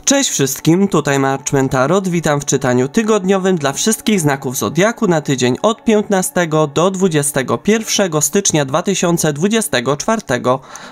Cześć wszystkim, tutaj Marchman Tarot, witam w czytaniu tygodniowym dla wszystkich znaków Zodiaku na tydzień od 15 do 21 stycznia 2024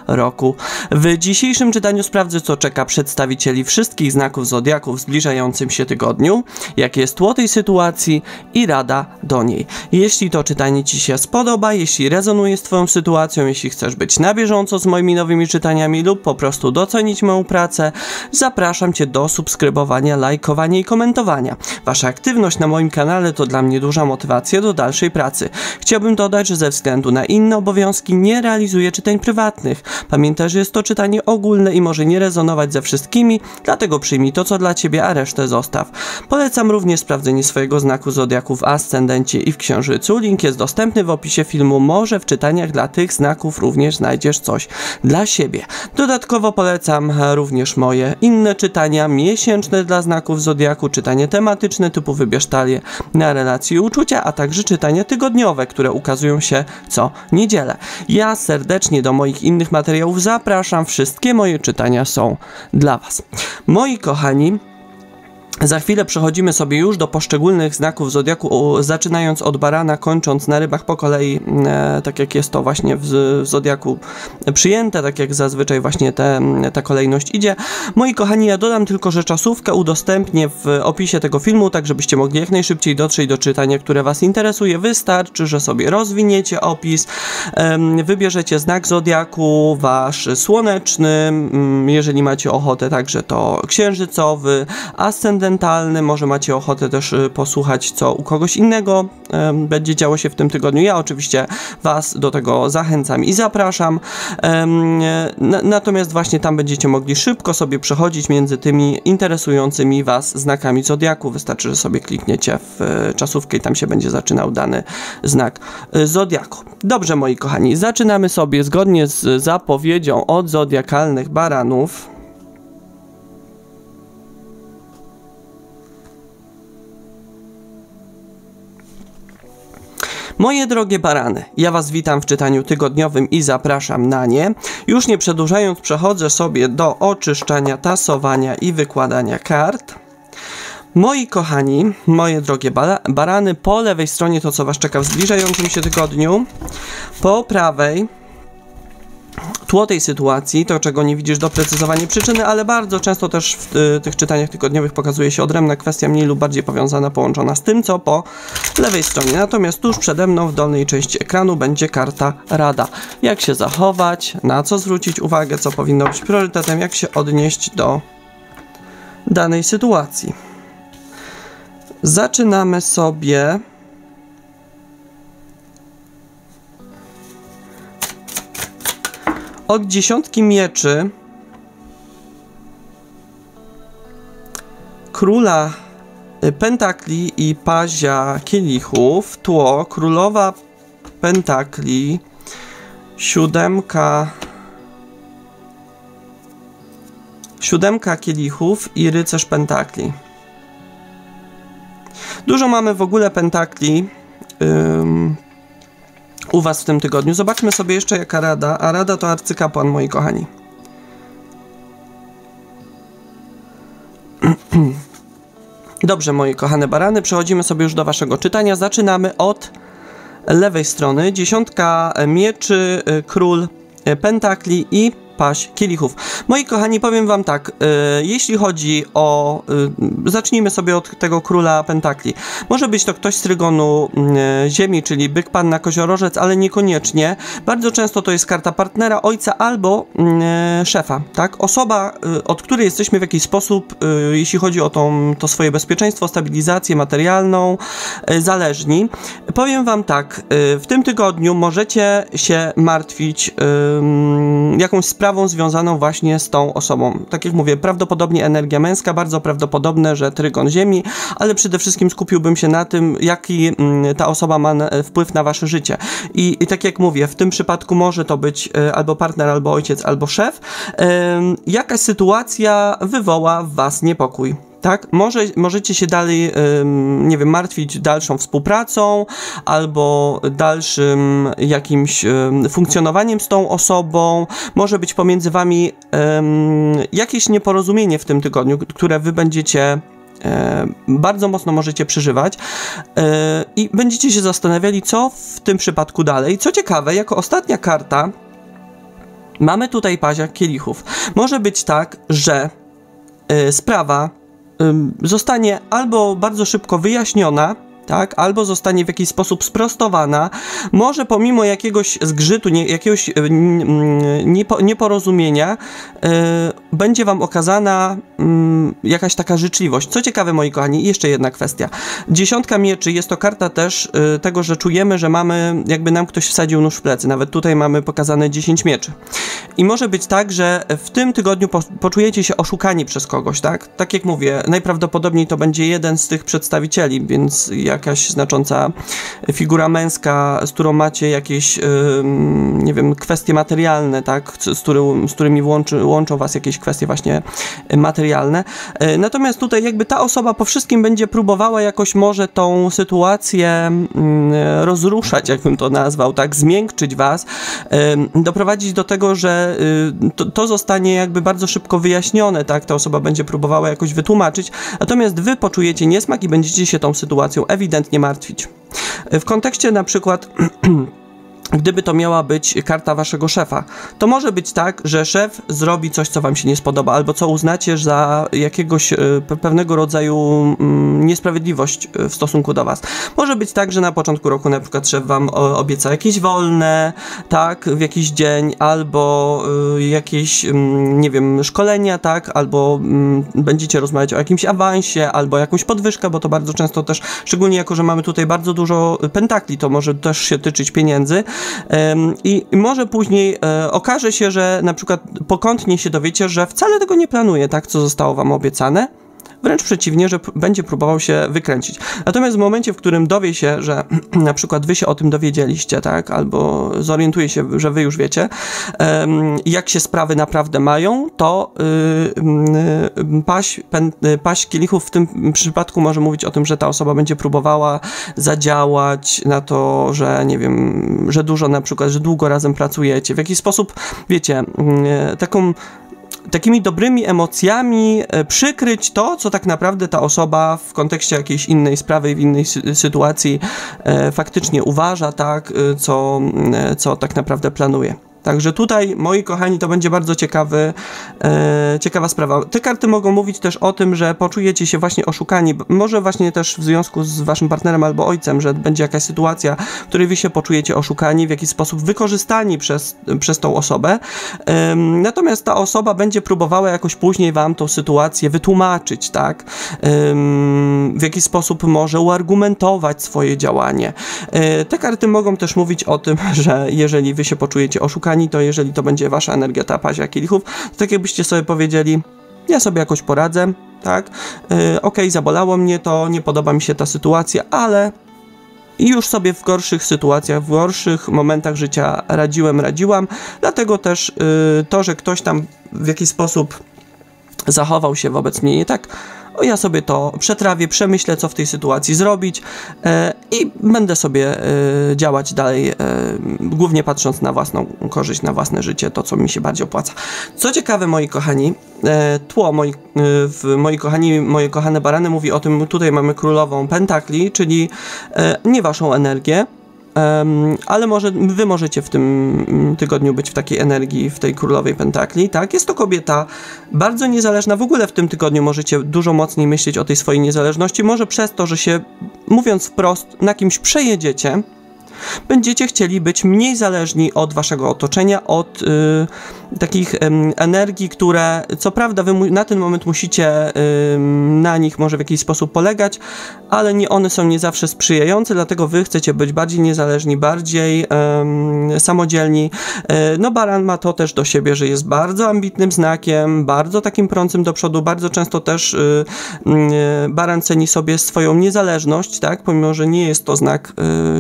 roku. W dzisiejszym czytaniu sprawdzę, co czeka przedstawicieli wszystkich znaków Zodiaku w zbliżającym się tygodniu, jakie jest tło tej sytuacji i rada do niej. Jeśli to czytanie Ci się spodoba, jeśli rezonuje z Twoją sytuacją, jeśli chcesz być na bieżąco z moimi nowymi czytaniami lub po prostu docenić moją pracę, zapraszam Cię do subskrybowania, lajkowania i komentowania. Wasza aktywność na moim kanale to dla mnie duża motywacja do dalszej pracy. Chciałbym dodać, że ze względu na inne obowiązki nie realizuję czytań prywatnych. Pamiętaj, że jest to czytanie ogólne i może nie rezonować ze wszystkimi, dlatego przyjmij to, co dla Ciebie, a resztę zostaw. Polecam również sprawdzenie swojego znaku Zodiaku w Ascendencie i w Księżycu. Link jest dostępny w opisie filmu. Może w czytaniach dla tych znaków również znajdziesz coś dla siebie. Dodatkowo polecam również moje inne czytania miesięczne dla znaków Zodiaku, czytanie tematyczne typu wybierz talię na relacje i uczucia, a także czytania tygodniowe, które ukazują się co niedzielę. Ja serdecznie do moich innych materiałów zapraszam, wszystkie moje czytania są dla Was. Moi kochani, za chwilę przechodzimy sobie już do poszczególnych znaków Zodiaku, zaczynając od barana, kończąc na rybach po kolei, tak jak jest to właśnie w Zodiaku przyjęte, tak jak zazwyczaj właśnie ta kolejność idzie. Moi kochani, ja dodam tylko, że czasówkę udostępnię w opisie tego filmu, tak żebyście mogli jak najszybciej dotrzeć do czytania, które Was interesuje. Wystarczy, że sobie rozwiniecie opis, wybierzecie znak Zodiaku, Wasz słoneczny, jeżeli macie ochotę także to księżycowy, ascendentalny, może macie ochotę też posłuchać, co u kogoś innego będzie działo się w tym tygodniu. Ja oczywiście Was do tego zachęcam i zapraszam. Natomiast właśnie tam będziecie mogli szybko sobie przechodzić między tymi interesującymi Was znakami Zodiaku. Wystarczy, że sobie klikniecie w czasówkę i tam się będzie zaczynał dany znak Zodiaku. Dobrze, moi kochani, zaczynamy sobie zgodnie z zapowiedzią od zodiakalnych baranów. Moje drogie barany, ja Was witam w czytaniu tygodniowym i zapraszam na nie. Już nie przedłużając, przechodzę sobie do oczyszczania, tasowania i wykładania kart. Moi kochani, moje drogie barany, po lewej stronie to, co Was czeka w zbliżającym się tygodniu, po prawej tło tej sytuacji, to czego nie widzisz, doprecyzowanie przyczyny, ale bardzo często też w tych czytaniach tygodniowych pokazuje się odrębna kwestia, mniej lub bardziej powiązana, połączona z tym, co po lewej stronie. Natomiast tuż przede mną w dolnej części ekranu będzie karta rada. Jak się zachować, na co zwrócić uwagę, co powinno być priorytetem, jak się odnieść do danej sytuacji. Zaczynamy sobie od dziesiątki mieczy, króla pentakli i pazia kielichów, tło królowa pentakli, siódemka kielichów i rycerz pentakli. Dużo mamy w ogóle pentakli u Was w tym tygodniu. Zobaczmy sobie jeszcze, jaka rada, a rada to arcykapłan, moi kochani. Dobrze, moje kochane barany, przechodzimy sobie już do Waszego czytania. Zaczynamy od lewej strony. Dziesiątka mieczy, król pentakli i paź kielichów. Moi kochani, powiem Wam tak, jeśli chodzi o... zacznijmy sobie od tego króla pentakli. Może być to ktoś z trygonu ziemi, czyli byk, panna, koziorożec, ale niekoniecznie. Bardzo często to jest karta partnera, ojca albo szefa, tak? Osoba, od której jesteśmy w jakiś sposób, jeśli chodzi o to swoje bezpieczeństwo, stabilizację materialną, zależni. Powiem Wam tak, w tym tygodniu możecie się martwić jakąś sprawą związaną właśnie z tą osobą. Tak jak mówię, prawdopodobnie energia męska, bardzo prawdopodobne, że trygon ziemi, ale przede wszystkim skupiłbym się na tym, jaki ta osoba ma wpływ na Wasze życie. I tak jak mówię, w tym przypadku może to być albo partner, albo ojciec, albo szef. Jakaś sytuacja wywoła w Was niepokój. tak? Możecie się dalej, nie wiem, martwić dalszą współpracą albo dalszym jakimś funkcjonowaniem z tą osobą. Może być pomiędzy wami jakieś nieporozumienie w tym tygodniu, które wy będziecie bardzo mocno możecie przeżywać i będziecie się zastanawiali, co w tym przypadku dalej. Co ciekawe, jako ostatnia karta mamy tutaj pazia kielichów. Może być tak, że sprawa zostanie albo bardzo szybko wyjaśniona, tak, albo zostanie w jakiś sposób sprostowana, może pomimo jakiegoś zgrzytu, jakiegoś nieporozumienia będzie wam okazana jakaś taka życzliwość. Co ciekawe, moi kochani, jeszcze jedna kwestia. 10 mieczy jest to karta też tego, że czujemy, że mamy, jakby nam ktoś wsadził nóż w plecy. Nawet tutaj mamy pokazane 10 mieczy. I może być tak, że w tym tygodniu poczujecie się oszukani przez kogoś, tak? Tak jak mówię, najprawdopodobniej to będzie jeden z tych przedstawicieli, więc jakaś znacząca figura męska, z którą macie jakieś, nie wiem, kwestie materialne, tak? Z którymi łączą was jakieś kwestie właśnie materialne. Natomiast tutaj jakby ta osoba po wszystkim będzie próbowała jakoś może tą sytuację rozruszać, jakbym to nazwał, tak? Zmiękczyć was, doprowadzić do tego, że to zostanie jakby bardzo szybko wyjaśnione, tak? Ta osoba będzie próbowała jakoś wytłumaczyć, natomiast wy poczujecie niesmak i będziecie się tą sytuacją ewidentnie martwić. W kontekście na przykład gdyby to miała być karta waszego szefa, to może być tak, że szef zrobi coś, co wam się nie spodoba, albo co uznacie za jakiegoś pewnego rodzaju niesprawiedliwość w stosunku do was. Może być tak, że na początku roku na przykład szef wam obieca jakieś wolne, tak, w jakiś dzień, albo jakieś, nie wiem, szkolenia, tak, albo będziecie rozmawiać o jakimś awansie, albo jakąś podwyżkę, bo to bardzo często też, szczególnie jako, że mamy tutaj bardzo dużo pentakli, to może też się tyczyć pieniędzy. I może później okaże się, że na przykład pokątnie się dowiecie, że wcale tego nie planuje, tak, co zostało wam obiecane. Wręcz przeciwnie, że będzie próbował się wykręcić. Natomiast w momencie, w którym dowie się, że na przykład wy się o tym dowiedzieliście, tak, albo zorientuje się, że wy już wiecie, jak się sprawy naprawdę mają, to paź kielichów w tym przypadku może mówić o tym, że ta osoba będzie próbowała zadziałać na to, że nie wiem, że dużo na przykład, że długo razem pracujecie. W jakiś sposób, wiecie, takimi dobrymi emocjami przykryć to, co tak naprawdę ta osoba w kontekście jakiejś innej sprawy, w innej sytuacji faktycznie uważa, tak, co tak naprawdę planuje. Także tutaj, moi kochani, to będzie bardzo ciekawa sprawa. Te karty mogą mówić też o tym, że poczujecie się właśnie oszukani, może właśnie też w związku z waszym partnerem albo ojcem, że będzie jakaś sytuacja, w której wy się poczujecie oszukani, w jakiś sposób wykorzystani przez tą osobę. Natomiast ta osoba będzie próbowała jakoś później wam tą sytuację wytłumaczyć, tak? W jakiś sposób może uargumentować swoje działanie. Te karty mogą też mówić o tym, że jeżeli wy się poczujecie oszukani, to jeżeli to będzie wasza energia, ta pazia kielichów, to tak jakbyście sobie powiedzieli, ja sobie jakoś poradzę, tak, okej, zabolało mnie to, nie podoba mi się ta sytuacja, ale już sobie w gorszych sytuacjach, w gorszych momentach życia radziłam, dlatego też to, że ktoś tam w jakiś sposób zachował się wobec mnie nie tak, ja sobie to przetrawię, przemyślę, co w tej sytuacji zrobić i będę sobie działać dalej, głównie patrząc na własną korzyść, na własne życie, to, co mi się bardziej opłaca. Co ciekawe, moi kochani, tło, moje kochane barany mówi o tym, tutaj mamy królową pentakli, czyli nie waszą energię, ale wy możecie w tym tygodniu być w takiej energii, w tej królowej pentakli, tak? Jest to kobieta bardzo niezależna, w ogóle w tym tygodniu możecie dużo mocniej myśleć o tej swojej niezależności, może przez to, że się, mówiąc wprost, na kimś przejedziecie, będziecie chcieli być mniej zależni od waszego otoczenia, od takich energii, które co prawda wy na ten moment musicie na nich może w jakiś sposób polegać, ale one są nie zawsze sprzyjające, dlatego wy chcecie być bardziej niezależni, bardziej samodzielni. No baran ma to też do siebie, że jest bardzo ambitnym znakiem, bardzo takim prącym do przodu, bardzo często też baran ceni sobie swoją niezależność, tak, pomimo że nie jest to znak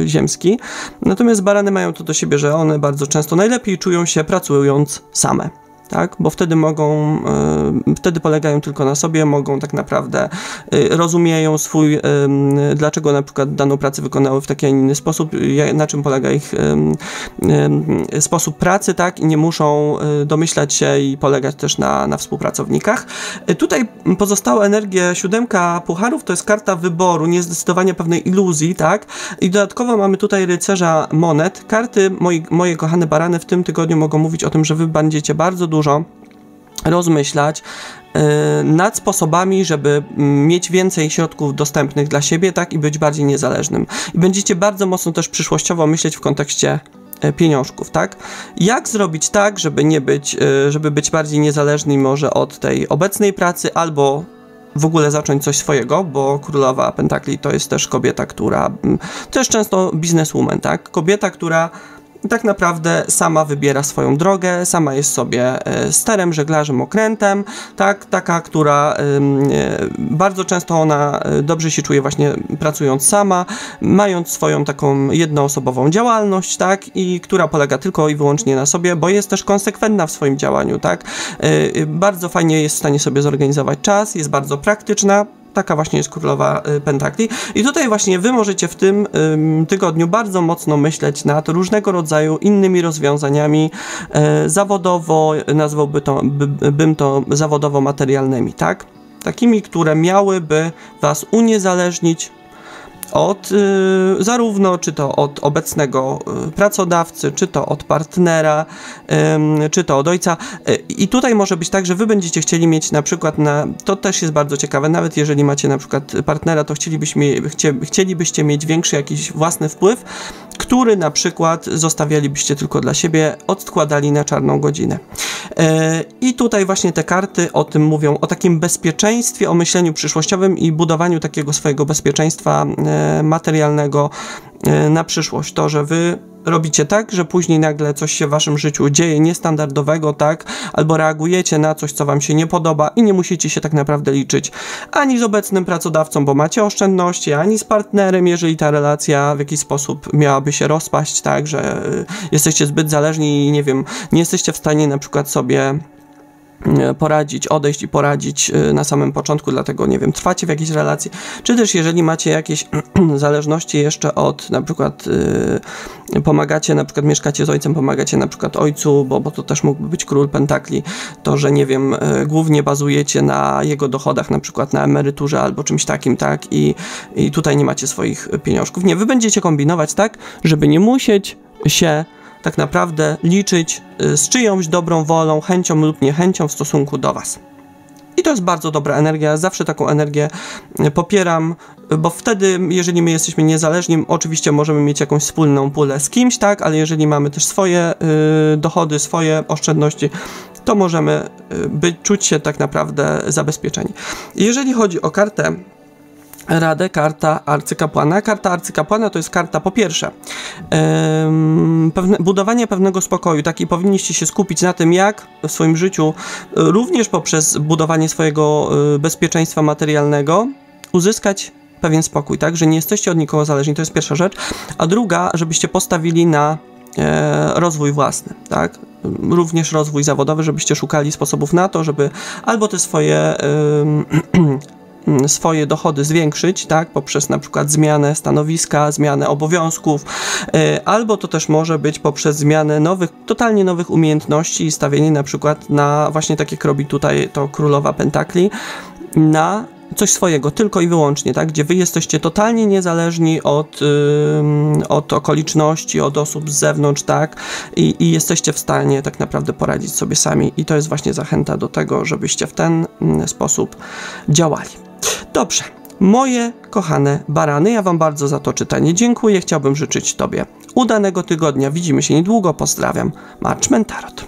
ziemski. Natomiast barany mają to do siebie, że one bardzo często najlepiej czują się pracując same. tak? Bo wtedy wtedy polegają tylko na sobie, mogą tak naprawdę rozumieją dlaczego na przykład daną pracę wykonały w taki, a inny sposób, na czym polega ich sposób pracy, tak? I nie muszą domyślać się i polegać też na współpracownikach. Tutaj pozostała energia 7 pucharów, to jest karta wyboru, niezdecydowania pewnej iluzji, tak? I dodatkowo mamy tutaj rycerza monet. Karty, moje kochane barany, w tym tygodniu mogą mówić o tym, że wy będziecie bardzo dużo rozmyślać nad sposobami, żeby mieć więcej środków dostępnych dla siebie, tak, i być bardziej niezależnym. I będziecie bardzo mocno też przyszłościowo myśleć w kontekście pieniążków, tak? Jak zrobić tak, żeby być bardziej niezależny może od tej obecnej pracy, albo w ogóle zacząć coś swojego, bo królowa pentakli to jest też kobieta, która też często bizneswoman, tak? Kobieta, która tak naprawdę sama wybiera swoją drogę, sama jest sobie sterem, żeglarzem, okrętem, tak? Taka, która bardzo często ona dobrze się czuje właśnie pracując sama, mając swoją taką jednoosobową działalność, tak? I która polega tylko i wyłącznie na sobie, bo jest też konsekwentna w swoim działaniu, tak? Bardzo fajnie jest w stanie sobie zorganizować czas, jest bardzo praktyczna. Taka właśnie jest królowa pentakli. I tutaj właśnie wy możecie w tym tygodniu bardzo mocno myśleć nad różnego rodzaju innymi rozwiązaniami zawodowo, nazwałbym to zawodowo materialnymi, tak? Takimi, które miałyby was uniezależnić od zarówno czy to od obecnego pracodawcy, czy to od partnera, czy to od ojca. I tutaj może być tak, że wy będziecie chcieli mieć na przykład to też jest bardzo ciekawe, nawet jeżeli macie na przykład partnera, to chcielibyście mieć większy jakiś własny wpływ, który na przykład zostawialibyście tylko dla siebie, odkładali na czarną godzinę. I tutaj właśnie te karty o tym mówią, o takim bezpieczeństwie, o myśleniu przyszłościowym i budowaniu takiego swojego bezpieczeństwa materialnego na przyszłość. To, że wy robicie tak, że później nagle coś się w waszym życiu dzieje niestandardowego, tak? Albo reagujecie na coś, co wam się nie podoba i nie musicie się tak naprawdę liczyć ani z obecnym pracodawcą, bo macie oszczędności, ani z partnerem, jeżeli ta relacja w jakiś sposób miałaby się rozpaść, tak? Że jesteście zbyt zależni i nie wiem, nie jesteście w stanie na przykład sobie odejść i poradzić na samym początku, dlatego, nie wiem, trwacie w jakiejś relacji, czy też jeżeli macie jakieś zależności jeszcze od, na przykład pomagacie, na przykład mieszkacie z ojcem, pomagacie na przykład ojcu, bo to też mógłby być król pentakli, to, że nie wiem, głównie bazujecie na jego dochodach, na przykład na emeryturze albo czymś takim, tak, i tutaj nie macie swoich pieniążków. Nie, wy będziecie kombinować tak, żeby nie musieć się tak naprawdę liczyć z czyjąś dobrą wolą, chęcią lub niechęcią w stosunku do was. I to jest bardzo dobra energia, zawsze taką energię popieram, bo wtedy, jeżeli my jesteśmy niezależni, oczywiście możemy mieć jakąś wspólną pulę z kimś, tak, ale jeżeli mamy też swoje dochody, swoje oszczędności, to możemy czuć się tak naprawdę zabezpieczeni. Jeżeli chodzi o kartę Radę, karta arcykapłana. Karta arcykapłana to jest karta, po pierwsze, budowanie pewnego spokoju, tak, i powinniście się skupić na tym, jak w swoim życiu, również poprzez budowanie swojego bezpieczeństwa materialnego, uzyskać pewien spokój, tak, że nie jesteście od nikogo zależni, to jest pierwsza rzecz, a druga, żebyście postawili na rozwój własny, tak, również rozwój zawodowy, żebyście szukali sposobów na to, żeby albo te swoje dochody zwiększyć, tak, poprzez na przykład zmianę stanowiska, zmianę obowiązków, albo to też może być poprzez zmianę totalnie nowych umiejętności i stawienie na przykład na właśnie tak, jak robi tutaj to królowa pentakli, na coś swojego, tylko i wyłącznie, tak, gdzie wy jesteście totalnie niezależni od okoliczności, od osób z zewnątrz, tak, i jesteście w stanie tak naprawdę poradzić sobie sami, i to jest właśnie zachęta do tego, żebyście w ten sposób działali. Dobrze, moje kochane barany, ja wam bardzo za to czytanie dziękuję, chciałbym życzyć tobie udanego tygodnia, widzimy się niedługo, pozdrawiam, Marchman Tarot.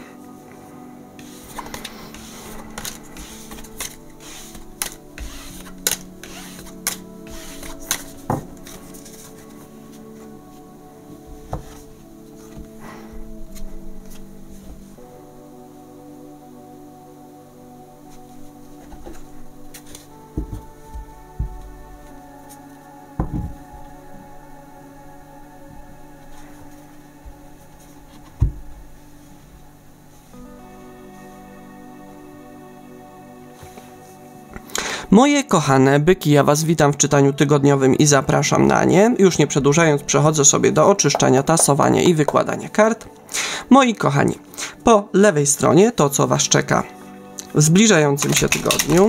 Moje kochane byki, ja was witam w czytaniu tygodniowym i zapraszam na nie. Już nie przedłużając, przechodzę sobie do oczyszczania, tasowania i wykładania kart. Moi kochani, po lewej stronie to, co was czeka w zbliżającym się tygodniu.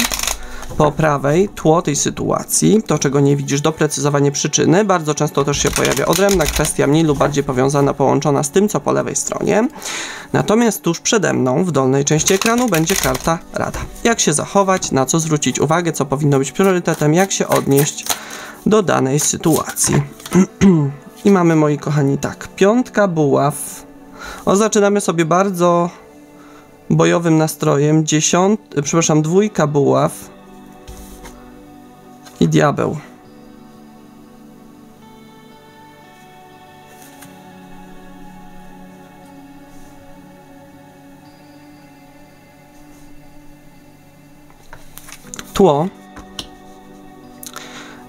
Po prawej tło tej sytuacji, to czego nie widzisz, doprecyzowanie przyczyny. Bardzo często też się pojawia odrębna kwestia, mniej lub bardziej powiązana, połączona z tym, co po lewej stronie. Natomiast tuż przede mną, w dolnej części ekranu, będzie karta rada. Jak się zachować, na co zwrócić uwagę, co powinno być priorytetem, jak się odnieść do danej sytuacji. I mamy, moi kochani, tak, piątka buław. Zaczynamy sobie bardzo bojowym nastrojem. Dwójka buław. I diabeł. Tło.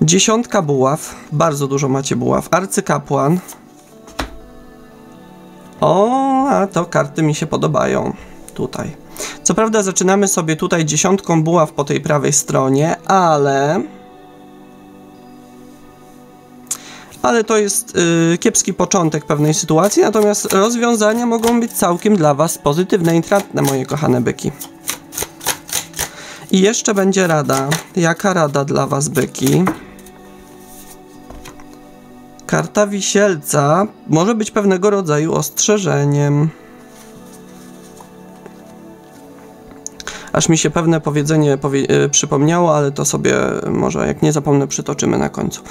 Dziesiątka buław. Bardzo dużo macie buław. Arcykapłan. A to karty mi się podobają. Tutaj. Co prawda zaczynamy sobie tutaj dziesiątką buław po tej prawej stronie, ale to jest kiepski początek pewnej sytuacji, natomiast rozwiązania mogą być całkiem dla was pozytywne i intratne, moje kochane byki. I jeszcze będzie rada. Jaka rada dla was, byki? Karta wisielca może być pewnego rodzaju ostrzeżeniem. Aż mi się pewne powiedzenie przypomniało, ale to sobie może, jak nie zapomnę, przytoczymy na końcu.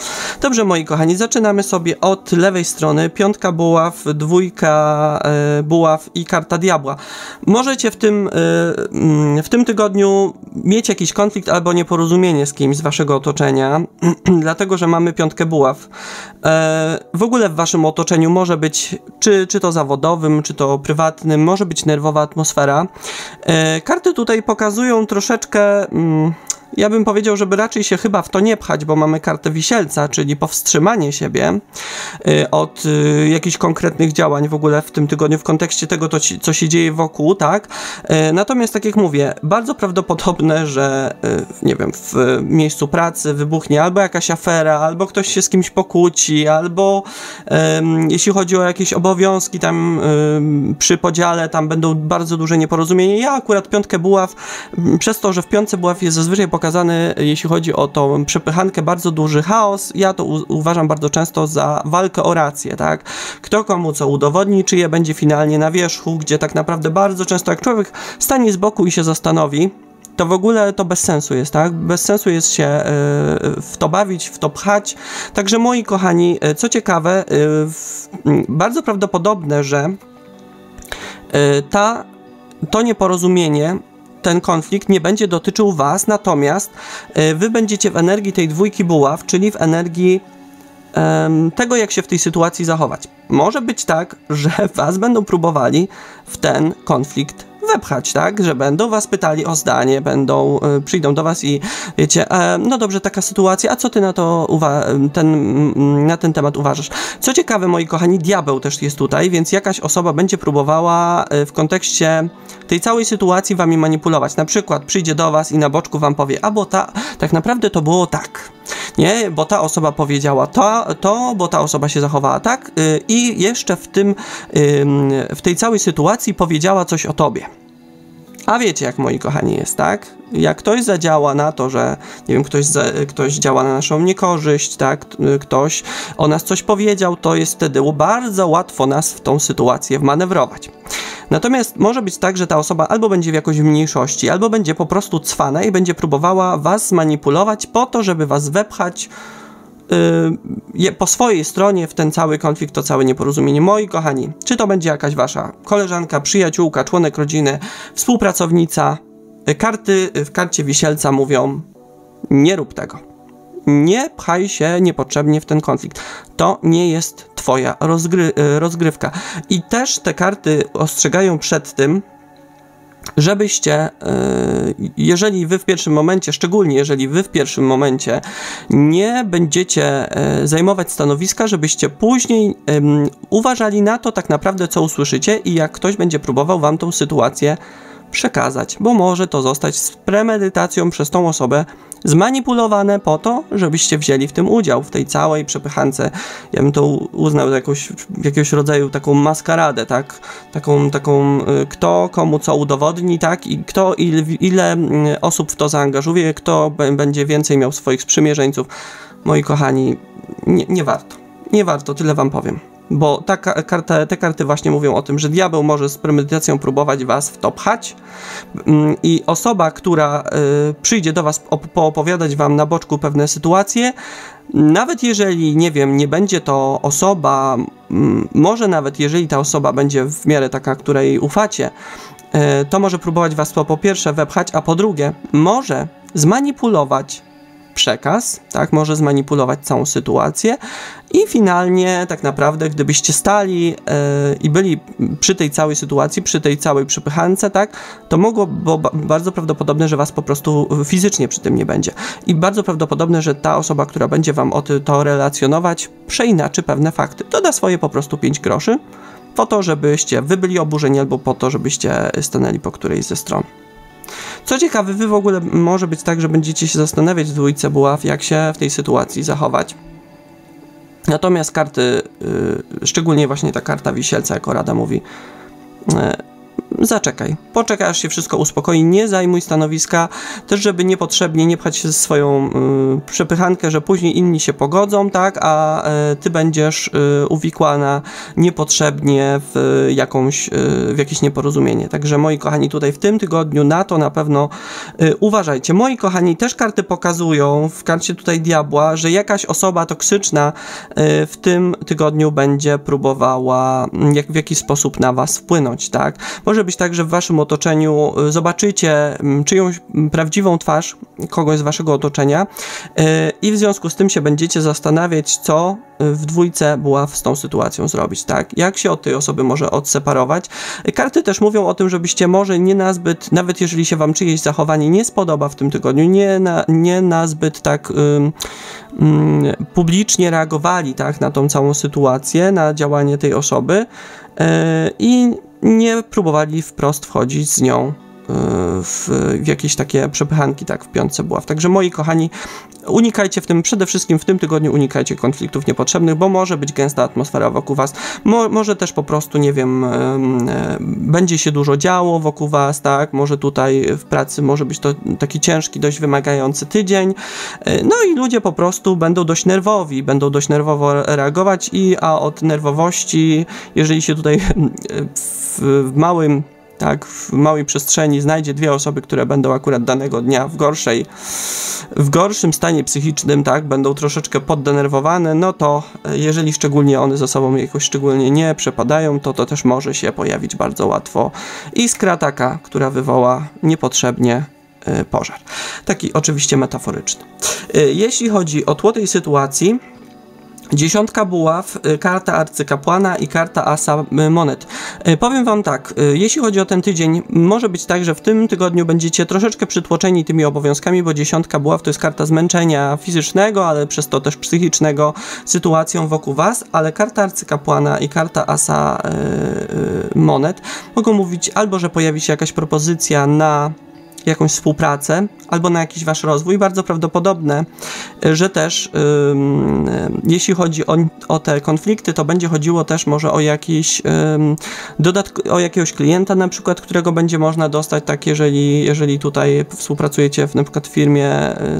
Dobrze, moi kochani, zaczynamy sobie od lewej strony. Piątka buław, dwójka buław i karta diabła. Możecie w tym tygodniu mieć jakiś konflikt albo nieporozumienie z kimś z waszego otoczenia, dlatego, że mamy piątkę buław. W ogóle w waszym otoczeniu może być, czy to zawodowym, czy to prywatnym, może być nerwowa atmosfera. Karty tutaj pokazują troszeczkę, ja bym powiedział, żeby raczej się chyba w to nie pchać, bo mamy kartę wisielca, czyli powstrzymanie siebie od jakichś konkretnych działań w ogóle w tym tygodniu w kontekście tego, co się dzieje wokół, tak? Natomiast, tak jak mówię, bardzo prawdopodobne, że nie wiem, w miejscu pracy wybuchnie albo jakaś afera, albo ktoś się z kimś pokłóci, albo jeśli chodzi o jakieś obowiązki tam przy podziale, tam będą bardzo duże nieporozumienia. Ja akurat piątkę buław, przez to, że w piątce buław jest zazwyczaj pokazany, jeśli chodzi o tą przepychankę, bardzo duży chaos. Ja to uważam bardzo często za walkę o rację, tak? Kto komu co udowodni, czyje będzie finalnie na wierzchu, gdzie tak naprawdę bardzo często jak człowiek stanie z boku i się zastanowi, to w ogóle to bez sensu jest, tak? Bez sensu jest się w to bawić, w to pchać. Także, moi kochani, co ciekawe, bardzo prawdopodobne, że to nieporozumienie, ten konflikt nie będzie dotyczył was, natomiast wy będziecie w energii tej dwójki buław, czyli w energii tego, jak się w tej sytuacji zachować. Może być tak, że was będą próbowali w ten konflikt wepchać, tak? Że będą was pytali o zdanie, przyjdą do was i wiecie, no dobrze, taka sytuacja, a co ty na to na ten temat uważasz? Co ciekawe, moi kochani, diabeł też jest tutaj, więc jakaś osoba będzie próbowała w kontekście tej całej sytuacji wami manipulować. Na przykład przyjdzie do was i na boczku wam powie, bo tak naprawdę to było tak. Nie, bo ta osoba powiedziała bo ta osoba się zachowała tak i jeszcze w tej całej sytuacji powiedziała coś o tobie. A wiecie, jak, moi kochani, jest, tak? Jak ktoś zadziała na to, że, nie wiem, ktoś działa na naszą niekorzyść, tak? Ktoś o nas coś powiedział, to jest wtedy bardzo łatwo nas w tą sytuację wmanewrować. Natomiast może być tak, że ta osoba albo będzie w jakoś mniejszości, albo będzie po prostu cwana i będzie próbowała was zmanipulować po to, żeby was wepchać po swojej stronie w ten cały konflikt, to całe nieporozumienie. Moi kochani, czy to będzie jakaś wasza koleżanka, przyjaciółka, członek rodziny, współpracownica, karty w karcie wisielca mówią, nie rób tego. Nie pchaj się niepotrzebnie w ten konflikt. To nie jest twoja rozgrywka. I też te karty ostrzegają przed tym, żebyście, jeżeli wy w pierwszym momencie, szczególnie jeżeli wy w pierwszym momencie nie będziecie zajmować stanowiska, żebyście później uważali na to tak naprawdę, co usłyszycie i jak ktoś będzie próbował wam tą sytuację przekazać, bo może to zostać z premedytacją przez tą osobę zmanipulowane po to, żebyście wzięli w tym udział, w tej całej przepychance. Ja bym to uznał jakiegoś rodzaju taką maskaradę, tak? Taką kto komu co udowodni, tak? I kto ile osób w to zaangażuje, kto będzie więcej miał swoich sprzymierzeńców. Moi kochani, nie warto. Nie warto, tyle wam powiem. Bo te karty właśnie mówią o tym, że diabeł może z premedytacją próbować was w to pchać i osoba, która przyjdzie do was poopowiadać wam na boczku pewne sytuacje, nawet jeżeli, nie wiem, nie będzie to osoba, może nawet jeżeli ta osoba będzie w miarę taka, której ufacie, to może próbować was po pierwsze wepchać, a po drugie może zmanipulować przekaz, tak, może zmanipulować całą sytuację i finalnie tak naprawdę, gdybyście stali i byli przy tej całej sytuacji, przy tej całej przepychance, tak, to bo bardzo prawdopodobne, że was po prostu fizycznie przy tym nie będzie i bardzo prawdopodobne, że ta osoba, która będzie wam to relacjonować, przeinaczy pewne fakty, doda swoje po prostu 5 groszy po to, żebyście wy byli oburzeni albo po to, żebyście stanęli po którejś ze stron. Co ciekawe, wy w ogóle może być tak, że będziecie się zastanawiać w dwójce buław, jak się w tej sytuacji zachować. Natomiast karty, szczególnie właśnie ta karta wisielca, jako rada mówi, zaczekaj, poczekaj, aż się wszystko uspokoi, nie zajmuj stanowiska, też żeby niepotrzebnie nie pchać się ze swoją przepychankę, że później inni się pogodzą, tak, a ty będziesz uwikłana niepotrzebnie w jakieś nieporozumienie. Także moi kochani, tutaj w tym tygodniu na to na pewno uważajcie. Moi kochani, też karty pokazują w karcie tutaj diabła, że jakaś osoba toksyczna w tym tygodniu będzie próbowała w jakiś sposób na was wpłynąć, tak. Może być tak, że w waszym otoczeniu zobaczycie czyjąś prawdziwą twarz kogoś z waszego otoczenia i w związku z tym się będziecie zastanawiać, co w dwójce buław z tą sytuacją zrobić, tak? Jak się od tej osoby może odseparować? Karty też mówią o tym, żebyście może nie nazbyt, nawet jeżeli się wam czyjeś zachowanie nie spodoba w tym tygodniu, nie nazbyt tak publicznie reagowali, tak, na tą całą sytuację, na działanie tej osoby i nie próbowali wprost wchodzić z nią w jakieś takie przepychanki, tak, w piątce buław. Także moi kochani, unikajcie przede wszystkim w tym tygodniu unikajcie konfliktów niepotrzebnych, bo może być gęsta atmosfera wokół was, może też po prostu, nie wiem, będzie się dużo działo wokół was, tak, może tutaj w pracy może być to taki ciężki, dość wymagający tydzień, no i ludzie po prostu będą dość nerwowi, będą dość nerwowo reagować a od nerwowości, jeżeli się tutaj w małej przestrzeni znajdzie dwie osoby, które będą akurat danego dnia w gorszym stanie psychicznym, tak, będą troszeczkę poddenerwowane, no to jeżeli szczególnie one ze sobą jakoś szczególnie nie przepadają, to też może się pojawić bardzo łatwo iskra taka, która wywoła niepotrzebnie pożar. Taki oczywiście metaforyczny. Jeśli chodzi o tło tej sytuacji, 10 buław, karta arcykapłana i karta asa monet. Powiem wam tak, jeśli chodzi o ten tydzień, może być tak, że w tym tygodniu będziecie troszeczkę przytłoczeni tymi obowiązkami, bo 10 buław to jest karta zmęczenia fizycznego, ale przez to też psychicznego sytuacją wokół was, ale karta arcykapłana i karta asa monet mogą mówić albo, że pojawi się jakaś propozycja na jakąś współpracę, albo na jakiś wasz rozwój. Bardzo prawdopodobne, że też jeśli chodzi o te konflikty, to będzie chodziło też może o jakiś o jakiegoś klienta na przykład, którego będzie można dostać, tak, jeżeli tutaj współpracujecie na przykład w firmie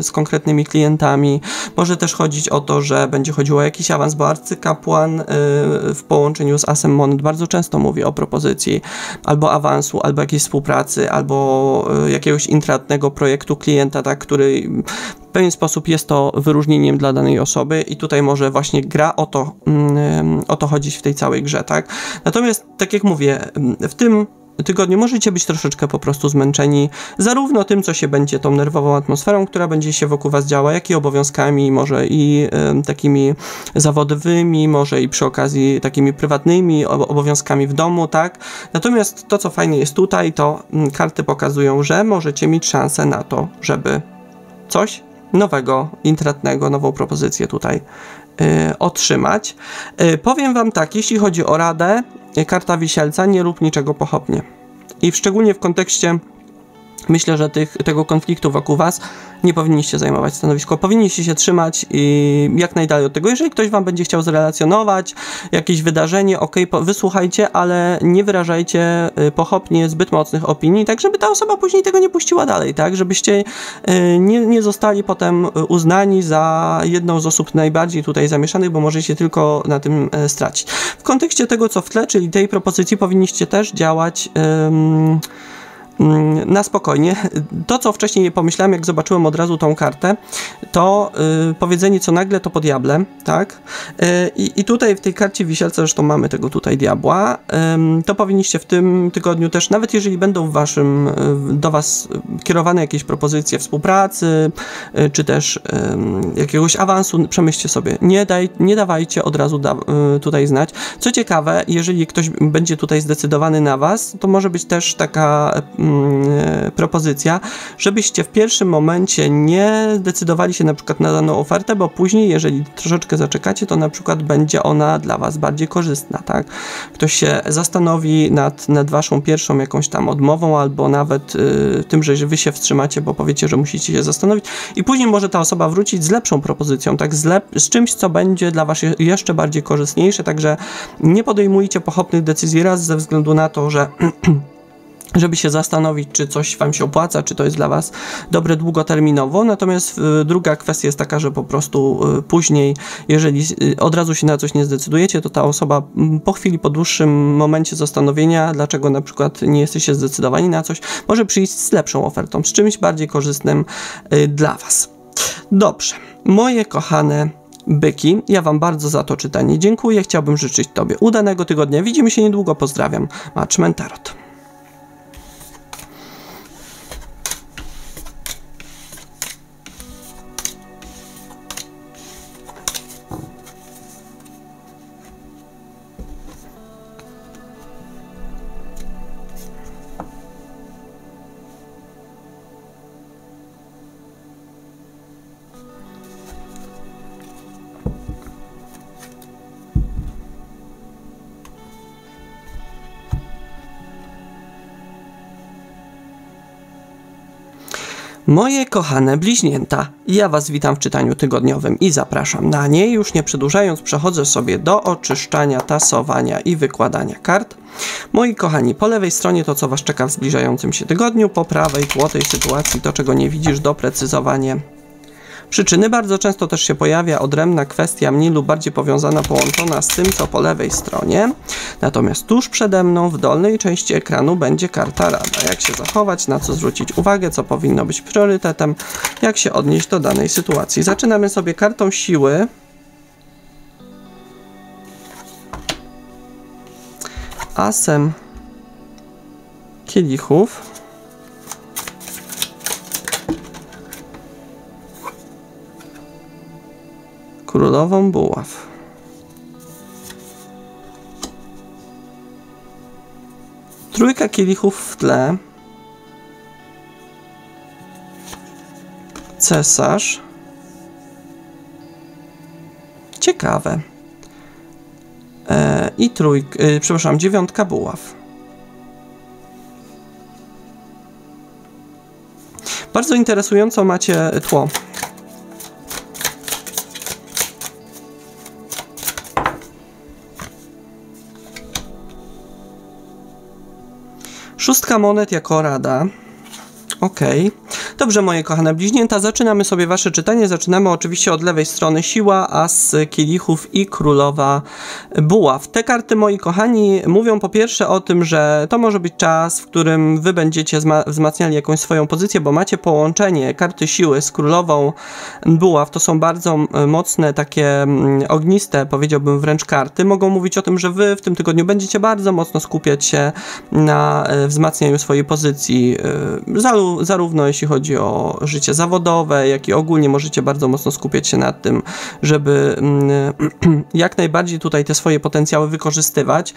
z konkretnymi klientami. Może też chodzić o to, że będzie chodziło o jakiś awans, bo arcykapłan w połączeniu z asem monet bardzo często mówi o propozycji albo awansu, albo jakiejś współpracy, albo jakiegoś intratnego projektu klienta, tak, który w pewien sposób jest to wyróżnieniem dla danej osoby i tutaj może właśnie gra o to chodzić w tej całej grze, tak. Natomiast, tak jak mówię, w tym tygodniu możecie być troszeczkę po prostu zmęczeni zarówno tym, co się będzie tą nerwową atmosferą, która będzie się wokół was działa, jak i obowiązkami, może i takimi zawodowymi, może i przy okazji takimi prywatnymi obowiązkami w domu, tak. Natomiast to, co fajne jest tutaj, to karty pokazują, że możecie mieć szansę na to, żeby coś nowego, intratnego, nową propozycję tutaj otrzymać. Powiem wam tak, jeśli chodzi o radę, karta wisielca, nie rób niczego pochopnie. I szczególnie w kontekście Myślę, że tego konfliktu wokół was nie powinniście zajmować stanowisko. Powinniście się trzymać i jak najdalej od tego. Jeżeli ktoś wam będzie chciał zrelacjonować jakieś wydarzenie, wysłuchajcie, ale nie wyrażajcie pochopnie zbyt mocnych opinii, tak żeby ta osoba później tego nie puściła dalej, tak? Żebyście nie zostali potem uznani za jedną z osób najbardziej tutaj zamieszanych, bo możecie tylko na tym stracić. W kontekście tego, co w tle, czyli tej propozycji, powinniście też działać na spokojnie. To, co wcześniej pomyślałem, jak zobaczyłem od razu tą kartę, to powiedzenie, co nagle, to po diable, tak? I tutaj w tej karcie wisielca, zresztą mamy tego tutaj diabła, to powinniście w tym tygodniu też, nawet jeżeli będą do was kierowane jakieś propozycje współpracy, czy też jakiegoś awansu, przemyślcie sobie. Nie dawajcie od razu tutaj znać. Co ciekawe, jeżeli ktoś będzie tutaj zdecydowany na was, to może być też taka propozycja, żebyście w pierwszym momencie nie zdecydowali się na przykład na daną ofertę, bo później, jeżeli troszeczkę zaczekacie, to na przykład będzie ona dla was bardziej korzystna, tak? Ktoś się zastanowi nad waszą pierwszą jakąś tam odmową, albo nawet tym, że wy się wstrzymacie, bo powiecie, że musicie się zastanowić i później może ta osoba wrócić z lepszą propozycją, tak? Z czymś, co będzie dla was jeszcze bardziej korzystniejsze, także nie podejmujcie pochopnych decyzji raz ze względu na to, że żeby się zastanowić, czy coś wam się opłaca, czy to jest dla was dobre długoterminowo. Natomiast druga kwestia jest taka, że po prostu później, jeżeli od razu się na coś nie zdecydujecie, to ta osoba po chwili, po dłuższym momencie zastanowienia, dlaczego na przykład nie jesteście zdecydowani na coś, może przyjść z lepszą ofertą, z czymś bardziej korzystnym dla was. Dobrze, moje kochane byki, ja wam bardzo za to czytanie dziękuję. Chciałbym życzyć tobie udanego tygodnia. Widzimy się niedługo. Pozdrawiam. Matchman Tarot. Moje kochane bliźnięta, ja was witam w czytaniu tygodniowym i zapraszam na nie. Już nie przedłużając, przechodzę sobie do oczyszczania, tasowania i wykładania kart. Moi kochani, po lewej stronie to, co was czeka w zbliżającym się tygodniu, po prawej tło tej sytuacji, to, czego nie widzisz, doprecyzowanie przyczyny. Bardzo często też się pojawia odrębna kwestia, mniej lub bardziej powiązana, połączona z tym, co po lewej stronie. Natomiast tuż przede mną, w dolnej części ekranu, będzie karta rada. Jak się zachować, na co zwrócić uwagę, co powinno być priorytetem, jak się odnieść do danej sytuacji. Zaczynamy sobie kartą siły. Asem kielichów. Królową buław. Trójka kielichów w tle. Cesarz. Ciekawe. I przepraszam, dziewiątka buław. Bardzo interesująco macie tło. Szóstka monet jako rada. Ok. Dobrze, moje kochane bliźnięta, zaczynamy sobie wasze czytanie. Zaczynamy oczywiście od lewej strony siła, as kielichów i królowa buław. Te karty, moi kochani, mówią po pierwsze o tym, że to może być czas, w którym wy będziecie wzmacniali jakąś swoją pozycję, bo macie połączenie karty siły z królową buław. To są bardzo mocne, takie ogniste, powiedziałbym wręcz karty. Mogą mówić o tym, że wy w tym tygodniu będziecie bardzo mocno skupiać się na wzmacnianiu swojej pozycji, zarówno jeśli chodzi o życie zawodowe, jak i ogólnie możecie bardzo mocno skupiać się nad tym, żeby jak najbardziej tutaj te swoje potencjały wykorzystywać.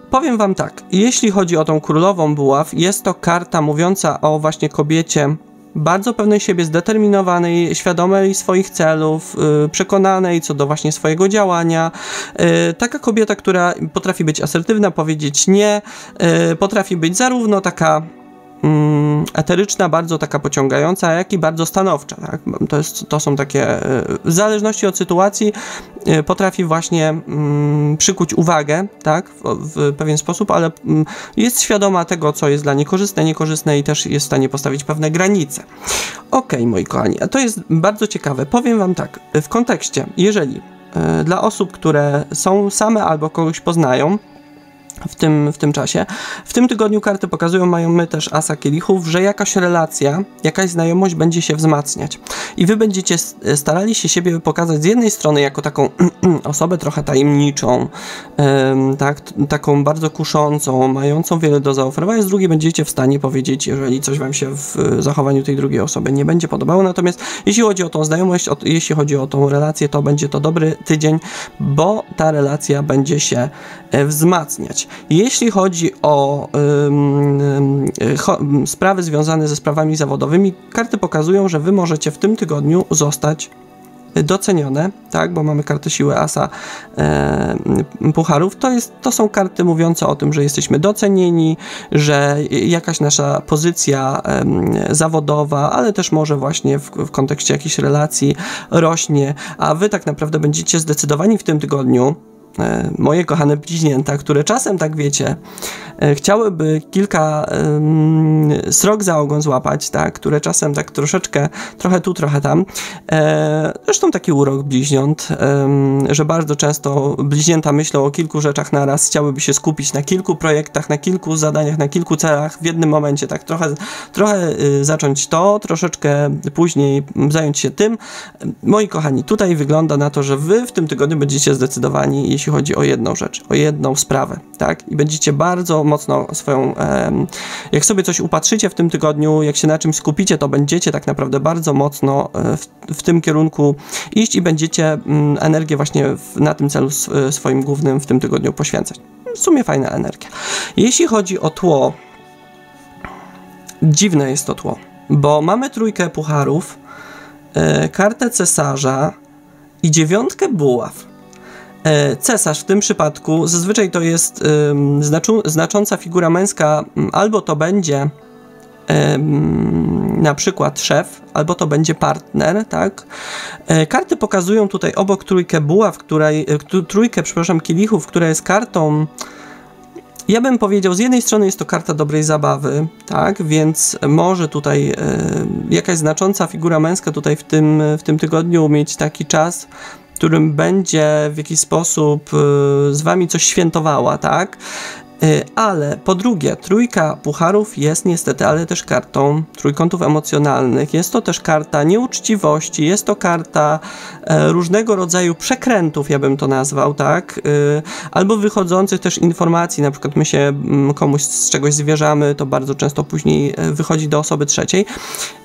Powiem wam tak, jeśli chodzi o tą królową buław, jest to karta mówiąca o właśnie kobiecie bardzo pewnej siebie, zdeterminowanej, świadomej swoich celów, przekonanej co do właśnie swojego działania. Taka kobieta, która potrafi być asertywna, powiedzieć nie, potrafi być zarówno taka eteryczna, bardzo taka pociągająca, jak i bardzo stanowcza, tak? To są takie, w zależności od sytuacji potrafi właśnie przykuć uwagę, tak? W pewien sposób, ale jest świadoma tego, co jest dla niej niekorzystne i też jest w stanie postawić pewne granice. Okej, moi kochani, a to jest bardzo ciekawe. Powiem wam tak, w kontekście, jeżeli dla osób, które są same albo kogoś poznają w tym czasie, w tym tygodniu karty pokazują, mają też asa kielichów, że jakaś relacja, jakaś znajomość będzie się wzmacniać i wy będziecie starali się siebie pokazać z jednej strony jako taką osobę trochę tajemniczą, tak, taką bardzo kuszącą, mającą wiele do zaoferowania, z drugiej będziecie w stanie powiedzieć, jeżeli coś wam się w zachowaniu tej drugiej osoby nie będzie podobało. Natomiast jeśli chodzi o tą znajomość, jeśli chodzi o tą relację, to będzie to dobry tydzień, bo ta relacja będzie się wzmacniać. Jeśli chodzi o sprawy związane ze sprawami zawodowymi, karty pokazują, że wy możecie w tym tygodniu zostać docenione, tak, bo mamy kartę siły asa pucharów, to są karty mówiące o tym, że jesteśmy docenieni, że jakaś nasza pozycja zawodowa, ale też może właśnie w kontekście jakichś relacji rośnie, a wy tak naprawdę będziecie zdecydowani w tym tygodniu, moje kochane bliźnięta, które czasem, tak wiecie, chciałyby kilka srok za ogon złapać, tak, które czasem tak troszeczkę, trochę tu, trochę tam. Zresztą taki urok bliźniąt, że bardzo często bliźnięta myślą o kilku rzeczach naraz, chciałyby się skupić na kilku projektach, na kilku zadaniach, na kilku celach w jednym momencie, tak, trochę zacząć to, troszeczkę później zająć się tym. Moi kochani, tutaj wygląda na to, że wy w tym tygodniu będziecie zdecydowani, jeśli chodzi o jedną rzecz, o jedną sprawę, tak? I będziecie bardzo mocno swoją, jak sobie coś upatrzycie w tym tygodniu, jak się na czymś skupicie, to będziecie tak naprawdę bardzo mocno w tym kierunku iść i będziecie energię właśnie na tym celu swoim głównym w tym tygodniu poświęcać. W sumie fajna energia. Jeśli chodzi o tło, dziwne jest to tło, bo mamy trójkę pucharów, kartę cesarza i 9 buław. Cesarz w tym przypadku zazwyczaj to jest znacząca figura męska, albo to będzie na przykład szef, albo to będzie partner, tak? Karty pokazują tutaj obok trójkę buław, trójkę kielichów, która jest kartą, ja bym powiedział, z jednej strony jest to karta dobrej zabawy, tak? Więc może tutaj jakaś znacząca figura męska tutaj w tym tygodniu mieć taki czas, w którym będzie w jakiś sposób z wami coś świętowała, tak? Ale po drugie, trójka pucharów jest niestety, ale też kartą trójkątów emocjonalnych. Jest to też karta nieuczciwości, jest to karta różnego rodzaju przekrętów, ja bym to nazwał, tak? Albo wychodzących też informacji, na przykład my się komuś z czegoś zwierzamy, to bardzo często później wychodzi do osoby trzeciej.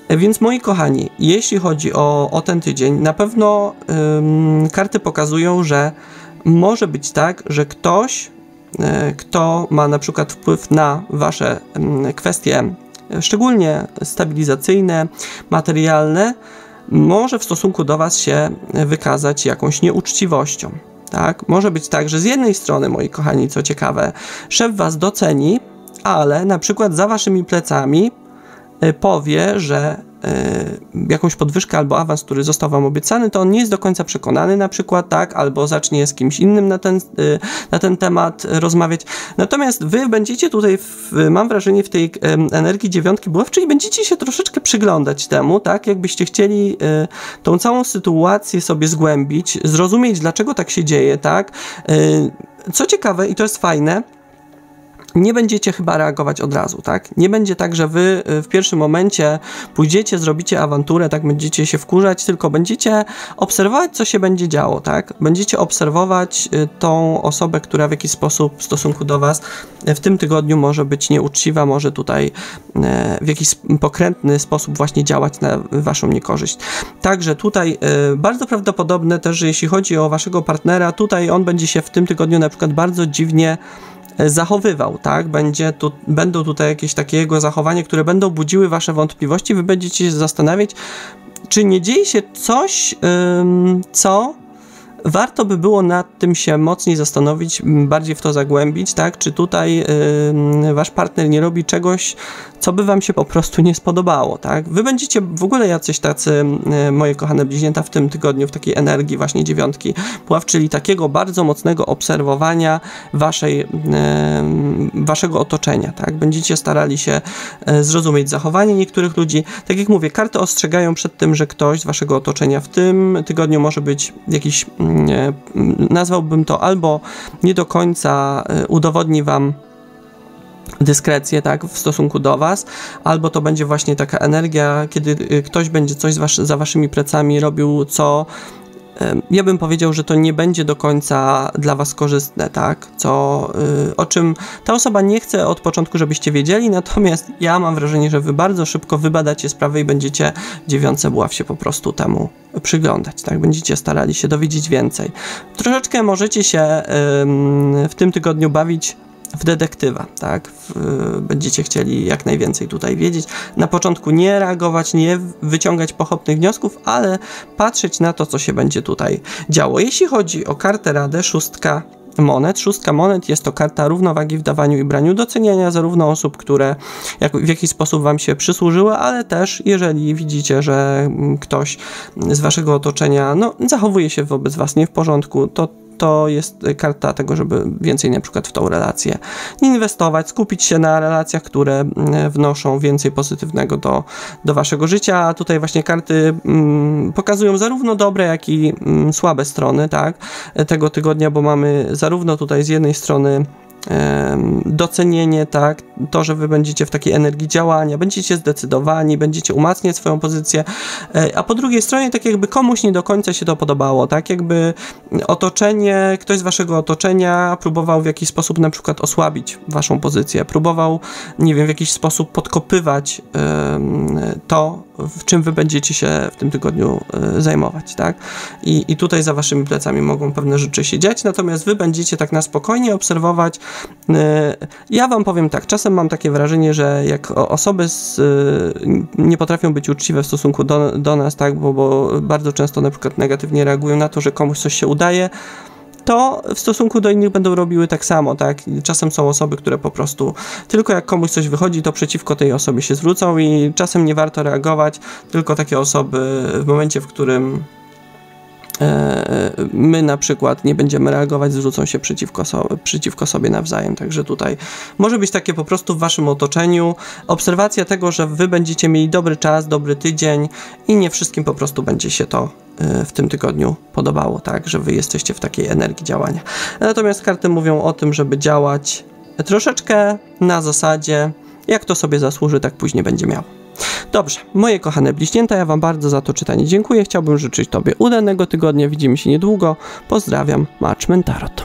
Więc moi kochani, jeśli chodzi o ten tydzień, na pewno karty pokazują, że może być tak, że ktoś, kto ma na przykład wpływ na wasze kwestie, szczególnie stabilizacyjne, materialne, może w stosunku do was się wykazać jakąś nieuczciwością. Tak? Może być tak, że z jednej strony, moi kochani, co ciekawe, szef was doceni, ale na przykład za waszymi plecami powie, że jakąś podwyżkę albo awans, który został wam obiecany, to on nie jest do końca przekonany na przykład, tak, albo zacznie z kimś innym na ten temat rozmawiać. Natomiast wy będziecie tutaj, mam wrażenie, w tej energii 9 buław, czyli będziecie się troszeczkę przyglądać temu, tak, jakbyście chcieli tą całą sytuację sobie zgłębić, zrozumieć, dlaczego tak się dzieje, tak. Co ciekawe, i to jest fajne, nie będziecie chyba reagować od razu, tak? Nie będzie tak, że wy w pierwszym momencie pójdziecie, zrobicie awanturę, tak, będziecie się wkurzać, tylko będziecie obserwować, co się będzie działo, tak? Będziecie obserwować tą osobę, która w jakiś sposób w stosunku do was w tym tygodniu może być nieuczciwa, może tutaj w jakiś pokrętny sposób właśnie działać na waszą niekorzyść. Także tutaj bardzo prawdopodobne też, że jeśli chodzi o waszego partnera, tutaj on będzie się w tym tygodniu na przykład bardzo dziwnie zachowywał, tak? Będą tutaj jakieś takie jego zachowania, które będą budziły wasze wątpliwości, wy będziecie się zastanawiać, czy nie dzieje się coś, co warto by było nad tym się mocniej zastanowić, bardziej w to zagłębić, tak? Czy tutaj wasz partner nie robi czegoś, co by wam się po prostu nie spodobało, tak? Wy będziecie w ogóle jacyś tacy, moje kochane bliźnięta, w tym tygodniu w takiej energii właśnie 9 Puław, czyli takiego bardzo mocnego obserwowania waszego otoczenia, tak? Będziecie starali się zrozumieć zachowanie niektórych ludzi. Tak jak mówię, karty ostrzegają przed tym, że ktoś z waszego otoczenia w tym tygodniu może być jakiś, nazwałbym to, albo nie do końca udowodni wam dyskrecję, tak, w stosunku do was, albo to będzie właśnie taka energia, kiedy ktoś będzie coś za waszymi plecami robił, co ja bym powiedział, że to nie będzie do końca dla was korzystne, tak, o czym ta osoba nie chce od początku, żebyście wiedzieli, natomiast ja mam wrażenie, że wy bardzo szybko wybadacie sprawę i będziecie 9 Buław się po prostu temu przyglądać, tak, będziecie starali się dowiedzieć więcej. Troszeczkę możecie się w tym tygodniu bawić w detektywa, tak? Będziecie chcieli jak najwięcej tutaj wiedzieć. Na początku nie reagować, nie wyciągać pochopnych wniosków, ale patrzeć na to, co się będzie tutaj działo. Jeśli chodzi o kartę Radę, 6 monet. 6 monet jest to karta równowagi w dawaniu i braniu, doceniania zarówno osób, które w jakiś sposób wam się przysłużyły, ale też jeżeli widzicie, że ktoś z waszego otoczenia zachowuje się wobec was nie w porządku, to jest karta tego, żeby więcej na przykład w tą relację inwestować, skupić się na relacjach, które wnoszą więcej pozytywnego do waszego życia, a tutaj właśnie karty pokazują zarówno dobre, jak i słabe strony, tak, tego tygodnia, bo mamy zarówno tutaj z jednej strony docenienie, tak, to, że wy będziecie w takiej energii działania, będziecie zdecydowani, będziecie umacniać swoją pozycję, a po drugiej stronie tak jakby komuś nie do końca się to podobało, tak, jakby otoczenie, ktoś z waszego otoczenia próbował w jakiś sposób na przykład osłabić waszą pozycję, próbował, nie wiem, w jakiś sposób podkopywać to, w czym wy będziecie się w tym tygodniu zajmować, tak, i tutaj za waszymi plecami mogą pewne rzeczy się dziać, natomiast wy będziecie tak na spokojnie obserwować. Ja wam powiem tak, czasem mam takie wrażenie, że jak osoby nie potrafią być uczciwe w stosunku do nas, tak, bo bardzo często na przykład negatywnie reagują na to, że komuś coś się udaje, to w stosunku do innych będą robiły tak samo, tak? Czasem są osoby, które po prostu tylko jak komuś coś wychodzi, to przeciwko tej osobie się zwrócą i czasem nie warto reagować, tylko takie osoby w momencie, w którym my na przykład nie będziemy reagować, zwrócą się przeciwko sobie nawzajem, także tutaj może być takie po prostu w waszym otoczeniu obserwacja tego, że wy będziecie mieli dobry czas, dobry tydzień i nie wszystkim po prostu będzie się to w tym tygodniu podobało, tak, że wy jesteście w takiej energii działania. Natomiast karty mówią o tym, żeby działać troszeczkę na zasadzie, jak to sobie zasłuży, tak później będzie miało. Dobrze, moje kochane bliźnięta, ja wam bardzo za to czytanie dziękuję. Chciałbym życzyć tobie udanego tygodnia. Widzimy się niedługo. Pozdrawiam, Matchman Tarot.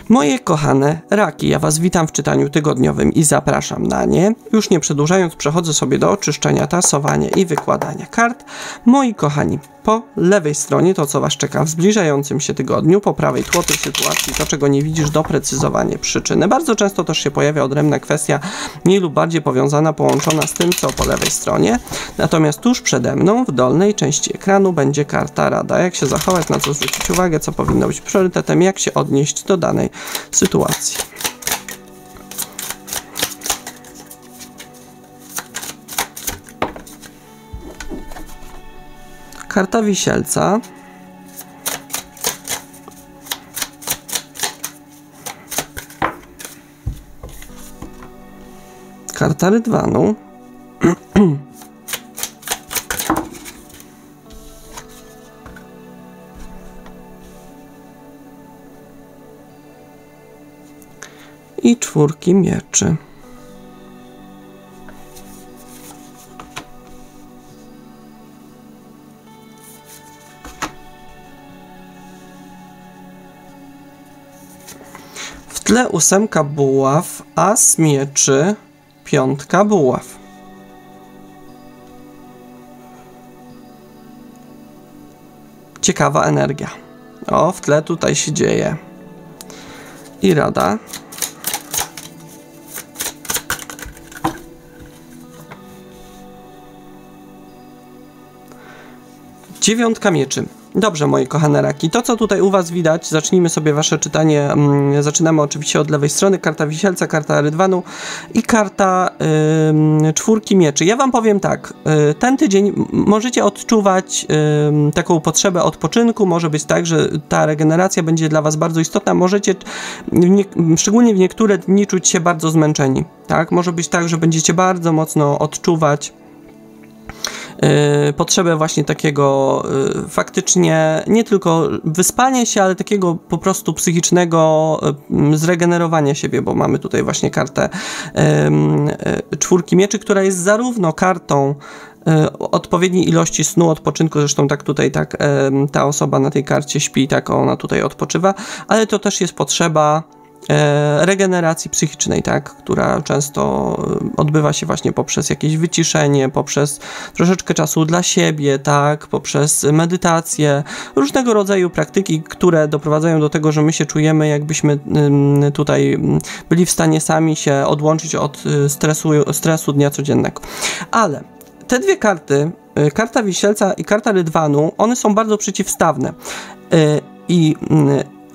Moje kochane raki, ja was witam w czytaniu tygodniowym i zapraszam na nie. Już nie przedłużając, przechodzę sobie do oczyszczenia, tasowania i wykładania kart. Moi kochani, po lewej stronie to, co was czeka w zbliżającym się tygodniu, po prawej tło tej sytuacji, to, czego nie widzisz, doprecyzowanie przyczyny. Bardzo często też się pojawia odrębna kwestia, mniej lub bardziej powiązana, połączona z tym, co po lewej stronie. Natomiast tuż przede mną, w dolnej części ekranu, będzie karta Rada. Jak się zachować, na co zwrócić uwagę, co powinno być priorytetem, jak się odnieść do danej sytuacji. Karta Wisielca. Karta Rydwanu. i 4 mieczy. W tle 8 buław, as mieczy, 5 buław. Ciekawa energia. O, w tle tutaj się dzieje. I rada. 9 mieczy. Dobrze, moje kochane raki, to co tutaj u was widać, zacznijmy sobie wasze czytanie, zaczynamy oczywiście od lewej strony, karta wisielca, karta rydwanu i karta 4 mieczy. Ja wam powiem tak, ten tydzień możecie odczuwać taką potrzebę odpoczynku, może być tak, że ta regeneracja będzie dla was bardzo istotna, możecie szczególnie w niektóre dni czuć się bardzo zmęczeni, tak? Może być tak, że będziecie bardzo mocno odczuwać potrzebę właśnie takiego faktycznie nie tylko wyspania się, ale takiego po prostu psychicznego zregenerowania siebie, bo mamy tutaj właśnie kartę 4 mieczy, która jest zarówno kartą odpowiedniej ilości snu, odpoczynku, zresztą tak tutaj tak ta osoba na tej karcie śpi, tak ona tutaj odpoczywa, ale to też jest potrzeba regeneracji psychicznej, tak, która często odbywa się właśnie poprzez jakieś wyciszenie, poprzez troszeczkę czasu dla siebie, tak, poprzez medytację, różnego rodzaju praktyki, które doprowadzają do tego, że my się czujemy, jakbyśmy tutaj byli w stanie sami się odłączyć od stresu dnia codziennego. Ale te dwie karty, karta wisielca i karta rydwanu, one są bardzo przeciwstawne i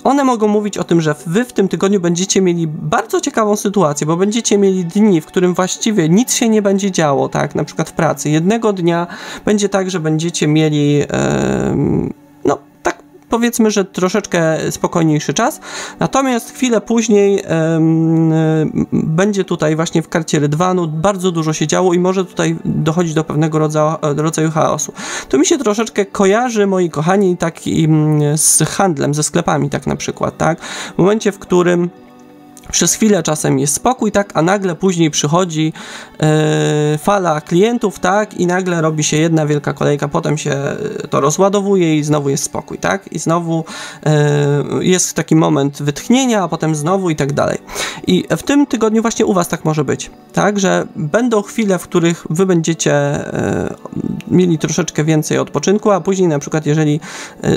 one mogą mówić o tym, że wy w tym tygodniu będziecie mieli bardzo ciekawą sytuację, bo będziecie mieli dni, w którym właściwie nic się nie będzie działo, tak, na przykład w pracy. Jednego dnia będzie tak, że będziecie mieli, no tak powiedzmy, że troszeczkę spokojniejszy czas, natomiast chwilę później będzie tutaj właśnie w karcie rydwanu bardzo dużo się działo i może tutaj dochodzić do pewnego rodzaju chaosu. To mi się troszeczkę kojarzy, moi kochani, tak z handlem, ze sklepami tak na przykład, tak? W momencie, w którym przez chwilę czasem jest spokój, tak, a nagle później przychodzi fala klientów, tak, i nagle robi się jedna wielka kolejka, potem się to rozładowuje i znowu jest spokój, tak, i znowu jest taki moment wytchnienia, a potem znowu i tak dalej. I w tym tygodniu właśnie u was tak może być, tak, że będą chwile, w których wy będziecie mieli troszeczkę więcej odpoczynku, a później na przykład, jeżeli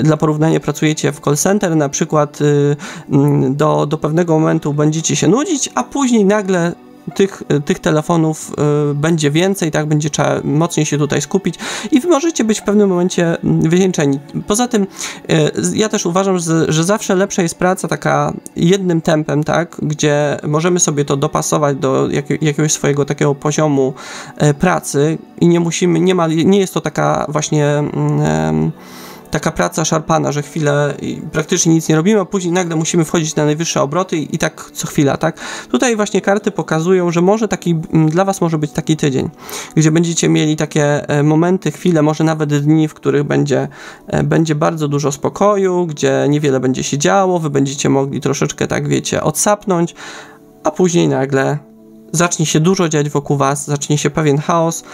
dla porównania pracujecie w call center, na przykład do pewnego momentu będziecie się nudzić, a później nagle tych telefonów będzie więcej, tak, będzie trzeba mocniej się tutaj skupić i wy możecie być w pewnym momencie wycieńczeni. Poza tym ja też uważam, że zawsze lepsza jest praca taka jednym tempem, tak, gdzie możemy sobie to dopasować do jakiegoś swojego takiego poziomu pracy i nie jest to taka właśnie taka praca szarpana, że chwilę praktycznie nic nie robimy, a później nagle musimy wchodzić na najwyższe obroty i tak co chwila, tak? Tutaj właśnie karty pokazują, że może dla was może być taki tydzień, gdzie będziecie mieli takie momenty, chwile, może nawet dni, w których będzie bardzo dużo spokoju, gdzie niewiele będzie się działo, wy będziecie mogli troszeczkę, tak wiecie, odsapnąć, a później nagle zacznie się dużo dziać wokół was, zacznie się pewien chaos,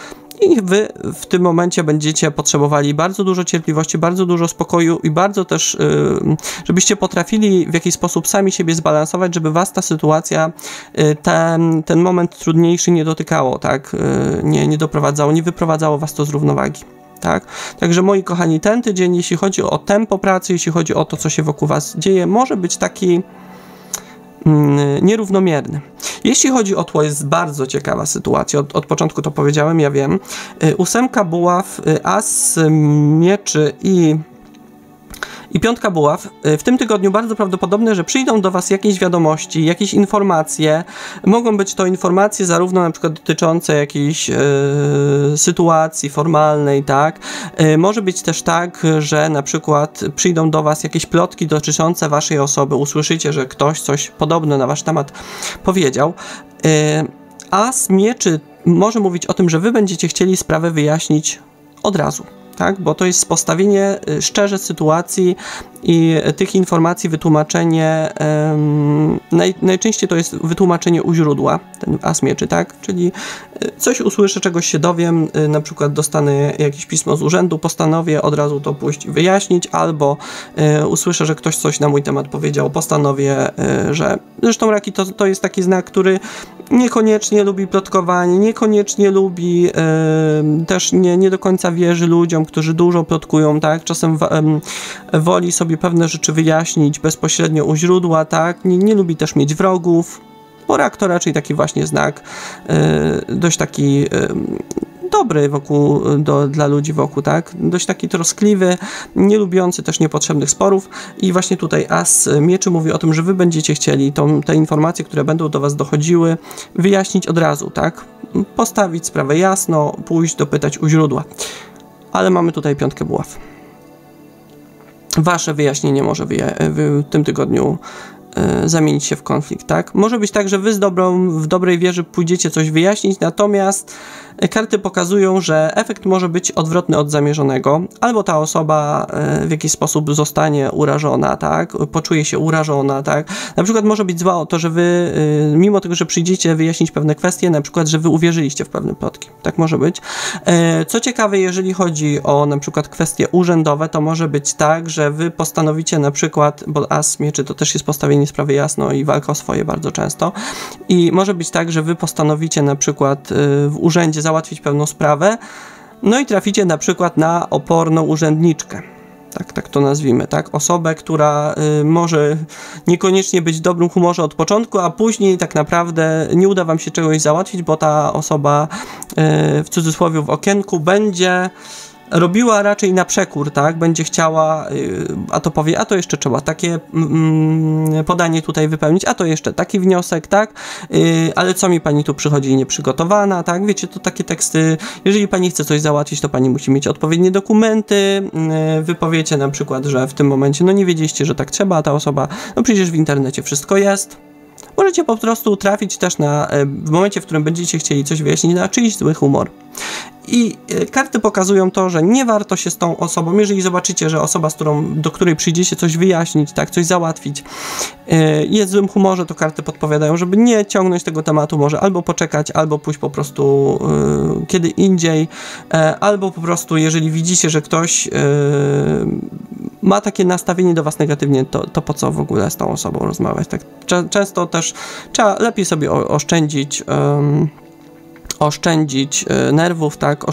i wy w tym momencie będziecie potrzebowali bardzo dużo cierpliwości, bardzo dużo spokoju i bardzo też, żebyście potrafili w jakiś sposób sami siebie zbalansować, żeby was ta sytuacja, ten moment trudniejszy nie dotykało, tak? Nie doprowadzało, nie wyprowadzało was to z równowagi. Tak? Także moi kochani, ten tydzień, jeśli chodzi o tempo pracy, jeśli chodzi o to, co się wokół was dzieje, może być taki nierównomierny. Jeśli chodzi o tło, jest bardzo ciekawa sytuacja. Od początku to powiedziałem, ja wiem. 8 buław, as mieczy i 5 buław. W tym tygodniu bardzo prawdopodobne, że przyjdą do was jakieś wiadomości, jakieś informacje. Mogą być to informacje zarówno na przykład dotyczące jakiejś sytuacji formalnej, tak? Może być też tak, że na przykład przyjdą do was jakieś plotki dotyczące waszej osoby. Usłyszycie, że ktoś coś podobne na wasz temat powiedział. As mieczy może mówić o tym, że wy będziecie chcieli sprawę wyjaśnić od razu. tak? Bo to jest postawienie szczerze sytuacji i tych informacji, wytłumaczenie, najczęściej to jest wytłumaczenie u źródła, ten as mieczy, tak? Czyli coś usłyszę, czegoś się dowiem, na przykład dostanę jakieś pismo z urzędu, postanowię od razu to pójść i wyjaśnić, albo usłyszę, że ktoś coś na mój temat powiedział, postanowię, że... Zresztą raki to jest taki znak, który niekoniecznie lubi plotkowanie, niekoniecznie lubi, też nie do końca wierzy ludziom, którzy dużo plotkują, tak? Czasem woli sobie pewne rzeczy wyjaśnić bezpośrednio u źródła, tak? Nie lubi też mieć wrogów, bo rak to raczej taki właśnie znak, dość taki dobry dla ludzi wokół, tak? Dość taki troskliwy, nie lubiący też niepotrzebnych sporów i właśnie tutaj as mieczy mówi o tym, że wy będziecie chcieli te informacje, które będą do was dochodziły, wyjaśnić od razu, tak? Postawić sprawę jasno, pójść dopytać u źródła. Ale mamy tutaj piątkę buław. Wasze wyjaśnienie może w tym tygodniu zamienić się w konflikt, tak? Może być tak, że wy w dobrej wierze pójdziecie coś wyjaśnić, natomiast karty pokazują, że efekt może być odwrotny od zamierzonego, albo ta osoba w jakiś sposób zostanie urażona, tak? Poczuje się urażona, tak? Na przykład może być zła o to, że wy, mimo tego, że przyjdziecie wyjaśnić pewne kwestie, na przykład, że wy uwierzyliście w pewne plotki. Tak może być. Co ciekawe, jeżeli chodzi o na przykład kwestie urzędowe, to może być tak, że wy postanowicie na przykład, bo as mieczy to też jest postawienie sprawy jasno i walka o swoje bardzo często, i może być tak, że wy postanowicie na przykład w urzędzie załatwić pewną sprawę, no i traficie na przykład na oporną urzędniczkę. Tak to nazwijmy, tak? Osobę, która może niekoniecznie być w dobrym humorze od początku, a później tak naprawdę nie uda wam się czegoś załatwić, bo ta osoba w cudzysłowie w okienku będzie robiła raczej na przekór, tak? Będzie chciała, a to powie, a to jeszcze trzeba takie podanie tutaj wypełnić, a to jeszcze taki wniosek, tak? Ale co mi pani tu przychodzi nieprzygotowana, tak? Wiecie, to takie teksty, jeżeli pani chce coś załatwić, to pani musi mieć odpowiednie dokumenty, wy powiecie na przykład, że w tym momencie, no nie wiedzieliście, że tak trzeba, a ta osoba, no przecież w internecie wszystko jest. Możecie po prostu trafić też w momencie, w którym będziecie chcieli coś wyjaśnić, na czyjś zły humor. I karty pokazują to, że nie warto się z tą osobą, jeżeli zobaczycie, że osoba, do której przyjdziecie coś wyjaśnić, tak, coś załatwić, jest w złym humorze, to karty podpowiadają, żeby nie ciągnąć tego tematu, może albo poczekać, albo pójść po prostu kiedy indziej, albo po prostu, jeżeli widzicie, że ktoś ma takie nastawienie do was negatywnie, to po co w ogóle z tą osobą rozmawiać, tak? Często też trzeba lepiej sobie oszczędzić nerwów, tak,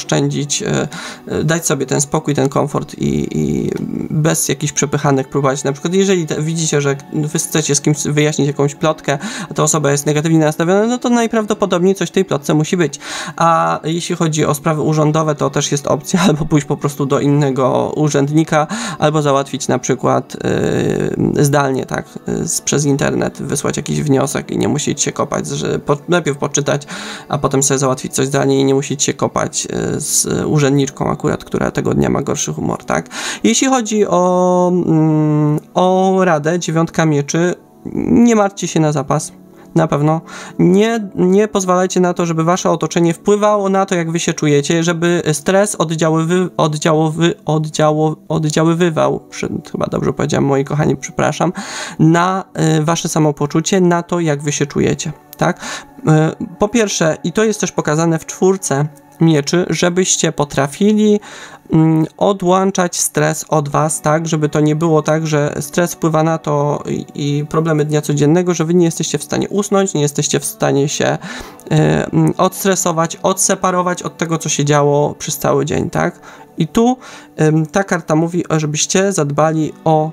dać sobie ten spokój, ten komfort i bez jakichś przepychanek próbować. Na przykład, jeżeli widzicie, że wy chcecie z kimś wyjaśnić jakąś plotkę, a ta osoba jest negatywnie nastawiona, no to najprawdopodobniej coś w tej plotce musi być. A jeśli chodzi o sprawy urzędowe, to też jest opcja albo pójść po prostu do innego urzędnika, albo załatwić na przykład zdalnie, tak, przez internet, wysłać jakiś wniosek i nie musieć się kopać, że najpierw poczytać, a potem sobie załatwić coś zdalnie i nie musieć się kopać z urzędniczką akurat, która tego dnia ma gorszy humor, tak? Jeśli chodzi o radę, dziewiątka mieczy, nie martwcie się na zapas. Na pewno. Nie pozwalajcie na to, żeby wasze otoczenie wpływało na to, jak wy się czujecie, żeby stres oddziaływywał, chyba dobrze powiedziałem, moi kochani, przepraszam, na wasze samopoczucie, na to, jak wy się czujecie, tak? Po pierwsze, i to jest też pokazane w czwórce mieczy, żebyście potrafili odłączać stres od was, tak, żeby to nie było tak, że stres wpływa na to i problemy dnia codziennego, że wy nie jesteście w stanie usnąć, nie jesteście w stanie się odstresować, odseparować od tego, co się działo przez cały dzień, tak? I tu ta karta mówi, żebyście zadbali o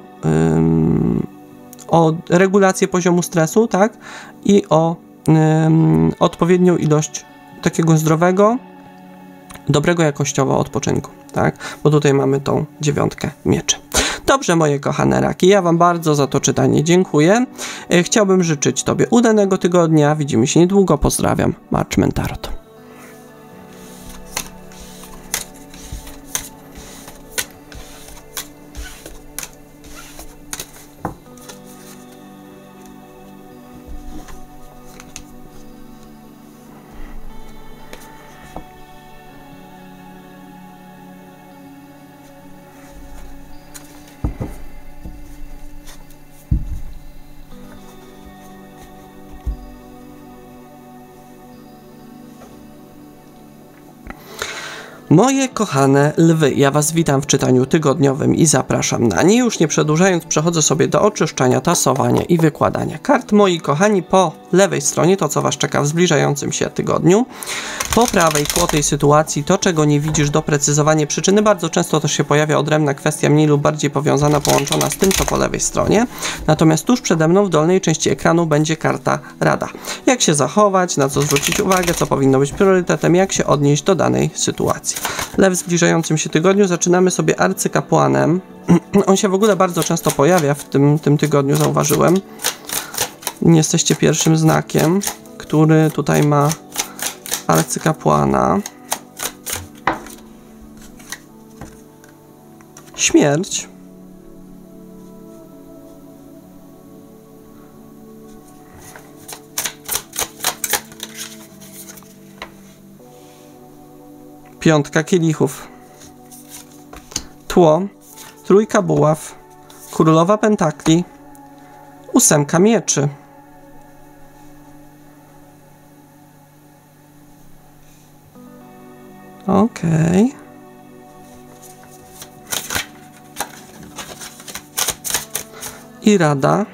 regulację poziomu stresu, tak? I o odpowiednią ilość takiego zdrowego, dobrego jakościowo odpoczynku, tak? Bo tutaj mamy tą dziewiątkę mieczy. Dobrze, moje kochane raki, ja wam bardzo za to czytanie dziękuję. Chciałbym życzyć tobie udanego tygodnia. Widzimy się niedługo. Pozdrawiam. Marchman Tarot. Moje kochane lwy, ja Was witam w czytaniu tygodniowym i zapraszam na nie. Już nie przedłużając, przechodzę sobie do oczyszczania, tasowania i wykładania kart. Moi kochani, po lewej stronie to, co Was czeka w zbliżającym się tygodniu. Po prawej tło tej sytuacji, to czego nie widzisz, doprecyzowanie przyczyny. Bardzo często też się pojawia odrębna kwestia, mniej lub bardziej powiązana, połączona z tym, co po lewej stronie. Natomiast tuż przede mną w dolnej części ekranu będzie karta rada. Jak się zachować, na co zwrócić uwagę, co powinno być priorytetem, jak się odnieść do danej sytuacji. Lew w zbliżającym się tygodniu zaczynamy sobie arcykapłanem. On się w ogóle bardzo często pojawia w tym tygodniu, zauważyłem. Nie jesteście pierwszym znakiem, który tutaj ma arcykapłana. Śmierć. Piątka kielichów. Tło. Trójka buław. Królowa pentakli. Ósemka mieczy. Okej. I rada.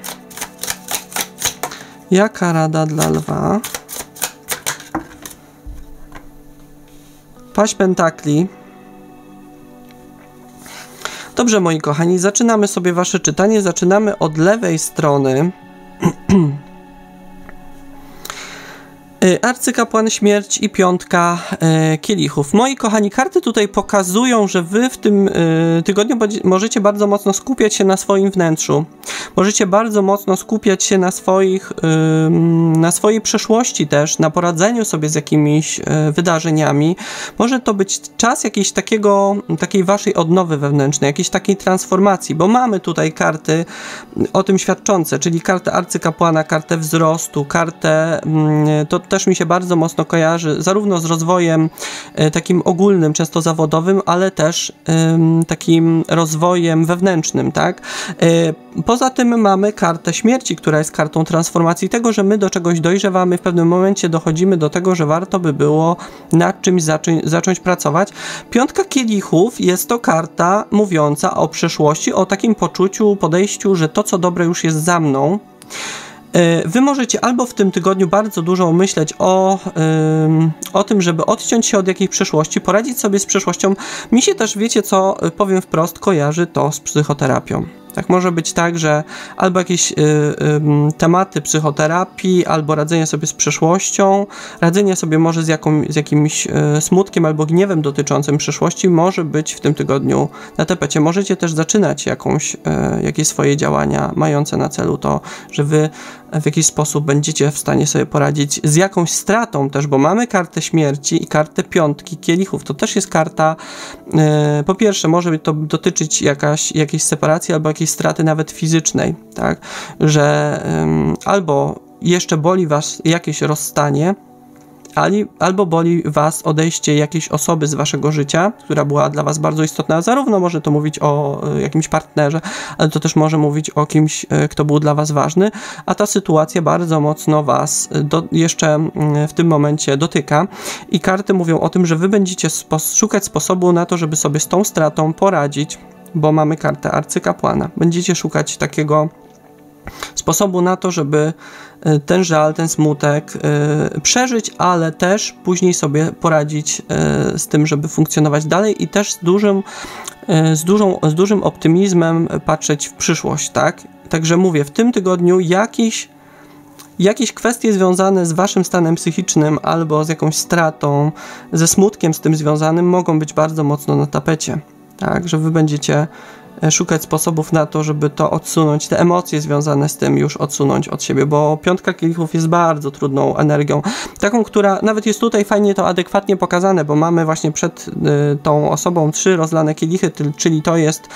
Jaka rada dla lwa? Paź pentakli. Dobrze, moi kochani, zaczynamy sobie wasze czytanie. Zaczynamy od lewej strony. Arcykapłan, śmierć i piątka kielichów. Moi kochani, karty tutaj pokazują, że wy w tym tygodniu możecie bardzo mocno skupiać się na swoim wnętrzu. Możecie bardzo mocno skupiać się na swojej przeszłości też, na poradzeniu sobie z jakimiś wydarzeniami. Może to być czas jakiejś takiej waszej odnowy wewnętrznej, jakiejś takiej transformacji, bo mamy tutaj karty o tym świadczące, czyli kartę arcykapłana, kartę wzrostu, kartę, to też mi się bardzo mocno kojarzy zarówno z rozwojem takim ogólnym, często zawodowym, ale też takim rozwojem wewnętrznym, tak? Poza tym mamy kartę śmierci, która jest kartą transformacji, tego, że my do czegoś dojrzewamy, w pewnym momencie dochodzimy do tego, że warto by było nad czymś zacząć pracować. Piątka kielichów jest to karta mówiąca o przeszłości, o takim poczuciu, podejściu, że to, co dobre, już jest za mną. Wy możecie albo w tym tygodniu bardzo dużo myśleć o tym, żeby odciąć się od jakiejś przeszłości, poradzić sobie z przeszłością. Mi się też, wiecie co, powiem wprost, kojarzy to z psychoterapią. Tak, może być tak, że albo jakieś tematy psychoterapii, albo radzenie sobie z przeszłością, radzenie sobie może z jakimś smutkiem albo gniewem dotyczącym przeszłości może być w tym tygodniu na tapecie. Możecie też zaczynać jakieś swoje działania mające na celu to, że wy w jakiś sposób będziecie w stanie sobie poradzić z jakąś stratą też, bo mamy kartę śmierci i kartę piątki kielichów. To też jest karta, po pierwsze może to dotyczyć jakiejś separacji albo jakiejś straty nawet fizycznej, tak, że albo jeszcze boli was jakieś rozstanie, albo boli was odejście jakiejś osoby z waszego życia, która była dla was bardzo istotna. Zarówno może to mówić o jakimś partnerze, ale to też może mówić o kimś, kto był dla was ważny, a ta sytuacja bardzo mocno was jeszcze w tym momencie dotyka i karty mówią o tym, że wy będziecie szukać sposobu na to, żeby sobie z tą stratą poradzić, bo mamy kartę arcykapłana. Będziecie szukać takiego sposobu na to, żeby ten żal, ten smutek przeżyć, ale też później sobie poradzić z tym, żeby funkcjonować dalej i też z dużym optymizmem patrzeć w przyszłość, tak? Także mówię, w tym tygodniu jakieś kwestie związane z waszym stanem psychicznym albo z jakąś stratą, ze smutkiem z tym związanym mogą być bardzo mocno na tapecie, tak? Że wy będziecie szukać sposobów na to, żeby to odsunąć, te emocje związane z tym już odsunąć od siebie, bo piątka kielichów jest bardzo trudną energią, taką, która nawet jest tutaj fajnie to adekwatnie pokazane, bo mamy właśnie przed tą osobą 3 rozlane kielichy, czyli to jest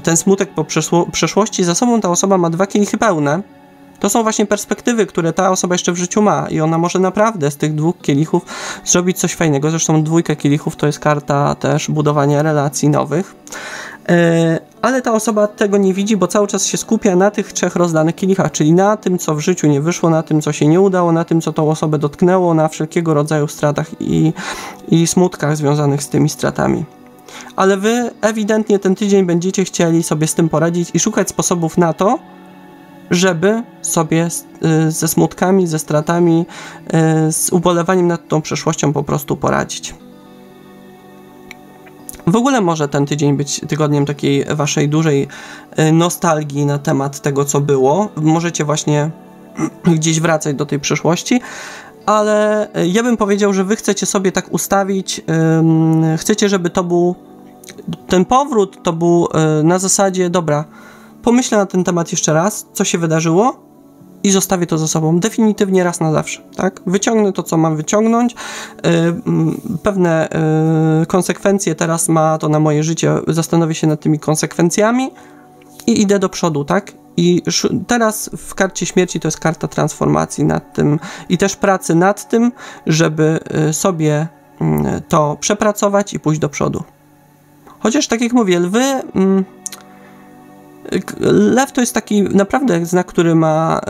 ten smutek po przeszłości, za sobą ta osoba ma 2 kielichy pełne. To są właśnie perspektywy, które ta osoba jeszcze w życiu ma i ona może naprawdę z tych 2 kielichów zrobić coś fajnego. Zresztą 2 kielichów to jest karta też budowania relacji nowych. Ale ta osoba tego nie widzi, bo cały czas się skupia na tych 3 rozdanych kielichach, czyli na tym, co w życiu nie wyszło, na tym, co się nie udało, na tym, co tą osobę dotknęło, na wszelkiego rodzaju stratach i smutkach związanych z tymi stratami. Ale wy ewidentnie ten tydzień będziecie chcieli sobie z tym poradzić i szukać sposobów na to, żeby sobie ze smutkami, ze stratami, z ubolewaniem nad tą przeszłością po prostu poradzić. W ogóle może ten tydzień być tygodniem takiej waszej dużej nostalgii na temat tego, co było. Możecie właśnie gdzieś wracać do tej przeszłości, ale ja bym powiedział, że wy chcecie sobie tak ustawić, chcecie, żeby to był ten powrót, to był na zasadzie, dobra, pomyślę na ten temat jeszcze raz, co się wydarzyło i zostawię to za sobą definitywnie raz na zawsze, tak? Wyciągnę to, co mam wyciągnąć, pewne konsekwencje teraz ma to na moje życie, zastanowię się nad tymi konsekwencjami i idę do przodu, tak? I teraz w karcie śmierci to jest karta transformacji nad tym i też pracy nad tym, żeby sobie to przepracować i pójść do przodu. Chociaż tak jak mówię, lew to jest taki naprawdę znak, który ma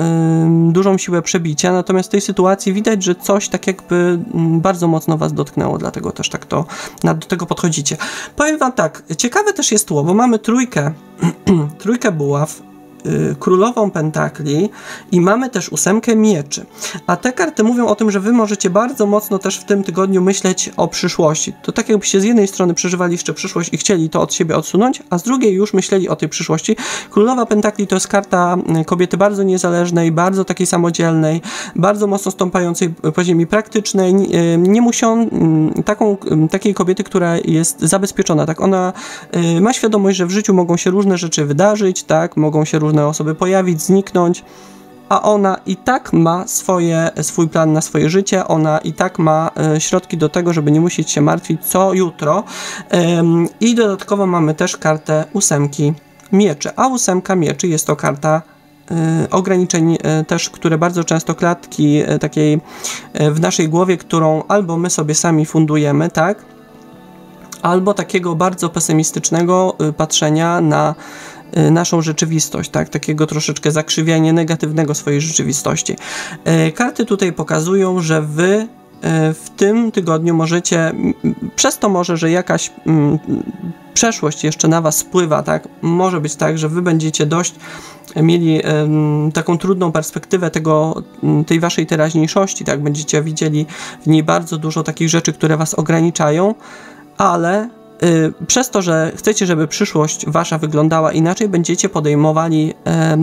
dużą siłę przebicia, natomiast w tej sytuacji widać, że coś tak jakby bardzo mocno was dotknęło, dlatego też tak do tego podchodzicie. Powiem wam tak, ciekawe też jest tło, bo mamy trójkę buław, królową pentakli i mamy też 8 mieczy. A te karty mówią o tym, że wy możecie bardzo mocno też w tym tygodniu myśleć o przyszłości. To tak jakbyście z jednej strony przeżywali jeszcze przyszłość i chcieli to od siebie odsunąć, a z drugiej już myśleli o tej przyszłości. Królowa pentakli to jest karta kobiety bardzo niezależnej, bardzo takiej samodzielnej, bardzo mocno stąpającej po ziemi praktycznej, takiej kobiety, która jest zabezpieczona, tak? Ona ma świadomość, że w życiu mogą się różne rzeczy wydarzyć, tak? Mogą się różne osoby pojawić, zniknąć, a ona i tak ma swój plan na swoje życie, ona i tak ma środki do tego, żeby nie musieć się martwić co jutro. I dodatkowo mamy też kartę 8 mieczy, a 8 mieczy jest to karta ograniczeń też, które bardzo często klatki takiej w naszej głowie, którą albo my sobie sami fundujemy, tak? Albo takiego bardzo pesymistycznego patrzenia na naszą rzeczywistość, tak? Takiego troszeczkę zakrzywiania negatywnego swojej rzeczywistości. Karty tutaj pokazują, że wy w tym tygodniu możecie, przez to może, że jakaś przeszłość jeszcze na was spływa, tak? Może być tak, że wy będziecie dość mieli taką trudną perspektywę tej waszej teraźniejszości, tak? Będziecie widzieli w niej bardzo dużo takich rzeczy, które was ograniczają, ale przez to, że chcecie, żeby przyszłość wasza wyglądała inaczej, będziecie podejmowali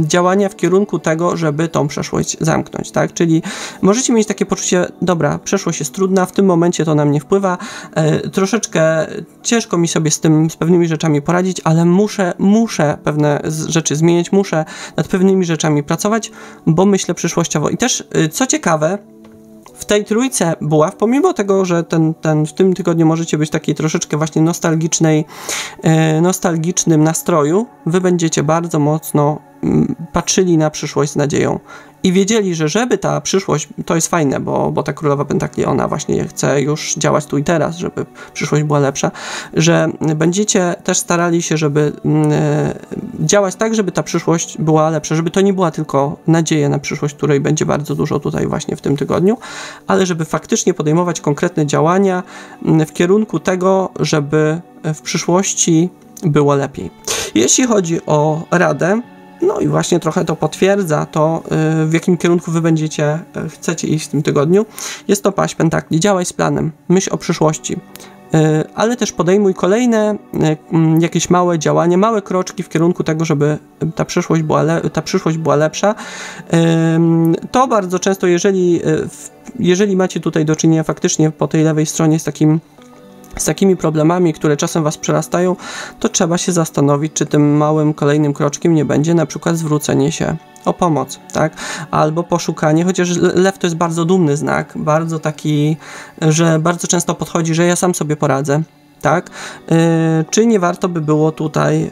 działania w kierunku tego, żeby tą przeszłość zamknąć, tak? Czyli możecie mieć takie poczucie, dobra, przeszłość jest trudna, w tym momencie to na mnie wpływa, troszeczkę ciężko mi sobie z pewnymi rzeczami poradzić, ale muszę pewne rzeczy zmieniać, muszę nad pewnymi rzeczami pracować, bo myślę przyszłościowo. I też, co ciekawe, w tej trójce buław, pomimo tego, że w tym tygodniu możecie być takiej troszeczkę właśnie nostalgicznym nastroju, wy będziecie bardzo mocno patrzyli na przyszłość z nadzieją i wiedzieli, że żeby ta przyszłość, to jest fajne, bo ta królowa pentakli, ona właśnie chce już działać tu i teraz, żeby przyszłość była lepsza, że będziecie też starali się, żeby działać tak, żeby ta przyszłość była lepsza, żeby to nie była tylko nadzieja na przyszłość, której będzie bardzo dużo tutaj właśnie w tym tygodniu, ale żeby faktycznie podejmować konkretne działania w kierunku tego, żeby w przyszłości było lepiej. Jeśli chodzi o radę, no i właśnie trochę to potwierdza to, w jakim kierunku wy chcecie iść w tym tygodniu. Jest to paź pentakli. Działaj z planem, myśl o przyszłości, ale też podejmuj kolejne jakieś małe działania, małe kroczki w kierunku tego, żeby ta przyszłość była lepsza. To bardzo często, jeżeli macie tutaj do czynienia faktycznie po tej lewej stronie z takimi problemami, które czasem was przerastają, to trzeba się zastanowić, czy tym małym kolejnym kroczkiem nie będzie na przykład zwrócenie się o pomoc, tak? Albo poszukanie, chociaż lew to jest bardzo dumny znak, bardzo taki, że bardzo często podchodzi, że ja sam sobie poradzę, tak? Czy nie warto by było tutaj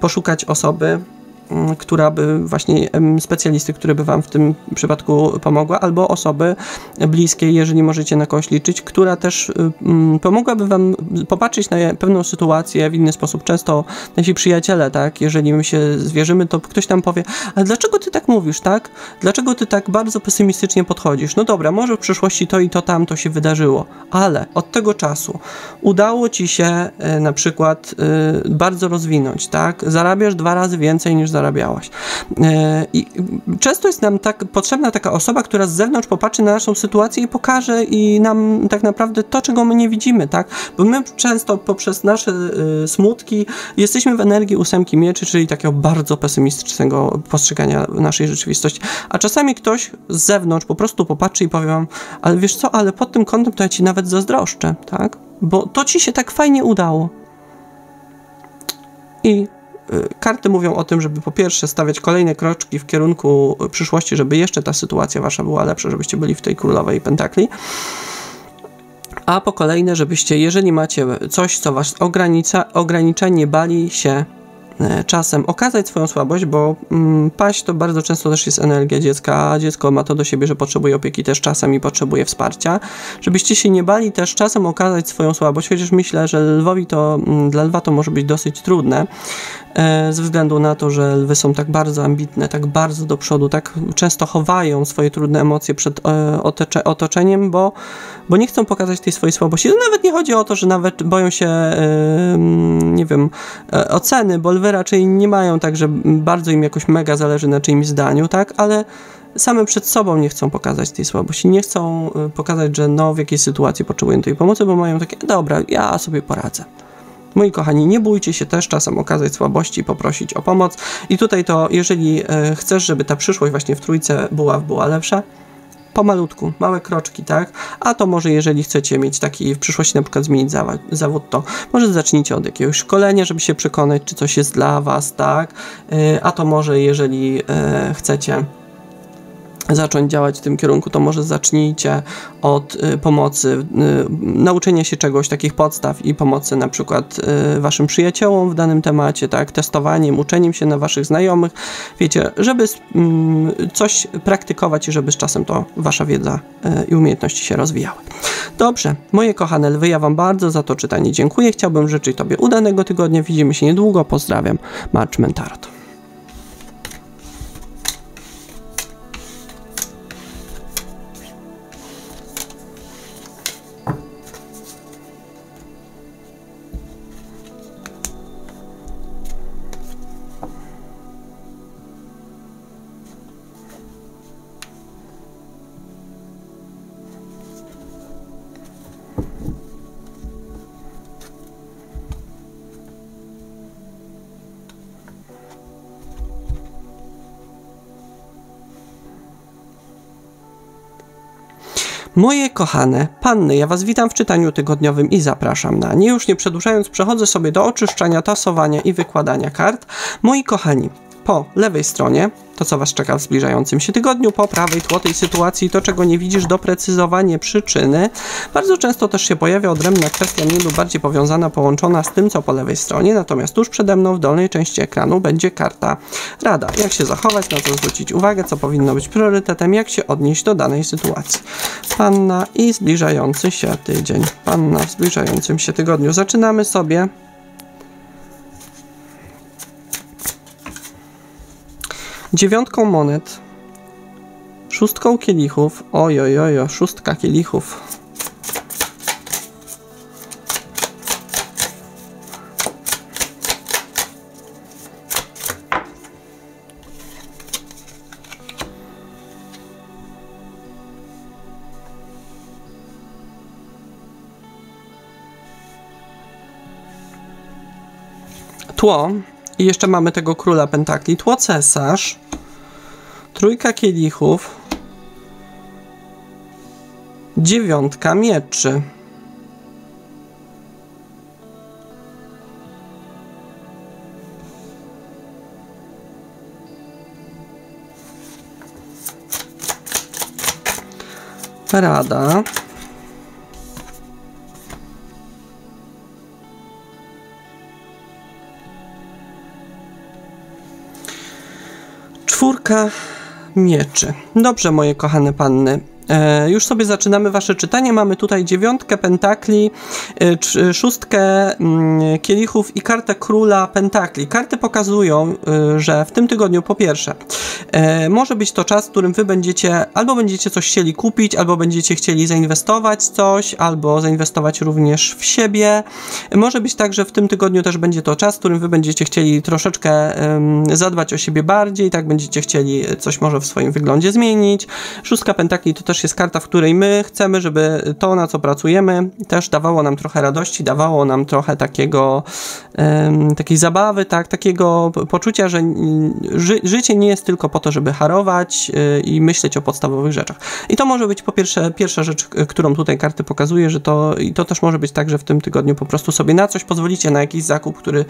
poszukać osoby, która by właśnie specjalisty, który by wam w tym przypadku pomogła, albo osoby bliskie, jeżeli możecie na kogoś liczyć, która też pomogłaby wam popatrzeć na pewną sytuację w inny sposób. Często nasi przyjaciele, tak, jeżeli my się zwierzymy, to ktoś nam powie, ale dlaczego ty tak mówisz, tak? Dlaczego ty tak bardzo pesymistycznie podchodzisz? No dobra, może w przyszłości to i to tamto się wydarzyło, ale od tego czasu udało ci się na przykład bardzo rozwinąć, tak? Zarabiasz 2 razy więcej niż zarabiałaś. I często jest nam tak potrzebna taka osoba, która z zewnątrz popatrzy na naszą sytuację i pokaże i nam tak naprawdę to, czego my nie widzimy, tak? Bo my często poprzez nasze smutki jesteśmy w energii 8 mieczy, czyli takiego bardzo pesymistycznego postrzegania naszej rzeczywistości. A czasami ktoś z zewnątrz po prostu popatrzy i powie wam, ale wiesz co, ale pod tym kątem to ja ci nawet zazdroszczę, tak? Bo to ci się tak fajnie udało. I karty mówią o tym, żeby po pierwsze stawiać kolejne kroczki w kierunku przyszłości, żeby jeszcze ta sytuacja wasza była lepsza, żebyście byli w tej królowej pentakli. A po kolejne, żebyście, jeżeli macie coś, co was ogranicza, nie bali się czasem okazać swoją słabość, bo paść to bardzo często też jest energia dziecka, a dziecko ma to do siebie, że potrzebuje opieki też czasem i potrzebuje wsparcia. Żebyście się nie bali też czasem okazać swoją słabość, chociaż myślę, że dla lwa to może być dosyć trudne, ze względu na to, że lwy są tak bardzo ambitne, tak bardzo do przodu, tak często chowają swoje trudne emocje przed otoczeniem, bo nie chcą pokazać tej swojej słabości. To nawet nie chodzi o to, że nawet boją się, nie wiem, oceny, bo lwy raczej nie mają tak, że bardzo im jakoś mega zależy na czyimś zdaniu, tak, ale same przed sobą nie chcą pokazać tej słabości, nie chcą pokazać, że no w jakiej sytuacji potrzebują tej pomocy, bo mają takie, dobra, ja sobie poradzę. Moi kochani, nie bójcie się też czasem okazać słabości, poprosić o pomoc. I tutaj to, jeżeli chcesz, żeby ta przyszłość właśnie w trójce była lepsza, pomalutku, małe kroczki, tak? A to może jeżeli chcecie mieć taki w przyszłości na przykład zmienić zawód, to może zacznijcie od jakiegoś szkolenia, żeby się przekonać, czy coś jest dla was, tak? A to może jeżeli chcecie zacząć działać w tym kierunku, to może zacznijcie od pomocy, nauczenia się czegoś, takich podstaw i pomocy na przykład waszym przyjaciołom w danym temacie, tak, testowaniem, uczeniem się na waszych znajomych, wiecie, żeby coś praktykować i żeby z czasem to wasza wiedza i umiejętności się rozwijały. Dobrze, moje kochane lwy, ja wam bardzo za to czytanie dziękuję, chciałbym życzyć tobie udanego tygodnia, widzimy się niedługo, pozdrawiam, Marchment Tarot. Moje kochane panny, ja was witam w czytaniu tygodniowym i zapraszam na nie. Już nie przedłużając, przechodzę sobie do oczyszczania, tasowania i wykładania kart. Moi kochani, po lewej stronie to, co was czeka w zbliżającym się tygodniu, po prawej tło tej sytuacji, to, czego nie widzisz, doprecyzowanie przyczyny. Bardzo często też się pojawia odrębna kwestia, mniej lub bardziej powiązana, połączona z tym, co po lewej stronie, natomiast tuż przede mną w dolnej części ekranu będzie karta rada. Jak się zachować, na co zwrócić uwagę, co powinno być priorytetem, jak się odnieść do danej sytuacji. Panna i zbliżający się tydzień. Panna w zbliżającym się tygodniu. Zaczynamy sobie dziewiątką monet, szóstką kielichów, ojojojo, szóstka kielichów, tło i jeszcze mamy tego króla pentakli, tło cesarz, trójka kielichów, dziewiątka mieczy. Rada. Czwórka mieczy. Dobrze, moje kochane panny. Już sobie zaczynamy wasze czytanie. Mamy tutaj 9 pentakli, 6 kielichów i kartę króla pentakli. Karty pokazują, że w tym tygodniu po pierwsze może być to czas, w którym wy będziecie coś chcieli kupić, albo będziecie chcieli zainwestować coś, albo zainwestować również w siebie. Może być tak, że w tym tygodniu też będzie to czas, w którym wy będziecie chcieli troszeczkę zadbać o siebie bardziej, tak, będziecie chcieli coś może w swoim wyglądzie zmienić. 6 pentakli to też jest karta, w której my chcemy, żeby to, na co pracujemy, też dawało nam trochę radości, dawało nam trochę takiej zabawy, tak, takiego poczucia, że życie nie jest tylko po to, żeby harować i myśleć o podstawowych rzeczach. I to może być po pierwsza rzecz, którą tutaj karty pokazuje, że to też może być tak, że w tym tygodniu po prostu sobie na coś pozwolicie, na jakiś zakup, który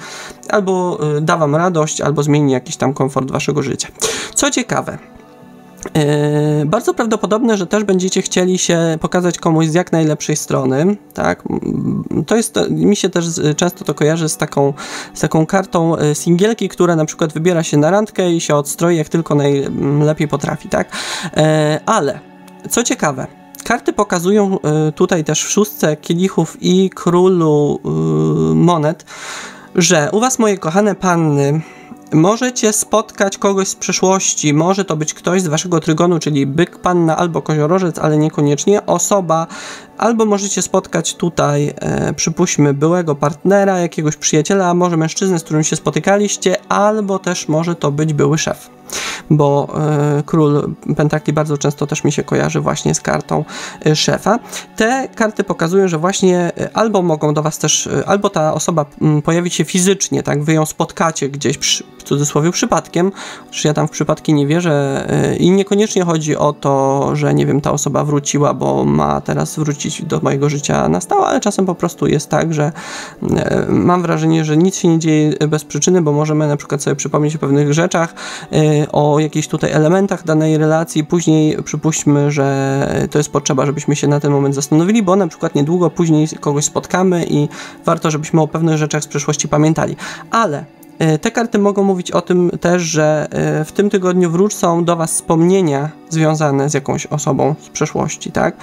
albo da wam radość, albo zmieni jakiś tam komfort waszego życia. Co ciekawe, bardzo prawdopodobne, że też będziecie chcieli się pokazać komuś z jak najlepszej strony, tak? Mi się też często to kojarzy z taką kartą singielki, która na przykład wybiera się na randkę i się odstroi jak tylko najlepiej potrafi, tak? Ale, co ciekawe, karty pokazują tutaj też w 6 kielichów i królu monet, że u was, moje kochane panny, możecie spotkać kogoś z przeszłości, może to być ktoś z waszego trygonu, czyli byk, panna albo koziorożec, ale niekoniecznie osoba, albo możecie spotkać tutaj, przypuśćmy, byłego partnera, jakiegoś przyjaciela, a może mężczyznę, z którym się spotykaliście, albo też może to być były szef, bo król pentakli bardzo często też mi się kojarzy właśnie z kartą szefa. Te karty pokazują, że właśnie albo mogą do was też, albo ta osoba pojawi się fizycznie, tak, wy ją spotkacie gdzieś, w cudzysłowie, przypadkiem, chociaż ja tam w przypadki nie wierzę i niekoniecznie chodzi o to, że nie wiem, ta osoba wróciła, bo ma teraz wrócić do mojego życia na stałe, ale czasem po prostu jest tak, że mam wrażenie, że nic się nie dzieje bez przyczyny, bo możemy na przykład sobie przypomnieć o pewnych rzeczach, o jakichś tutaj elementach danej relacji, później przypuśćmy, że to jest potrzeba, żebyśmy się na ten moment zastanowili, bo na przykład niedługo później kogoś spotkamy i warto, żebyśmy o pewnych rzeczach z przeszłości pamiętali. Ale te karty mogą mówić o tym też, że w tym tygodniu wrócą do was wspomnienia związane z jakąś osobą z przeszłości, tak?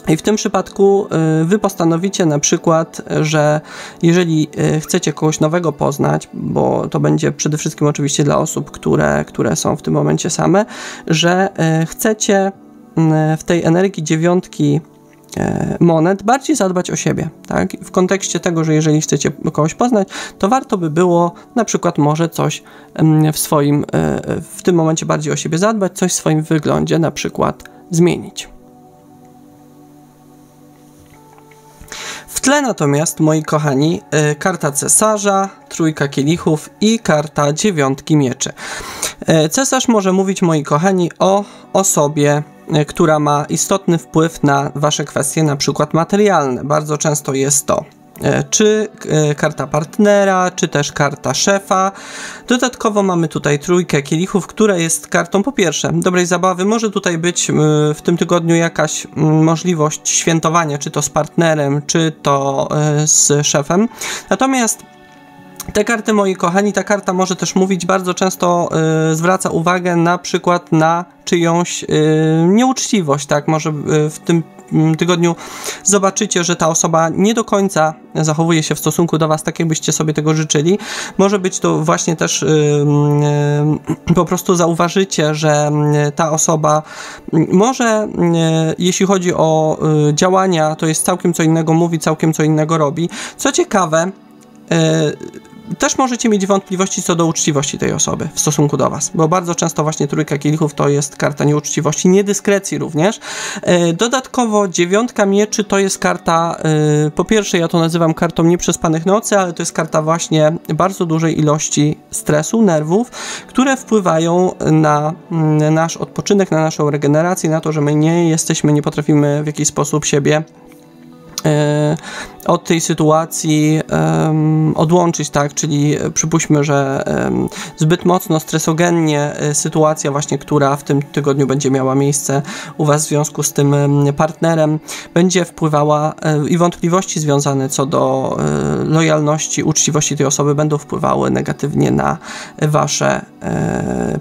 I w tym przypadku wy postanowicie na przykład, że jeżeli chcecie kogoś nowego poznać, bo to będzie przede wszystkim oczywiście dla osób, które są w tym momencie same, że chcecie w tej energii 9 monet bardziej zadbać o siebie, tak? W kontekście tego, że jeżeli chcecie kogoś poznać, to warto by było na przykład może coś w tym momencie bardziej o siebie zadbać, coś w swoim wyglądzie na przykład zmienić. W tle natomiast, moi kochani, karta cesarza, 3 kielichów i karta 9 mieczy. Cesarz może mówić, moi kochani, o osobie, która ma istotny wpływ na wasze kwestie, na przykład materialne. Bardzo często jest to czy karta partnera, czy też karta szefa. Dodatkowo mamy tutaj 3 kielichów, która jest kartą po pierwsze dobrej zabawy. Może tutaj być w tym tygodniu jakaś możliwość świętowania, czy to z partnerem, czy to z szefem. Natomiast te karty, moi kochani, ta karta może też mówić, bardzo często zwraca uwagę na przykład na czyjąś nieuczciwość, tak? Może w tym tygodniu zobaczycie, że ta osoba nie do końca zachowuje się w stosunku do was tak, jakbyście sobie tego życzyli. Może być to właśnie też po prostu zauważycie, że ta osoba może, jeśli chodzi o działania, to jest całkiem co innego mówi, całkiem co innego robi. Co ciekawe, też możecie mieć wątpliwości co do uczciwości tej osoby w stosunku do was, bo bardzo często właśnie 3 kielichów to jest karta nieuczciwości, niedyskrecji również. Dodatkowo 9 mieczy to jest karta, po pierwsze ja to nazywam kartą nieprzespanych nocy, ale to jest karta właśnie bardzo dużej ilości stresu, nerwów, które wpływają na nasz odpoczynek, na naszą regenerację, na to, że my nie potrafimy w jakiś sposób siebie od tej sytuacji odłączyć, tak, czyli przypuśćmy, że zbyt mocno stresogennie sytuacja właśnie, która w tym tygodniu będzie miała miejsce u Was w związku z tym partnerem, będzie wpływała i wątpliwości związane co do lojalności, uczciwości tej osoby będą wpływały negatywnie na Wasze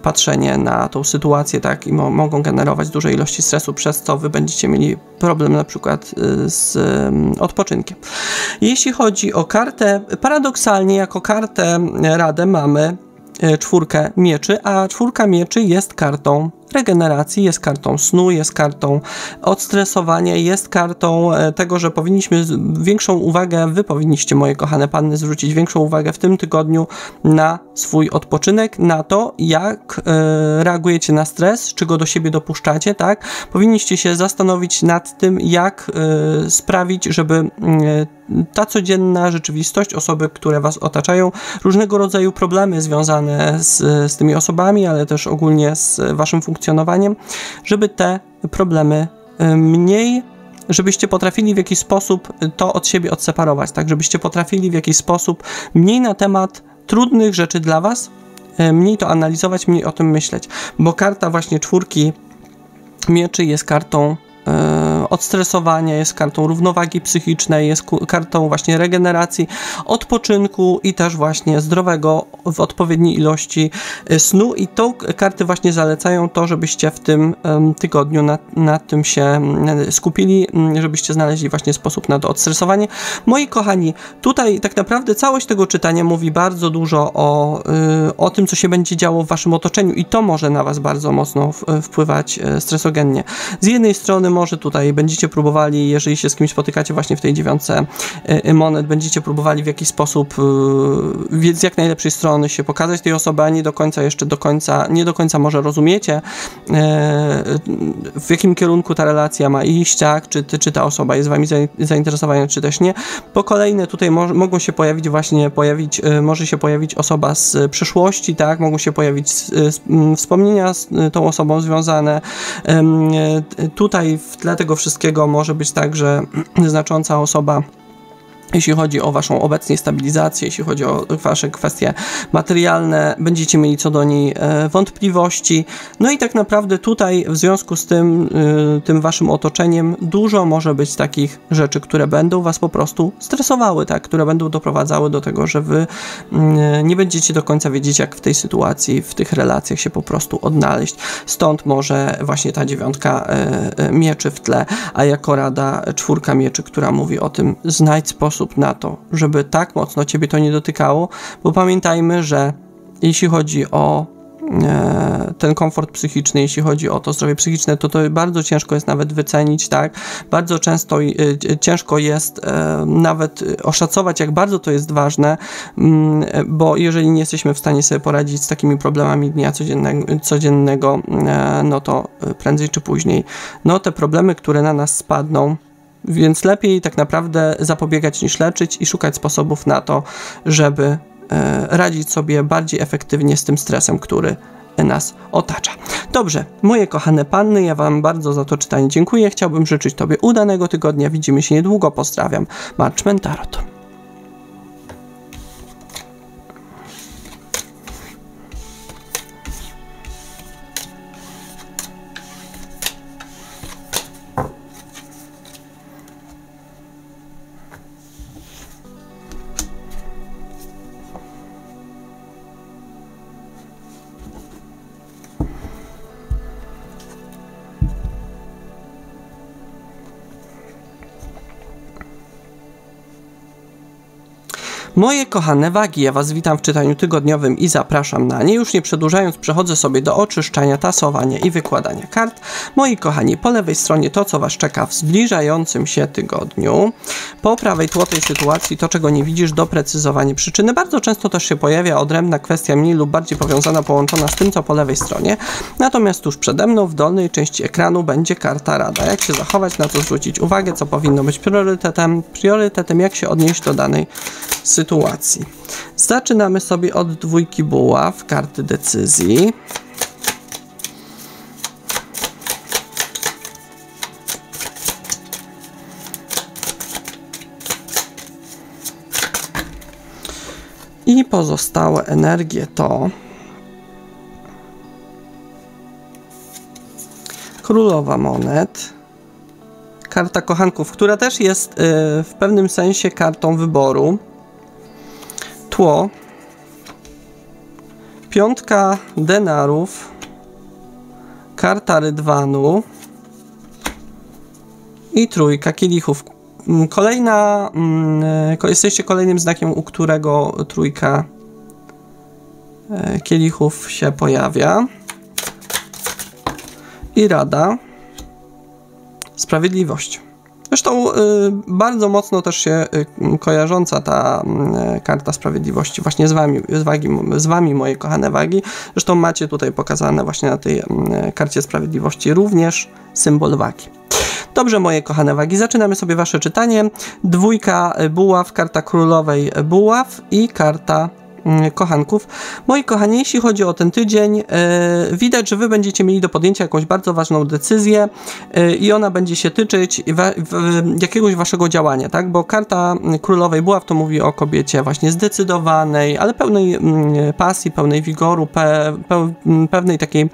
patrzenie na tą sytuację, tak, i mogą generować duże ilości stresu, przez co Wy będziecie mieli problem na przykład z odpoczynkiem. Jeśli chodzi o kartę, paradoksalnie jako kartę radę mamy czwórkę mieczy, a czwórka mieczy jest kartą regeneracji, jest kartą snu, jest kartą odstresowania, jest kartą tego, że powinniśmy większą uwagę, Wy powinniście, moje kochane panny, zwrócić większą uwagę w tym tygodniu na swój odpoczynek, na to, jak reagujecie na stres, czy go do siebie dopuszczacie, tak? Powinniście się zastanowić nad tym, jak sprawić, żeby ta codzienna rzeczywistość, osoby, które Was otaczają, różnego rodzaju problemy związane z tymi osobami, ale też ogólnie z Waszym funkcjonowaniem, żeby te problemy mniej, żebyście potrafili w jakiś sposób to od siebie odseparować, tak, żebyście potrafili w jakiś sposób mniej na temat trudnych rzeczy dla Was, mniej to analizować, mniej o tym myśleć, bo karta właśnie czwórki mieczy jest kartą odstresowania, jest kartą równowagi psychicznej, jest kartą właśnie regeneracji, odpoczynku i też właśnie zdrowego w odpowiedniej ilości snu, i tą karty właśnie zalecają to, żebyście w tym tygodniu nad tym się skupili, żebyście znaleźli właśnie sposób na to odstresowanie. Moi kochani, tutaj tak naprawdę całość tego czytania mówi bardzo dużo o tym, co się będzie działo w Waszym otoczeniu, i to może na Was bardzo mocno wpływać stresogennie. Z jednej strony może tutaj będziecie próbowali, jeżeli się z kimś spotykacie właśnie w tej dziewiątce monet, będziecie próbowali w jakiś sposób z jak najlepszej strony się pokazać tej osobie, a nie do końca może rozumiecie, w jakim kierunku ta relacja ma iść, tak? Czy ta osoba jest Wami zainteresowana, czy też nie. Po kolejne tutaj mogą się może się pojawić osoba z przyszłości, tak? Mogą się pojawić wspomnienia z tą osobą związane. Tutaj w tle tego wszystkiego może być tak, że znacząca osoba, jeśli chodzi o Waszą obecnie stabilizację, jeśli chodzi o Wasze kwestie materialne, będziecie mieli co do niej wątpliwości. No i tak naprawdę tutaj w związku z tym Waszym otoczeniem dużo może być takich rzeczy, które będą Was po prostu stresowały, tak? Które będą doprowadzały do tego, że Wy nie będziecie do końca wiedzieć, jak w tej sytuacji, w tych relacjach się po prostu odnaleźć. Stąd może właśnie ta dziewiątka mieczy w tle, a jako rada czwórka mieczy, która mówi o tym: znajdź sposób na to, żeby tak mocno Ciebie to nie dotykało, bo pamiętajmy, że jeśli chodzi o ten komfort psychiczny, jeśli chodzi o to zdrowie psychiczne, to bardzo ciężko jest nawet wycenić, tak? Bardzo często ciężko jest nawet oszacować, jak bardzo to jest ważne, bo jeżeli nie jesteśmy w stanie sobie poradzić z takimi problemami dnia codziennego, no to prędzej czy później, no te problemy, które na nas spadną, więc lepiej tak naprawdę zapobiegać niż leczyć i szukać sposobów na to, żeby radzić sobie bardziej efektywnie z tym stresem, który nas otacza. Dobrze, moje kochane panny, ja Wam bardzo za to czytanie dziękuję. Chciałbym życzyć Tobie udanego tygodnia. Widzimy się niedługo. Pozdrawiam. Marchman Tarot. Moje kochane wagi, ja Was witam w czytaniu tygodniowym i zapraszam na nie. Już nie przedłużając, przechodzę sobie do oczyszczania, tasowania i wykładania kart. Moi kochani, po lewej stronie to, co Was czeka w zbliżającym się tygodniu. Po prawej tło tej sytuacji, to, czego nie widzisz, doprecyzowanie przyczyny. Bardzo często też się pojawia odrębna kwestia, mniej lub bardziej powiązana, połączona z tym, co po lewej stronie. Natomiast tuż przede mną, w dolnej części ekranu, będzie karta rada. Jak się zachować, na co zwrócić uwagę, co powinno być priorytetem, jak się odnieść do danej sytuacji. Zaczynamy sobie od dwójki buław, karty decyzji. pozostałe energie to Królowa Monet, karta kochanków, która też jest w pewnym sensie kartą wyboru, Tło, Piątka denarów, karta rydwanu i Trójka kielichów. Jesteście kolejnym znakiem, u którego Trójka kielichów się pojawia. I Rada, Sprawiedliwość. Zresztą bardzo mocno też się kojarząca ta karta Sprawiedliwości właśnie z wami, moje kochane wagi. Zresztą macie tutaj pokazane właśnie na tej karcie Sprawiedliwości również symbol wagi. Dobrze, moje kochane wagi, zaczynamy sobie wasze czytanie. Dwójka buław, karta królowej buław i karta kochanków. Moi kochani, jeśli chodzi o ten tydzień, widać, że wy będziecie mieli do podjęcia jakąś bardzo ważną decyzję i ona będzie się tyczyć jakiegoś waszego działania, tak? Bo karta królowej buław to mówi o kobiecie właśnie zdecydowanej, ale pełnej pasji, pełnej wigoru, pewnej takiej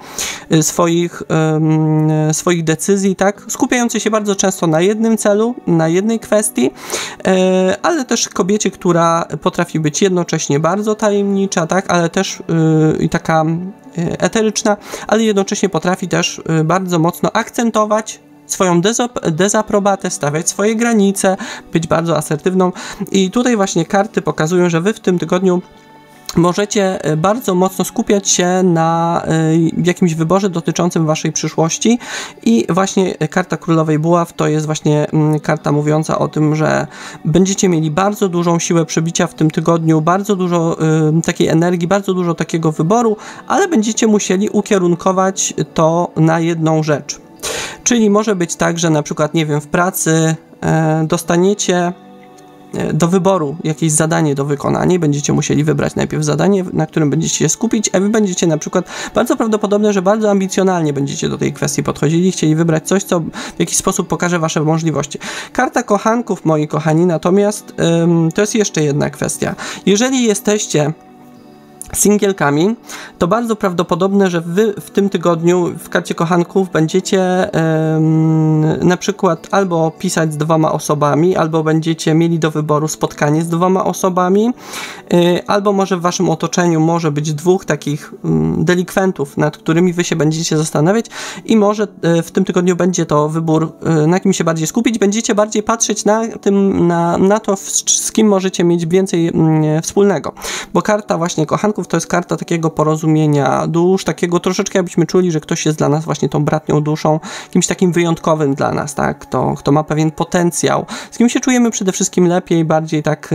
swoich decyzji, tak? Skupiającej się bardzo często na jednym celu, na jednej kwestii, ale też kobiecie, która potrafi być jednocześnie bardzo tajemnicza, tak, ale też i taka eteryczna, ale jednocześnie potrafi też bardzo mocno akcentować swoją dezaprobatę, stawiać swoje granice, być bardzo asertywną. I tutaj właśnie karty pokazują, że wy w tym tygodniu możecie bardzo mocno skupiać się na jakimś wyborze dotyczącym waszej przyszłości i właśnie karta Królowej Buław to jest właśnie karta mówiąca o tym, że będziecie mieli bardzo dużą siłę przebicia w tym tygodniu, bardzo dużo takiej energii, bardzo dużo takiego wyboru, ale będziecie musieli ukierunkować to na jedną rzecz. Czyli może być tak, że na przykład, nie wiem, w pracy dostaniecie do wyboru jakieś zadanie do wykonania i będziecie musieli wybrać najpierw zadanie, na którym będziecie się skupić, a wy będziecie na przykład, bardzo prawdopodobne, że bardzo ambicjonalnie będziecie do tej kwestii podchodzili, chcieli wybrać coś, co w jakiś sposób pokaże wasze możliwości. Karta kochanków, moi kochani, natomiast to jest jeszcze jedna kwestia. Jeżeli jesteście singielkami, to bardzo prawdopodobne, że wy w tym tygodniu w karcie kochanków będziecie na przykład albo pisać z 2 osobami, albo będziecie mieli do wyboru spotkanie z 2 osobami, albo może w waszym otoczeniu może być 2 takich delikwentów, nad którymi wy się będziecie zastanawiać i może w tym tygodniu będzie to wybór, na kim się bardziej skupić, będziecie bardziej patrzeć na to, z kim możecie mieć więcej wspólnego, bo karta właśnie kochanków to jest karta takiego porozumienia dusz, takiego troszeczkę jakbyśmy czuli, że ktoś jest dla nas właśnie tą bratnią duszą, kimś takim wyjątkowym dla nas, tak? Kto ma pewien potencjał, z kim się czujemy przede wszystkim lepiej, bardziej tak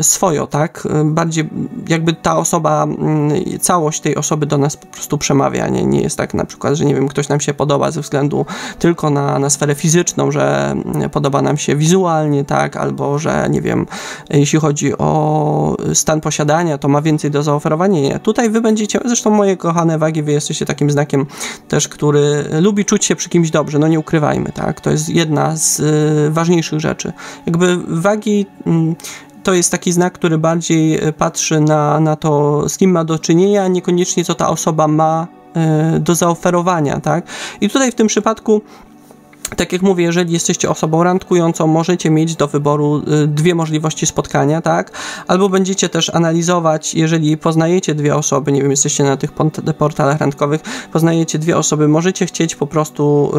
swojo, tak? Bardziej jakby ta osoba, całość tej osoby do nas po prostu przemawia, nie jest tak na przykład, że nie wiem, ktoś nam się podoba ze względu tylko na sferę fizyczną, że podoba nam się wizualnie, tak? Albo, że nie wiem, jeśli chodzi o stan posiadania, to ma więcej do zaoferowania. Nie. Tutaj wy będziecie, zresztą moje kochane wagi, wy jesteście takim znakiem też, który lubi czuć się przy kimś dobrze, no nie ukrywajmy, tak? To jest jedna z ważniejszych rzeczy. Jakby wagi to jest taki znak, który bardziej patrzy na to, z kim ma do czynienia, niekoniecznie co ta osoba ma do zaoferowania, tak? I tutaj w tym przypadku, tak jak mówię, jeżeli jesteście osobą randkującą, możecie mieć do wyboru 2 możliwości spotkania, tak? Albo będziecie też analizować, jeżeli poznajecie 2 osoby, nie wiem, jesteście na tych portalach randkowych, poznajecie 2 osoby, możecie chcieć po prostu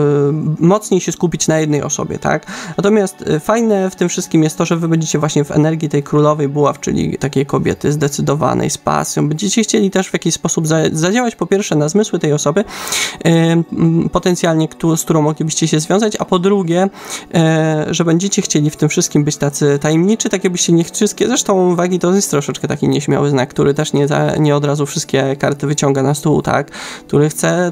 mocniej się skupić na jednej osobie, tak? Natomiast fajne w tym wszystkim jest to, że wy będziecie właśnie w energii tej królowej buław, czyli takiej kobiety zdecydowanej, z pasją. Będziecie chcieli też w jakiś sposób zadziałać po pierwsze na zmysły tej osoby, potencjalnie z którą moglibyście się związać, a po drugie, że będziecie chcieli w tym wszystkim być tacy tajemniczy, tak jakbyście nie wszystkie, zresztą wagi to jest troszeczkę taki nieśmiały znak, który też nie od razu wszystkie karty wyciąga na stół, tak, który chce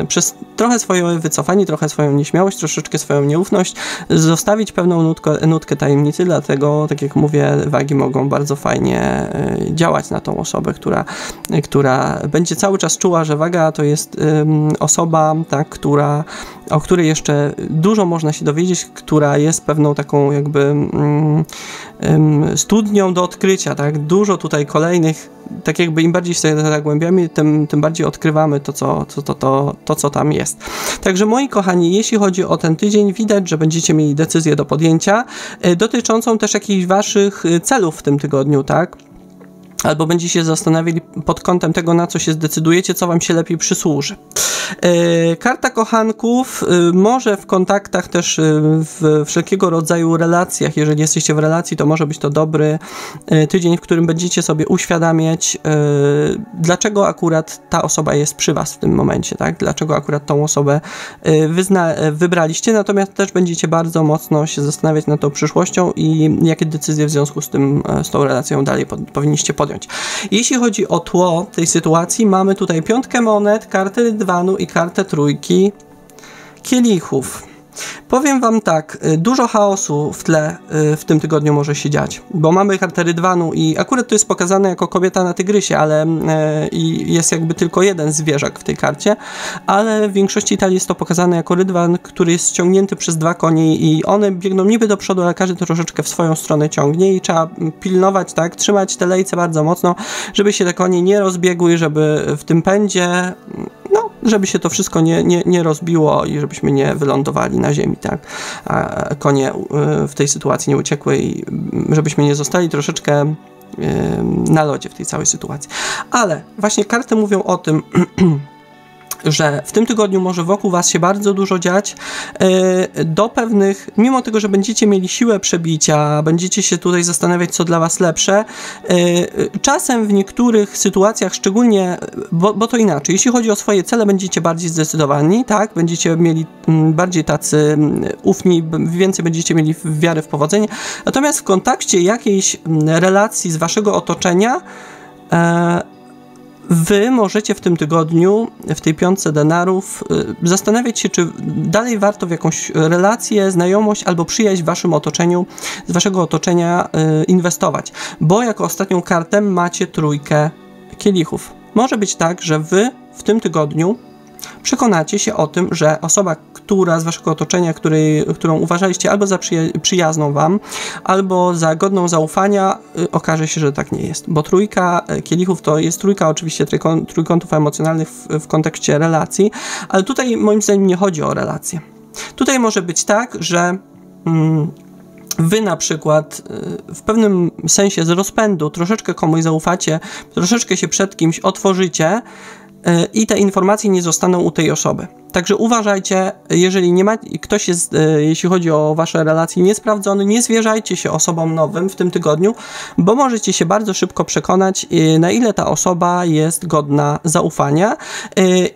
przez trochę swoje wycofanie, trochę swoją nieśmiałość, troszeczkę swoją nieufność, zostawić pewną nutkę tajemnicy, dlatego, tak jak mówię, wagi mogą bardzo fajnie działać na tą osobę, która będzie cały czas czuła, że waga to jest osoba, tak, która o której jeszcze dużo można się dowiedzieć, która jest pewną taką jakby studnią do odkrycia, tak? Dużo tutaj kolejnych, tak jakby im bardziej się zagłębiamy, tym bardziej odkrywamy to, co tam jest. Także moi kochani, jeśli chodzi o ten tydzień, widać, że będziecie mieli decyzję do podjęcia, dotyczącą też jakichś waszych celów w tym tygodniu, tak? Albo będziecie się zastanawiali pod kątem tego, na co się zdecydujecie, co wam się lepiej przysłuży. Karta kochanków może w kontaktach też w wszelkiego rodzaju relacjach, jeżeli jesteście w relacji, to może być to dobry tydzień, w którym będziecie sobie uświadamiać, dlaczego akurat ta osoba jest przy was w tym momencie, tak? Dlaczego akurat tą osobę wybraliście, natomiast też będziecie bardzo mocno się zastanawiać nad tą przyszłością i jakie decyzje w związku z tym, z tą relacją dalej powinniście podjąć. Jeśli chodzi o tło tej sytuacji, mamy tutaj 5 monet, kartę rydwanu i kartę trójki kielichów. Powiem wam tak, dużo chaosu w tle w tym tygodniu może się dziać, bo mamy kartę rydwanu i akurat to jest pokazane jako kobieta na tygrysie, ale i jest jakby tylko jeden zwierzak w tej karcie, ale w większości talii jest to pokazane jako rydwan, który jest ściągnięty przez 2 konie i one biegną niby do przodu, ale każdy troszeczkę w swoją stronę ciągnie i trzeba pilnować, tak, trzymać te lejce bardzo mocno, żeby się te konie nie rozbiegły, żeby w tym pędzie, no, żeby się to wszystko nie rozbiło i żebyśmy nie wylądowali na ziemi, tak, a konie w tej sytuacji nie uciekły i żebyśmy nie zostali troszeczkę na lodzie w tej całej sytuacji. Ale właśnie karty mówią o tym, że w tym tygodniu może wokół was się bardzo dużo dziać, do pewnych, mimo tego, że będziecie mieli siłę przebicia, będziecie się tutaj zastanawiać, co dla was lepsze, czasem w niektórych sytuacjach, szczególnie, bo to inaczej, jeśli chodzi o swoje cele, będziecie bardziej zdecydowani, tak, będziecie mieli bardziej tacy ufni, więcej będziecie mieli wiary w powodzenie, natomiast w kontekście jakiejś relacji z waszego otoczenia, wy możecie w tym tygodniu, w tej 5 denarów, zastanawiać się, czy dalej warto w jakąś relację, znajomość albo przyjaźń w waszym otoczeniu, z waszego otoczenia inwestować. Bo jako ostatnią kartę macie trójkę kielichów. Może być tak, że wy w tym tygodniu przekonacie się o tym, że osoba, która z waszego otoczenia, którą uważaliście albo za przyjazną wam, albo za godną zaufania, okaże się, że tak nie jest. Bo trójka kielichów to jest trójka oczywiście trójkątów emocjonalnych w kontekście relacji, ale tutaj moim zdaniem nie chodzi o relacje. Tutaj może być tak, że wy na przykład w pewnym sensie z rozpędu troszeczkę komuś zaufacie, troszeczkę się przed kimś otworzycie, i te informacje nie zostaną u tej osoby. Także uważajcie, jeżeli nie ma, ktoś jest, jeśli chodzi o wasze relacje, niesprawdzony, nie zwierzajcie się osobom nowym w tym tygodniu, bo możecie się bardzo szybko przekonać, na ile ta osoba jest godna zaufania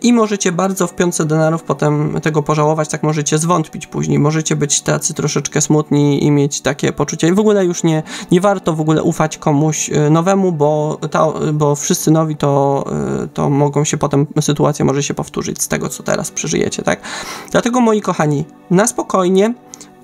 i możecie bardzo w 5 denarów potem tego pożałować, tak możecie zwątpić później, możecie być tacy troszeczkę smutni i mieć takie poczucie, w ogóle już nie warto w ogóle ufać komuś nowemu, bo wszyscy nowi to mogą się potem, sytuacja może się powtórzyć z tego, co teraz przeżyjecie, tak? Dlatego, moi kochani, na spokojnie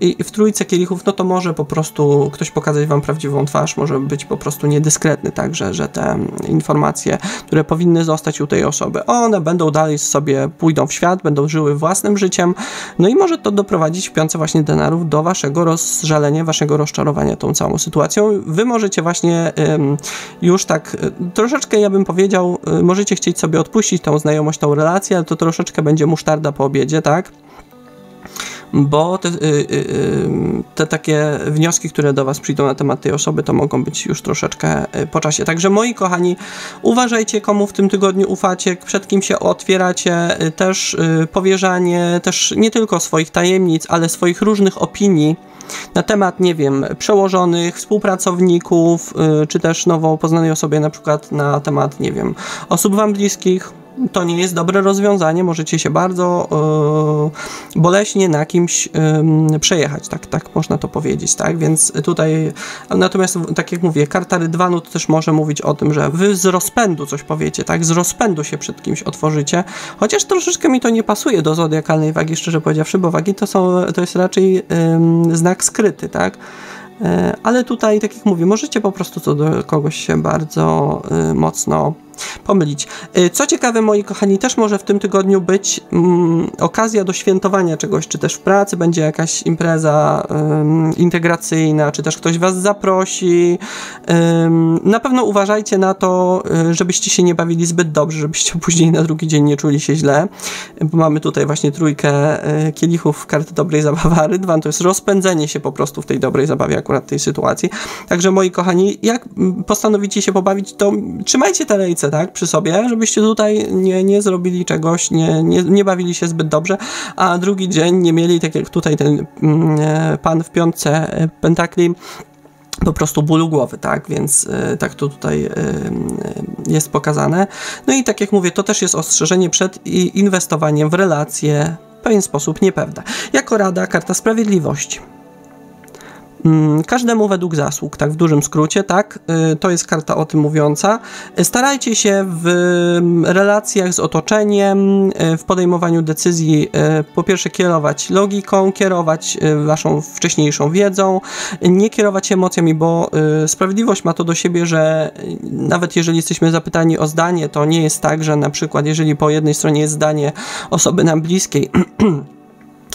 i w trójce kielichów, no to może po prostu ktoś pokazać wam prawdziwą twarz, może być po prostu niedyskretny, tak, że te informacje, które powinny zostać u tej osoby, one będą dalej sobie, pójdą w świat, będą żyły własnym życiem, no i może to doprowadzić w 5 właśnie denarów do waszego rozżalenia, waszego rozczarowania tą całą sytuacją. Wy możecie właśnie już tak troszeczkę, ja bym powiedział, możecie chcieć sobie odpuścić tą znajomość, tą relację, ale to troszeczkę będzie musztarda po obiedzie, tak? Bo te takie wnioski, które do was przyjdą na temat tej osoby, to mogą być już troszeczkę po czasie. Także, moi kochani, uważajcie, komu w tym tygodniu ufacie, przed kim się otwieracie, też powierzanie, też nie tylko swoich tajemnic, ale swoich różnych opinii na temat, nie wiem, przełożonych, współpracowników, czy też nowo poznanej osobie, na przykład na temat, nie wiem, osób wam bliskich. To nie jest dobre rozwiązanie, możecie się bardzo boleśnie na kimś przejechać, tak można to powiedzieć, tak, więc tutaj, natomiast tak jak mówię, karta rydwanu to też może mówić o tym, że wy z rozpędu coś powiecie, tak, z rozpędu się przed kimś otworzycie, chociaż troszeczkę mi to nie pasuje do zodiakalnej wagi, szczerze powiedziawszy, bo wagi to jest raczej znak skryty, tak. Ale tutaj, tak jak mówię, możecie po prostu co do kogoś się bardzo mocno pomylić. Co ciekawe, moi kochani, też może w tym tygodniu być okazja do świętowania czegoś, czy też w pracy będzie jakaś impreza integracyjna, czy też ktoś was zaprosi. Na pewno uważajcie na to, żebyście się nie bawili zbyt dobrze, żebyście później na drugi dzień nie czuli się źle, bo mamy tutaj właśnie trójkę kielichów karty dobrej zabawy, a rydwan to jest rozpędzenie się po prostu w tej dobrej zabawie akurat tej sytuacji. Także moi kochani, jak postanowicie się pobawić, to trzymajcie te ręce, tak, przy sobie, żebyście tutaj nie zrobili czegoś, nie bawili się zbyt dobrze, a drugi dzień nie mieli, tak jak tutaj ten pan w piątce pentakli, po prostu bólu głowy, tak, więc tak to tutaj jest pokazane. No i tak jak mówię, to też jest ostrzeżenie przed inwestowaniem w relacje w pewien sposób niepewne. Jako rada, karta sprawiedliwości. Każdemu według zasług, tak w dużym skrócie, tak, to jest karta o tym mówiąca. Starajcie się w relacjach z otoczeniem, w podejmowaniu decyzji, po pierwsze kierować logiką, kierować waszą wcześniejszą wiedzą, nie kierować się emocjami, bo sprawiedliwość ma to do siebie, że nawet jeżeli jesteśmy zapytani o zdanie, to nie jest tak, że na przykład jeżeli po jednej stronie jest zdanie osoby nam bliskiej,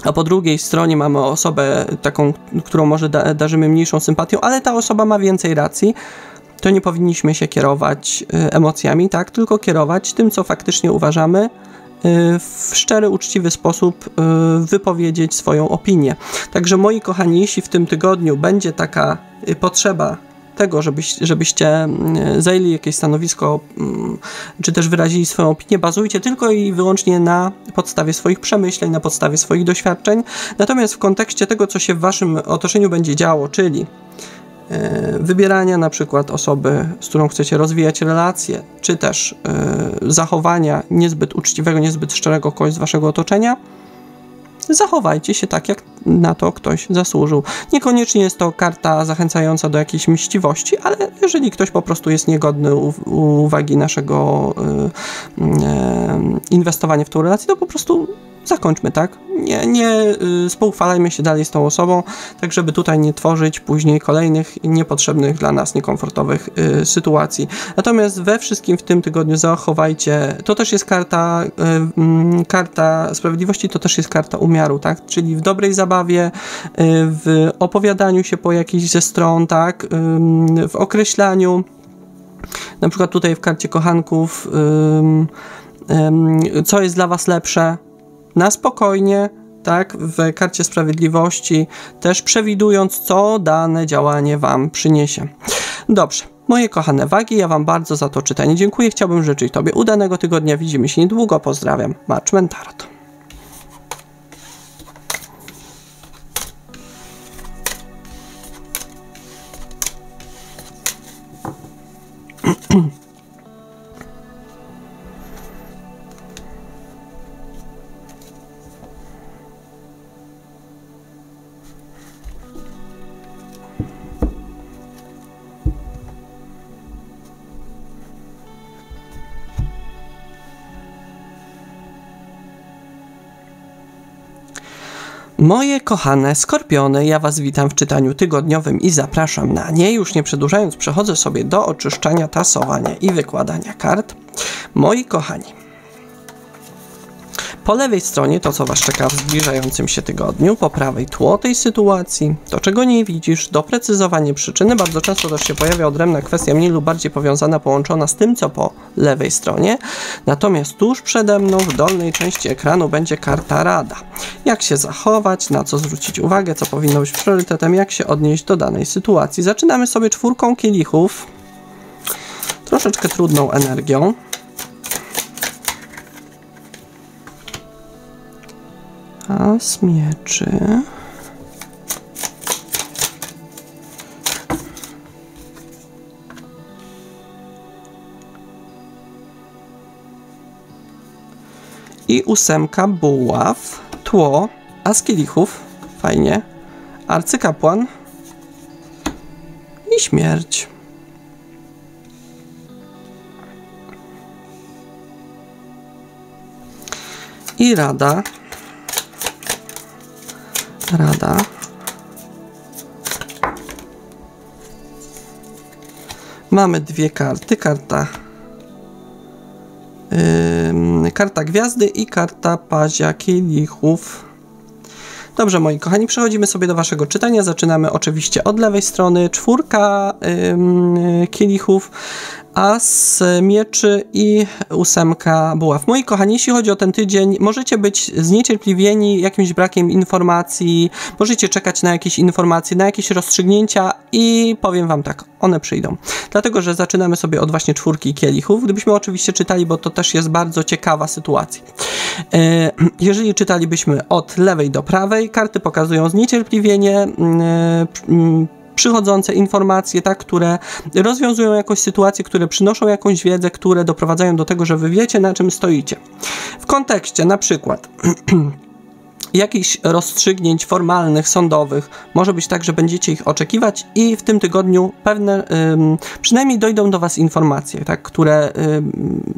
a po drugiej stronie mamy osobę taką, którą może darzymy mniejszą sympatią, ale ta osoba ma więcej racji, to nie powinniśmy się kierować emocjami, tak? Tylko kierować tym, co faktycznie uważamy, w szczery, uczciwy sposób wypowiedzieć swoją opinię. Także moi kochani, jeśli w tym tygodniu będzie taka potrzeba tego, żebyście zajęli jakieś stanowisko, czy też wyrazili swoją opinię, bazujcie tylko i wyłącznie na podstawie swoich przemyśleń, na podstawie swoich doświadczeń. Natomiast w kontekście tego, co się w waszym otoczeniu będzie działo, czyli wybierania na przykład osoby, z którą chcecie rozwijać relacje, czy też zachowania niezbyt uczciwego, niezbyt szczerego kogoś z waszego otoczenia, zachowajcie się tak, jak na to ktoś zasłużył. Niekoniecznie jest to karta zachęcająca do jakiejś mściwości, ale jeżeli ktoś po prostu jest niegodny uwagi naszego inwestowania w tą relację, to po prostu zakończmy, tak? Nie współchwalajmy się dalej z tą osobą, tak żeby tutaj nie tworzyć później kolejnych niepotrzebnych dla nas niekomfortowych sytuacji. Natomiast we wszystkim w tym tygodniu zachowajcie, to też jest karta sprawiedliwości, to też jest karta umiaru, tak? Czyli w dobrej zabawie, w opowiadaniu się po jakiejś ze stron, tak? W określaniu, na przykład tutaj w karcie kochanków, co jest dla was lepsze, na spokojnie, tak, w karcie sprawiedliwości, też przewidując, co dane działanie wam przyniesie. Dobrze, moje kochane wagi, ja wam bardzo za to czytanie dziękuję, chciałbym życzyć tobie udanego tygodnia, widzimy się niedługo, pozdrawiam, Marchman Tarot. Moje kochane skorpiony, ja was witam w czytaniu tygodniowym i zapraszam na nie. Już nie przedłużając, przechodzę sobie do oczyszczania, tasowania i wykładania kart. Moi kochani, po lewej stronie to, co was czeka w zbliżającym się tygodniu, po prawej tło tej sytuacji, to czego nie widzisz, doprecyzowanie przyczyny, bardzo często też się pojawia odrębna kwestia mniej lub bardziej powiązana, połączona z tym, co po lewej stronie, natomiast tuż przede mną w dolnej części ekranu będzie karta rada. Jak się zachować, na co zwrócić uwagę, co powinno być priorytetem, jak się odnieść do danej sytuacji. Zaczynamy sobie czwórką kielichów, troszeczkę trudną energią. As mieczy. I ósemka buław, tło, as kielichów, fajnie, arcykapłan i śmierć. I rada. Mamy dwie karty. Karta karta gwiazdy i karta pazia kielichów. Dobrze, moi kochani, przechodzimy sobie do waszego czytania. Zaczynamy oczywiście od lewej strony. 4 kielichów, as mieczy i 8 buław. Moi kochani, jeśli chodzi o ten tydzień, możecie być zniecierpliwieni jakimś brakiem informacji, możecie czekać na jakieś informacje, na jakieś rozstrzygnięcia i powiem wam tak, one przyjdą. Dlatego, że zaczynamy sobie od właśnie 4 kielichów. Gdybyśmy oczywiście czytali, bo to też jest bardzo ciekawa sytuacja. Jeżeli czytalibyśmy od lewej do prawej, karty pokazują zniecierpliwienie, przychodzące informacje, tak, które rozwiązują jakąś sytuację, które przynoszą jakąś wiedzę, które doprowadzają do tego, że wy wiecie, na czym stoicie. W kontekście na przykład jakichś rozstrzygnięć formalnych, sądowych, może być tak, że będziecie ich oczekiwać i w tym tygodniu pewne, przynajmniej dojdą do was informacje, tak, które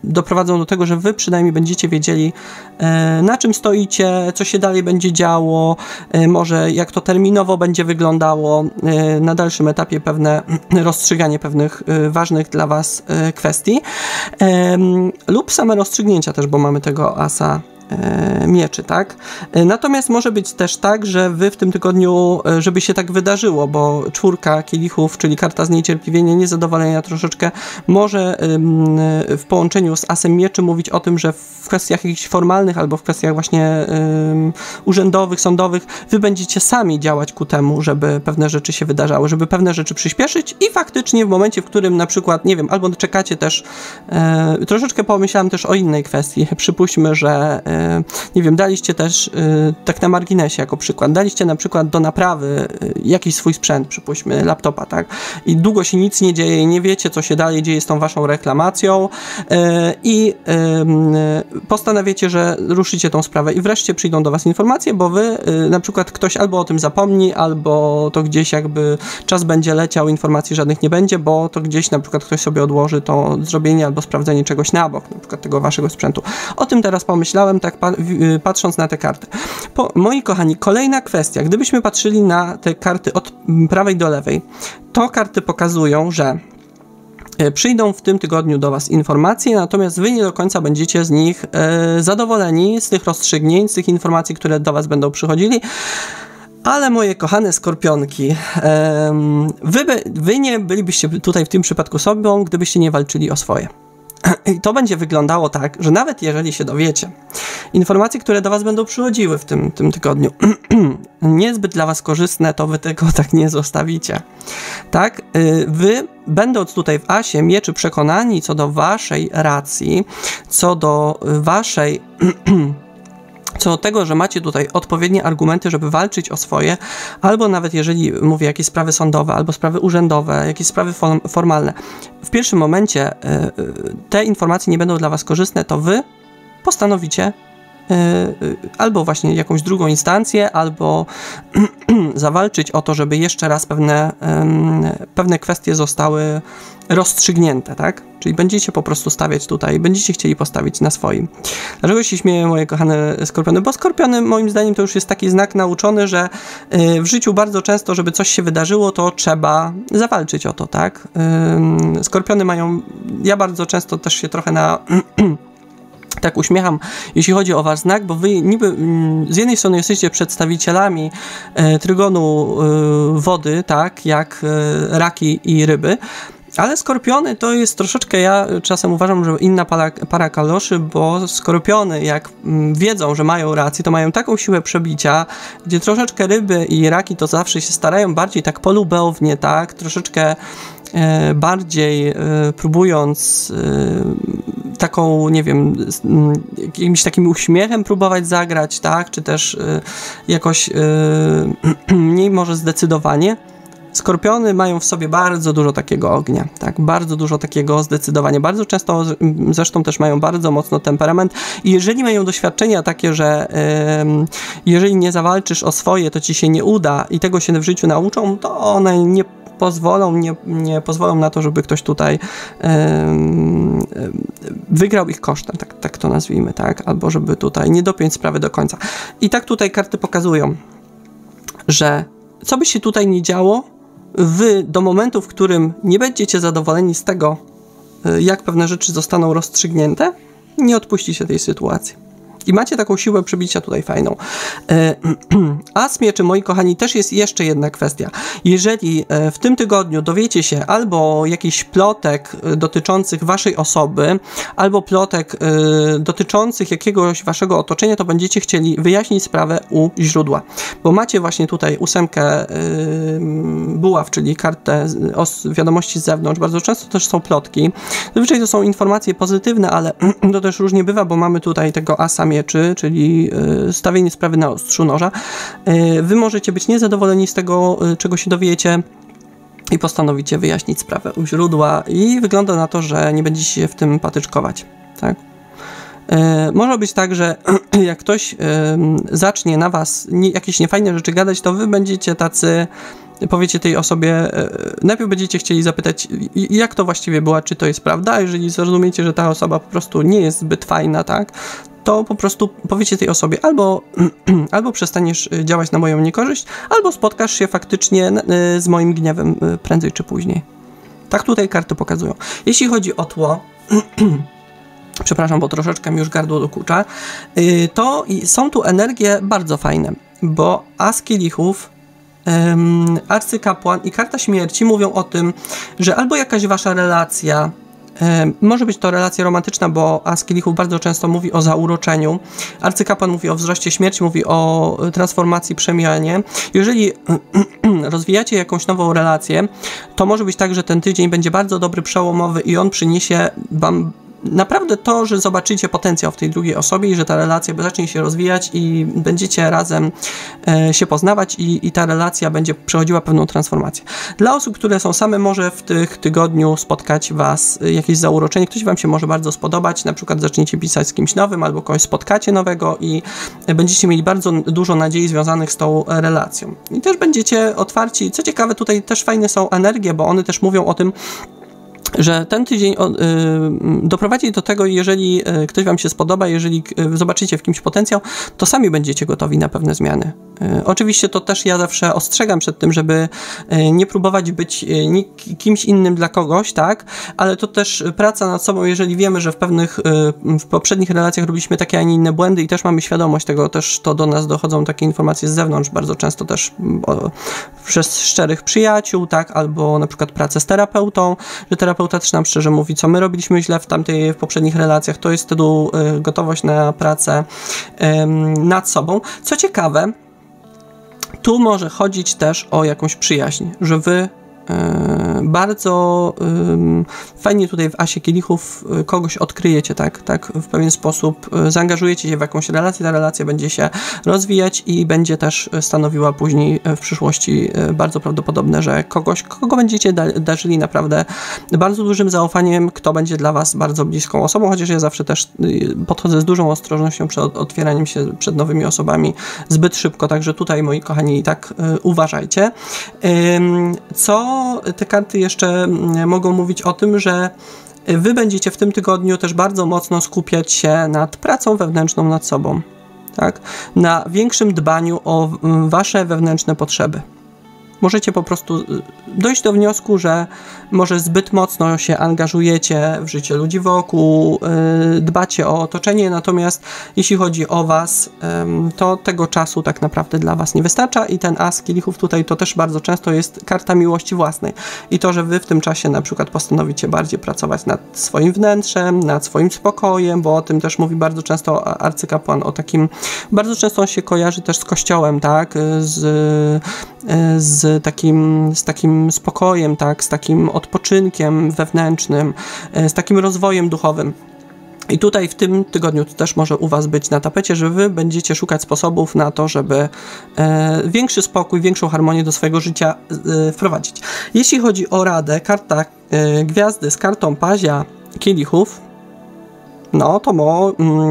doprowadzą do tego, że wy przynajmniej będziecie wiedzieli, na czym stoicie, co się dalej będzie działo, może jak to terminowo będzie wyglądało, na dalszym etapie pewne rozstrzyganie pewnych ważnych dla was kwestii, lub same rozstrzygnięcia też, bo mamy tego asa mieczy, tak? Natomiast może być też tak, że wy w tym tygodniu, żeby się tak wydarzyło, bo 4 kielichów, czyli karta zniecierpliwienia, niezadowolenia troszeczkę, może w połączeniu z asem mieczy mówić o tym, że w kwestiach jakichś formalnych albo w kwestiach właśnie urzędowych, sądowych, wy będziecie sami działać ku temu, żeby pewne rzeczy się wydarzały, żeby pewne rzeczy przyspieszyć i faktycznie w momencie, w którym na przykład, nie wiem, albo czekacie też, troszeczkę pomyślałem też o innej kwestii, przypuśćmy, że nie wiem, daliście też, tak na marginesie jako przykład, daliście na przykład do naprawy jakiś swój sprzęt, przypuśćmy laptopa, tak? I długo się nic nie dzieje i nie wiecie, co się dalej dzieje z tą waszą reklamacją i postanawiacie, że ruszycie tą sprawę i wreszcie przyjdą do was informacje, bo wy, na przykład ktoś albo o tym zapomni, albo to gdzieś jakby czas będzie leciał, informacji żadnych nie będzie, bo to gdzieś na przykład ktoś sobie odłoży to zrobienie albo sprawdzenie czegoś na bok, na przykład tego waszego sprzętu. O tym teraz pomyślałem, tak patrząc na te karty. Moi kochani, kolejna kwestia. Gdybyśmy patrzyli na te karty od prawej do lewej, to karty pokazują, że przyjdą w tym tygodniu do was informacje, natomiast wy nie do końca będziecie z nich zadowoleni, z tych rozstrzygnięć, z tych informacji, które do was będą przychodzili. Ale moje kochane skorpionki, wy nie bylibyście tutaj w tym przypadku sobą, gdybyście nie walczyli o swoje. I to będzie wyglądało tak, że nawet jeżeli się dowiecie, informacje, które do was będą przychodziły w tym tygodniu, niezbyt dla was korzystne, to wy tego tak nie zostawicie. Tak? Wy, będąc tutaj w asie mieczy przekonani co do waszej racji, co do waszej co do tego, że macie tutaj odpowiednie argumenty, żeby walczyć o swoje, albo nawet jeżeli mówię jakieś sprawy sądowe, albo sprawy urzędowe, jakieś sprawy formalne, w pierwszym momencie te informacje nie będą dla was korzystne, to wy postanowicie albo właśnie jakąś drugą instancję, albo zawalczyć o to, żeby jeszcze raz pewne kwestie zostały rozstrzygnięte, tak? Czyli będziecie po prostu stawiać tutaj, będziecie chcieli postawić na swoim. Dlaczego się śmieję, moje kochane skorpiony? Bo skorpiony, moim zdaniem, to już jest taki znak nauczony, że w życiu bardzo często, żeby coś się wydarzyło, to trzeba zawalczyć o to, tak? Skorpiony mają, ja bardzo często też się trochę tak uśmiecham, jeśli chodzi o wasz znak, bo wy niby z jednej strony jesteście przedstawicielami trygonu wody, tak, jak raki i ryby, ale skorpiony to jest troszeczkę, ja czasem uważam, że inna para kaloszy, bo skorpiony jak wiedzą, że mają rację, to mają taką siłę przebicia, gdzie troszeczkę ryby i raki to zawsze się starają bardziej tak polubownie, tak, troszeczkę bardziej próbując taką, nie wiem, jakimś takim uśmiechem próbować zagrać, tak, czy też jakoś mniej może zdecydowanie. Skorpiony mają w sobie bardzo dużo takiego ognia, tak, bardzo dużo takiego zdecydowania, bardzo często zresztą też mają bardzo mocno temperament i jeżeli mają doświadczenia takie, że jeżeli nie zawalczysz o swoje, to ci się nie uda i tego się w życiu nauczą, to one nie pozwolą na to, żeby ktoś tutaj wygrał ich kosztem, tak to nazwijmy, tak, albo żeby tutaj nie dopiąć sprawy do końca. I tak tutaj karty pokazują, że co by się tutaj nie działo, wy do momentu, w którym nie będziecie zadowoleni z tego, jak pewne rzeczy zostaną rozstrzygnięte, Nie odpuścicie tej sytuacji. I macie taką siłę przebicia tutaj fajną. As mieczy, moi kochani, też jest jeszcze jedna kwestia. Jeżeli w tym tygodniu dowiecie się albo jakichś plotek dotyczących waszej osoby, albo plotek dotyczących jakiegoś waszego otoczenia, to będziecie chcieli wyjaśnić sprawę u źródła. Bo macie właśnie tutaj 8 buław, czyli kartę wiadomości z zewnątrz. Bardzo często też są plotki. Zazwyczaj to są informacje pozytywne, ale to też różnie bywa, bo mamy tutaj tego asa mieczy, czyli stawienie sprawy na ostrzu noża. Wy możecie być niezadowoleni z tego, czego się dowiecie i postanowicie wyjaśnić sprawę u źródła i wygląda na to, że nie będziecie się w tym patyczkować, tak? Może być tak, że jak ktoś zacznie na was jakieś niefajne rzeczy gadać, to wy będziecie tacy, powiecie tej osobie, najpierw będziecie chcieli zapytać, jak to właściwie była, czy to jest prawda, a jeżeli zrozumiecie, że ta osoba po prostu nie jest zbyt fajna, tak, to po prostu powiecie tej osobie albo przestaniesz działać na moją niekorzyść, albo spotkasz się faktycznie z moim gniewem prędzej czy później. Tak tutaj karty pokazują. Jeśli chodzi o tło, przepraszam, bo troszeczkę mi już gardło dokucza, to są tu energie bardzo fajne, bo as kielichów, arcykapłan i karta śmierci mówią o tym, że albo jakaś wasza relacja, może być to relacja romantyczna, bo as kielichów bardzo często mówi o zauroczeniu, arcykapłan mówi o wzroście śmierci, mówi o transformacji, przemianie. Jeżeli rozwijacie jakąś nową relację, to może być tak, że ten tydzień będzie bardzo dobry, przełomowy i on przyniesie wam naprawdę to, że zobaczycie potencjał w tej drugiej osobie i że ta relacja zacznie się rozwijać i będziecie razem się poznawać i ta relacja będzie przechodziła pewną transformację. Dla osób, które są same, może w tych tygodniu spotkać was jakieś zauroczenie, ktoś wam się może bardzo spodobać, na przykład zaczniecie pisać z kimś nowym albo kogoś spotkacie nowego i będziecie mieli bardzo dużo nadziei związanych z tą relacją. I też będziecie otwarci. Co ciekawe, tutaj też fajne są energie, bo one też mówią o tym, że ten tydzień doprowadzi do tego, jeżeli ktoś wam się spodoba, jeżeli zobaczycie w kimś potencjał, to sami będziecie gotowi na pewne zmiany. Oczywiście to też ja zawsze ostrzegam przed tym, żeby nie próbować być kimś innym dla kogoś, tak? Ale to też praca nad sobą, jeżeli wiemy, że w poprzednich relacjach robiliśmy takie, a nie inne błędy i też mamy świadomość tego, też to do nas dochodzą takie informacje z zewnątrz, bardzo często też przez szczerych przyjaciół, tak? Albo na przykład pracę z terapeutą, że terapeuta też nam szczerze mówi, co my robiliśmy źle w poprzednich relacjach, to jest wtedy gotowość na pracę nad sobą. Co ciekawe, tu może chodzić też o jakąś przyjaźń, że wy bardzo fajnie tutaj w asie kielichów kogoś odkryjecie, tak w pewien sposób zaangażujecie się w jakąś relację, ta relacja będzie się rozwijać i będzie też stanowiła później w przyszłości bardzo prawdopodobne, że kogo będziecie darzyli naprawdę bardzo dużym zaufaniem, kto będzie dla was bardzo bliską osobą, chociaż ja zawsze też podchodzę z dużą ostrożnością przed otwieraniem się przed nowymi osobami zbyt szybko, także tutaj, moi kochani, tak uważajcie. Co te karty jeszcze mogą mówić o tym, że wy będziecie w tym tygodniu też bardzo mocno skupiać się nad pracą wewnętrzną nad sobą, tak? Na większym dbaniu o wasze wewnętrzne potrzeby. Możecie po prostu dojść do wniosku, że może zbyt mocno się angażujecie w życie ludzi wokół, dbacie o otoczenie, natomiast jeśli chodzi o was, to tego czasu tak naprawdę dla was nie wystarcza i ten as kielichów tutaj to też bardzo często jest karta miłości własnej i to, że wy w tym czasie na przykład postanowicie bardziej pracować nad swoim wnętrzem, nad swoim spokojem, bo o tym też mówi bardzo często arcykapłan, o takim, bardzo często on się kojarzy też z kościołem, tak, z takim spokojem, tak, z takim odpoczynkiem wewnętrznym, z takim rozwojem duchowym. I tutaj w tym tygodniu to też może u was być na tapecie, że wy będziecie szukać sposobów na to, żeby większy spokój, większą harmonię do swojego życia wprowadzić. Jeśli chodzi o radę, karta gwiazdy z kartą pazia kielichów, no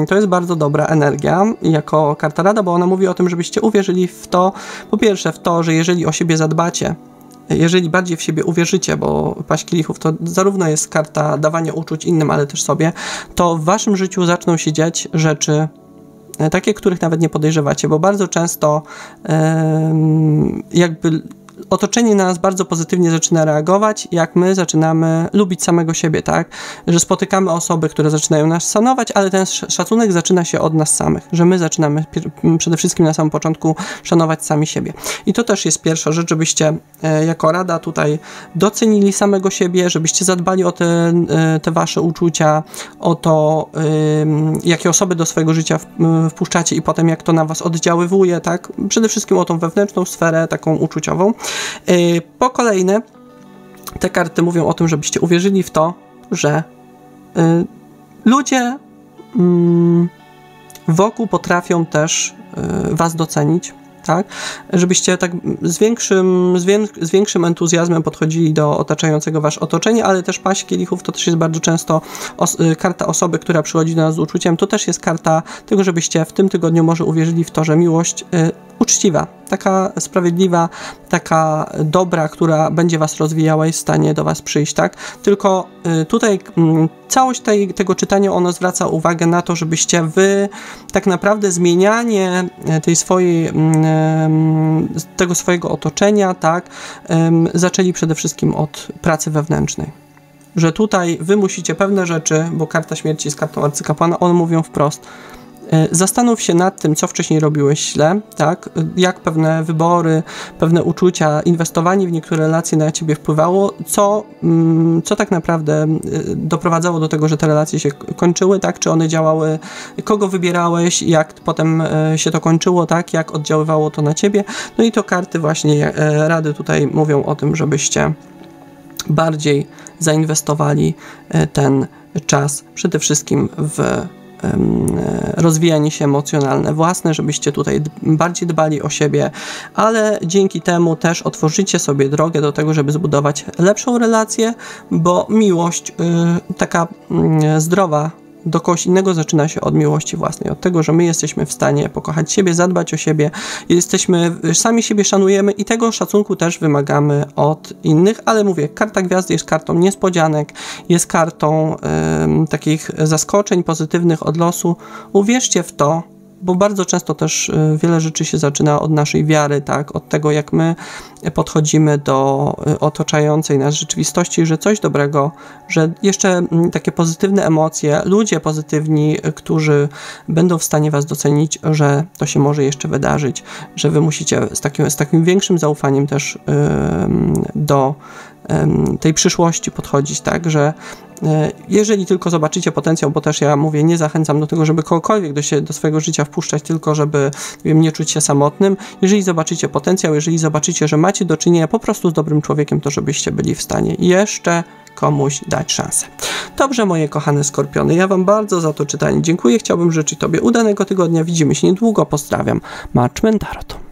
to jest bardzo dobra energia jako karta rada, bo ona mówi o tym, żebyście uwierzyli w to, po pierwsze w to, że jeżeli o siebie zadbacie, jeżeli bardziej w siebie uwierzycie, bo paź kielichów to zarówno jest karta dawania uczuć innym, ale też sobie, to w waszym życiu zaczną się dziać rzeczy takie, których nawet nie podejrzewacie, bo bardzo często jakby otoczenie na nas bardzo pozytywnie zaczyna reagować, jak my zaczynamy lubić samego siebie, tak? Że spotykamy osoby, które zaczynają nas szanować, ale ten szacunek zaczyna się od nas samych, że my zaczynamy przede wszystkim na samym początku szanować sami siebie. I to też jest pierwsza rzecz, żebyście jako rada tutaj docenili samego siebie, żebyście zadbali o te wasze uczucia, o to, jakie osoby do swojego życia wpuszczacie i potem jak to na was oddziaływuje, tak? Przede wszystkim o tą wewnętrzną sferę, taką uczuciową. Po kolejne, te karty mówią o tym, żebyście uwierzyli w to, że ludzie wokół potrafią też was docenić, tak? Żebyście tak z większym entuzjazmem podchodzili do otaczającego wasze otoczenia, ale też paść kielichów to też jest bardzo często karta osoby, która przychodzi do nas z uczuciem. To też jest karta tego, żebyście w tym tygodniu może uwierzyli w to, że miłość uczciwa, taka sprawiedliwa, taka dobra, która będzie was rozwijała, jest w stanie do was przyjść, tak? Tylko tutaj całość tego czytania, ono zwraca uwagę na to, żebyście wy tak naprawdę zmienianie tego swojego otoczenia, tak, zaczęli przede wszystkim od pracy wewnętrznej. Że tutaj wy musicie pewne rzeczy, bo karta śmierci z kartą arcykapłana, one mówią wprost, zastanów się nad tym, co wcześniej robiłeś źle, tak? Jak pewne wybory, pewne uczucia, inwestowanie w niektóre relacje na ciebie wpływało, co tak naprawdę doprowadzało do tego, że te relacje się kończyły, tak? Czy one działały, kogo wybierałeś, jak potem się to kończyło, tak? Jak oddziaływało to na ciebie. No i to karty właśnie, rady tutaj mówią o tym, żebyście bardziej zainwestowali ten czas przede wszystkim w rozwijanie się emocjonalne własne, żebyście tutaj bardziej dbali o siebie, ale dzięki temu też otworzycie sobie drogę do tego, żeby zbudować lepszą relację, bo miłość taka zdrowa do kogoś innego zaczyna się od miłości własnej, od tego, że my jesteśmy w stanie pokochać siebie, zadbać o siebie, sami siebie szanujemy i tego szacunku też wymagamy od innych, ale mówię, karta gwiazdy jest kartą niespodzianek, jest kartą takich zaskoczeń pozytywnych od losu. Uwierzcie w to, bo bardzo często też wiele rzeczy się zaczyna od naszej wiary, tak, od tego, jak my podchodzimy do otaczającej nas rzeczywistości, że coś dobrego, że jeszcze takie pozytywne emocje, ludzie pozytywni, którzy będą w stanie was docenić, że to się może jeszcze wydarzyć, że wy musicie z takim większym zaufaniem też do tej przyszłości podchodzić, tak, że jeżeli tylko zobaczycie potencjał, bo też ja mówię, nie zachęcam do tego, żeby kogokolwiek do swojego życia wpuszczać, tylko żeby, nie wiem, nie czuć się samotnym. Jeżeli zobaczycie potencjał, jeżeli zobaczycie, że macie do czynienia po prostu z dobrym człowiekiem, to żebyście byli w stanie jeszcze komuś dać szansę. Dobrze, moje kochane skorpiony, ja wam bardzo za to czytanie dziękuję. Chciałbym życzyć tobie udanego tygodnia. Widzimy się niedługo. Pozdrawiam. Marczmen Tarot.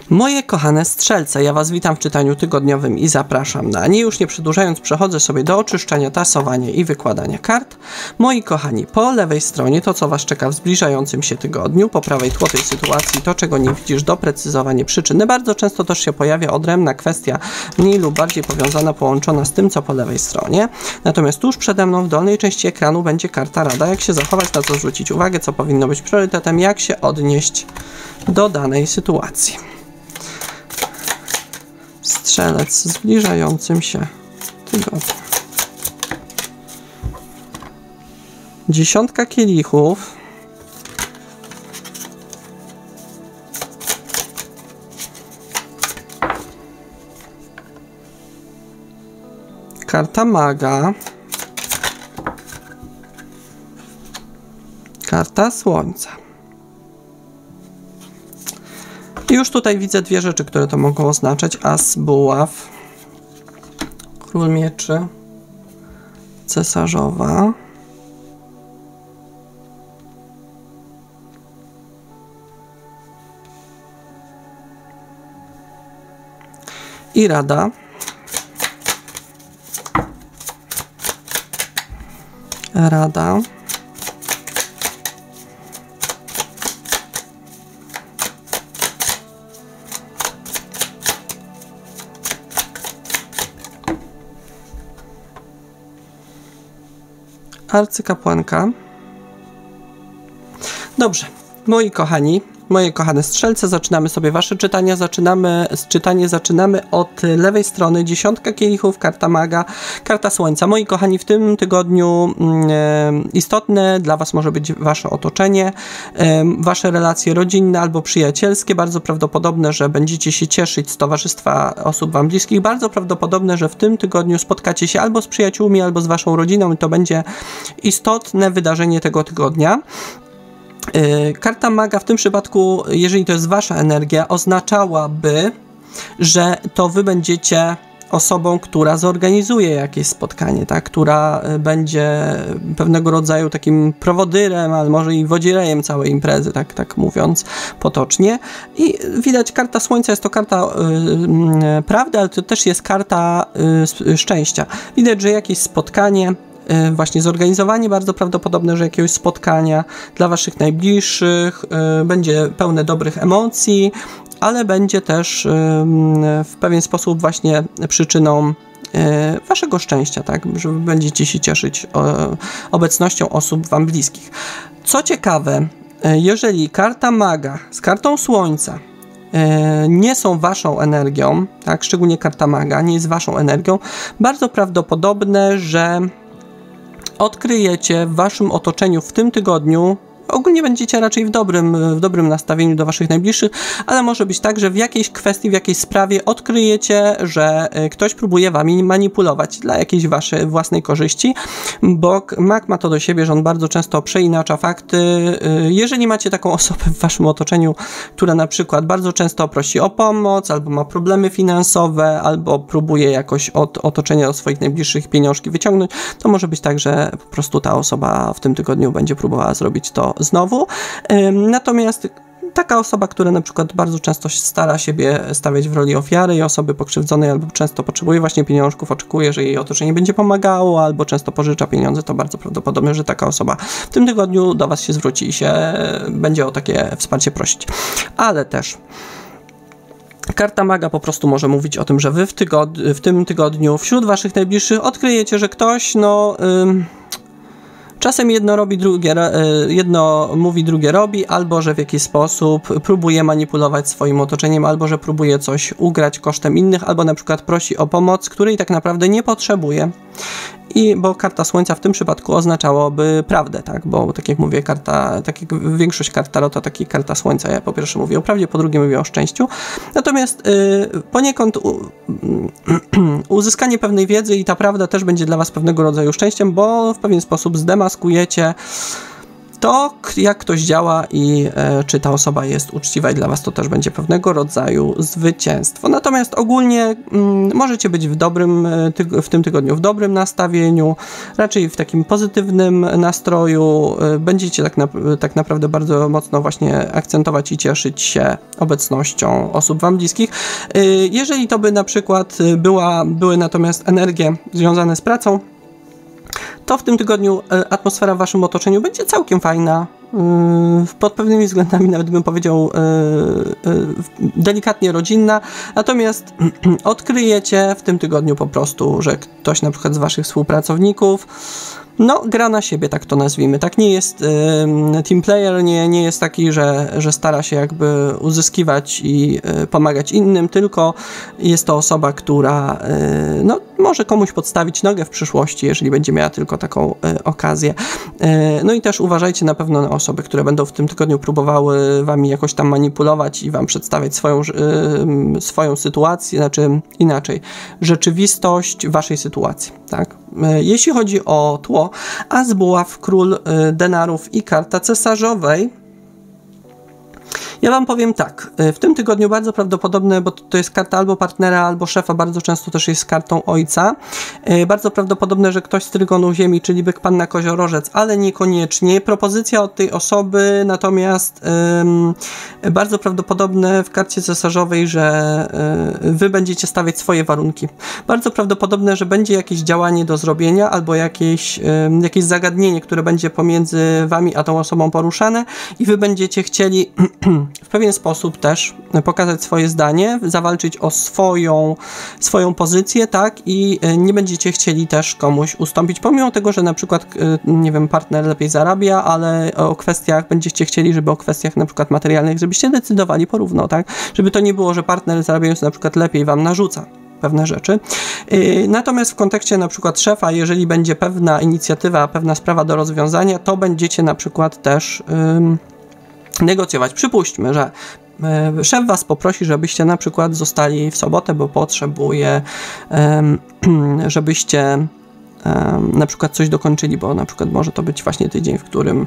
Moje kochane strzelce, ja was witam w czytaniu tygodniowym i zapraszam na nie. Już nie przedłużając, przechodzę sobie do oczyszczania, tasowania i wykładania kart. Moi kochani, po lewej stronie to, co was czeka w zbliżającym się tygodniu, po prawej tło tej sytuacji, to, czego nie widzisz, doprecyzowanie przyczyny. Bardzo często też się pojawia odrębna kwestia, mniej lub bardziej powiązana, połączona z tym, co po lewej stronie. Natomiast tuż przede mną w dolnej części ekranu będzie karta rada, jak się zachować, na co zwrócić uwagę, co powinno być priorytetem, jak się odnieść do danej sytuacji. Strzelec w zbliżającym się tygodniu. Dziesiątka kielichów. Karta maga. Karta słońca. I już tutaj widzę dwie rzeczy, które to mogą oznaczać. As buław, król mieczy, cesarzowa. i rada. Rada. Arcykapłanka. Dobrze, moi kochani, moje kochane strzelce, zaczynamy sobie wasze czytania. Zaczynamy od lewej strony. 10 kielichów, karta maga, karta słońca. Moi kochani, w tym tygodniu istotne dla was może być wasze otoczenie, wasze relacje rodzinne albo przyjacielskie. Bardzo prawdopodobne, że będziecie się cieszyć z towarzystwa osób wam bliskich. Bardzo prawdopodobne, że w tym tygodniu spotkacie się albo z przyjaciółmi, albo z waszą rodziną i to będzie istotne wydarzenie tego tygodnia. Karta maga w tym przypadku, jeżeli to jest wasza energia, oznaczałaby, że to wy będziecie osobą, która zorganizuje jakieś spotkanie, tak? Która będzie pewnego rodzaju takim prowodyrem, ale może i wodzirejem całej imprezy, tak mówiąc potocznie. I widać, karta słońca jest to karta prawdy, ale to też jest karta szczęścia. Widać, że jakieś spotkanie, właśnie zorganizowanie, bardzo prawdopodobne, że jakiegoś spotkania dla waszych najbliższych będzie pełne dobrych emocji, ale będzie też w pewien sposób właśnie przyczyną waszego szczęścia, tak, że będziecie się cieszyć obecnością osób wam bliskich. Co ciekawe, jeżeli karta maga z kartą słońca nie są waszą energią, tak, szczególnie karta maga nie jest waszą energią, bardzo prawdopodobne, że odkryjecie w waszym otoczeniu w tym tygodniu, ogólnie będziecie raczej w dobrym nastawieniu do waszych najbliższych, ale może być tak, że w jakiejś kwestii, w jakiejś sprawie odkryjecie, że ktoś próbuje wami manipulować dla jakiejś waszej własnej korzyści, bo mag ma to do siebie, że on bardzo często przeinacza fakty. Jeżeli macie taką osobę w waszym otoczeniu, która na przykład bardzo często prosi o pomoc, albo ma problemy finansowe, albo próbuje jakoś od otoczenia, od swoich najbliższych pieniążki wyciągnąć, to może być tak, że po prostu ta osoba w tym tygodniu będzie próbowała zrobić to znowu. Natomiast taka osoba, która na przykład bardzo często stara siebie stawiać w roli ofiary i osoby pokrzywdzonej, albo często potrzebuje właśnie pieniążków, oczekuje, że jej otoczenie będzie pomagało, albo często pożycza pieniądze, to bardzo prawdopodobne, że taka osoba w tym tygodniu do was się zwróci i się będzie o takie wsparcie prosić. Ale też karta maga po prostu może mówić o tym, że wy w tym tygodniu wśród waszych najbliższych odkryjecie, że ktoś, czasem jedno mówi, drugie robi, albo że w jakiś sposób próbuje manipulować swoim otoczeniem, albo że próbuje coś ugrać kosztem innych, albo na przykład prosi o pomoc, której tak naprawdę nie potrzebuje. Bo karta słońca w tym przypadku oznaczałoby prawdę, tak? Bo tak jak mówię, tak jak większość kart tarota, tak jak karta słońca, ja po pierwsze mówię o prawdzie, po drugie mówię o szczęściu. Natomiast poniekąd uzyskanie pewnej wiedzy i ta prawda też będzie dla was pewnego rodzaju szczęściem, bo w pewien sposób zdemaskujecie to, jak ktoś działa i czy ta osoba jest uczciwa i dla was to też będzie pewnego rodzaju zwycięstwo. Natomiast ogólnie możecie być w tym tygodniu w dobrym nastawieniu, raczej w takim pozytywnym nastroju. Będziecie tak naprawdę bardzo mocno właśnie akcentować i cieszyć się obecnością osób wam bliskich. Jeżeli to by na przykład były natomiast energie związane z pracą, to w tym tygodniu atmosfera w waszym otoczeniu będzie całkiem fajna, pod pewnymi względami nawet bym powiedział delikatnie rodzinna, natomiast odkryjecie w tym tygodniu po prostu, że ktoś na przykład z waszych współpracowników gra na siebie, tak to nazwijmy. Tak, nie jest team player, nie jest taki, że stara się jakby uzyskiwać i pomagać innym, tylko jest to osoba, która może komuś podstawić nogę w przyszłości, jeżeli będzie miała tylko taką okazję. No i też uważajcie na pewno na osoby, które będą w tym tygodniu próbowały wami jakoś tam manipulować i wam przedstawiać swoją sytuację, znaczy inaczej, rzeczywistość waszej sytuacji, tak? Jeśli chodzi o tło, as buław, król denarów i karta cesarzowej, Ja wam powiem tak, w tym tygodniu bardzo prawdopodobne, bo to jest karta albo partnera, albo szefa, bardzo często też jest kartą ojca, bardzo prawdopodobne, że ktoś z trygonu ziemi, czyli byk, panna, koziorożec, ale niekoniecznie. Propozycja od tej osoby, natomiast bardzo prawdopodobne w karcie cesarzowej, że wy będziecie stawiać swoje warunki. Bardzo prawdopodobne, że będzie jakieś działanie do zrobienia, albo jakieś zagadnienie, które będzie pomiędzy wami a tą osobą poruszane i wy będziecie chcieli w pewien sposób też pokazać swoje zdanie, zawalczyć o swoją pozycję, tak, i nie będziecie chcieli też komuś ustąpić, pomimo tego, że na przykład, nie wiem, partner lepiej zarabia, ale o kwestiach będziecie chcieli, żeby o kwestiach na przykład materialnych, żebyście decydowali porówno, tak, żeby to nie było, że partner zarabiając na przykład lepiej wam narzuca pewne rzeczy. Natomiast w kontekście na przykład szefa, jeżeli będzie pewna inicjatywa, pewna sprawa do rozwiązania, to będziecie na przykład też negocjować. Przypuśćmy, że szef was poprosi, żebyście na przykład zostali w sobotę, bo potrzebuje, żebyście na przykład coś dokończyli, bo na przykład może to być właśnie tydzień, w którym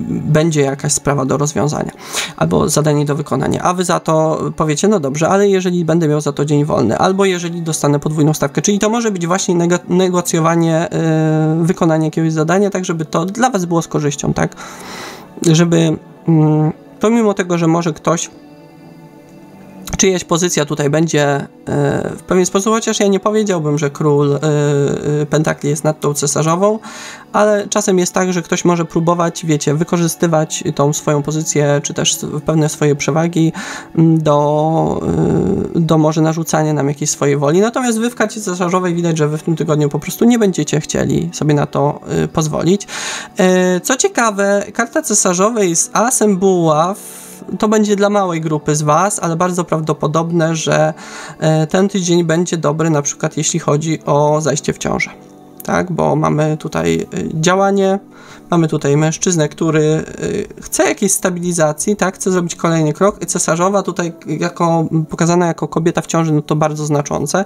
będzie jakaś sprawa do rozwiązania albo zadanie do wykonania, a wy za to powiecie, no dobrze, ale jeżeli będę miał za to dzień wolny, albo jeżeli dostanę podwójną stawkę, czyli to może być właśnie negocjowanie wykonania jakiegoś zadania, tak żeby to dla was było z korzyścią, tak, żeby pomimo tego, że może ktoś, czyjaś pozycja tutaj będzie w pewien sposób, chociaż ja nie powiedziałbym, że król pentakli jest nad tą cesarzową, ale czasem jest tak, że ktoś może próbować, wiecie, wykorzystywać tą swoją pozycję, czy też pewne swoje przewagi do może narzucania nam jakiejś swojej woli. Natomiast wy w karcie cesarzowej widać, że wy w tym tygodniu po prostu nie będziecie chcieli sobie na to pozwolić. Co ciekawe, karta cesarzowej z asem buław to będzie dla małej grupy z was, ale bardzo prawdopodobne, że ten tydzień będzie dobry, na przykład jeśli chodzi o zajście w ciążę. Tak, bo mamy tutaj działanie, mamy tutaj mężczyznę, który chce jakiejś stabilizacji, tak, chce zrobić kolejny krok. Cesarzowa tutaj pokazana jako kobieta w ciąży, no to bardzo znaczące.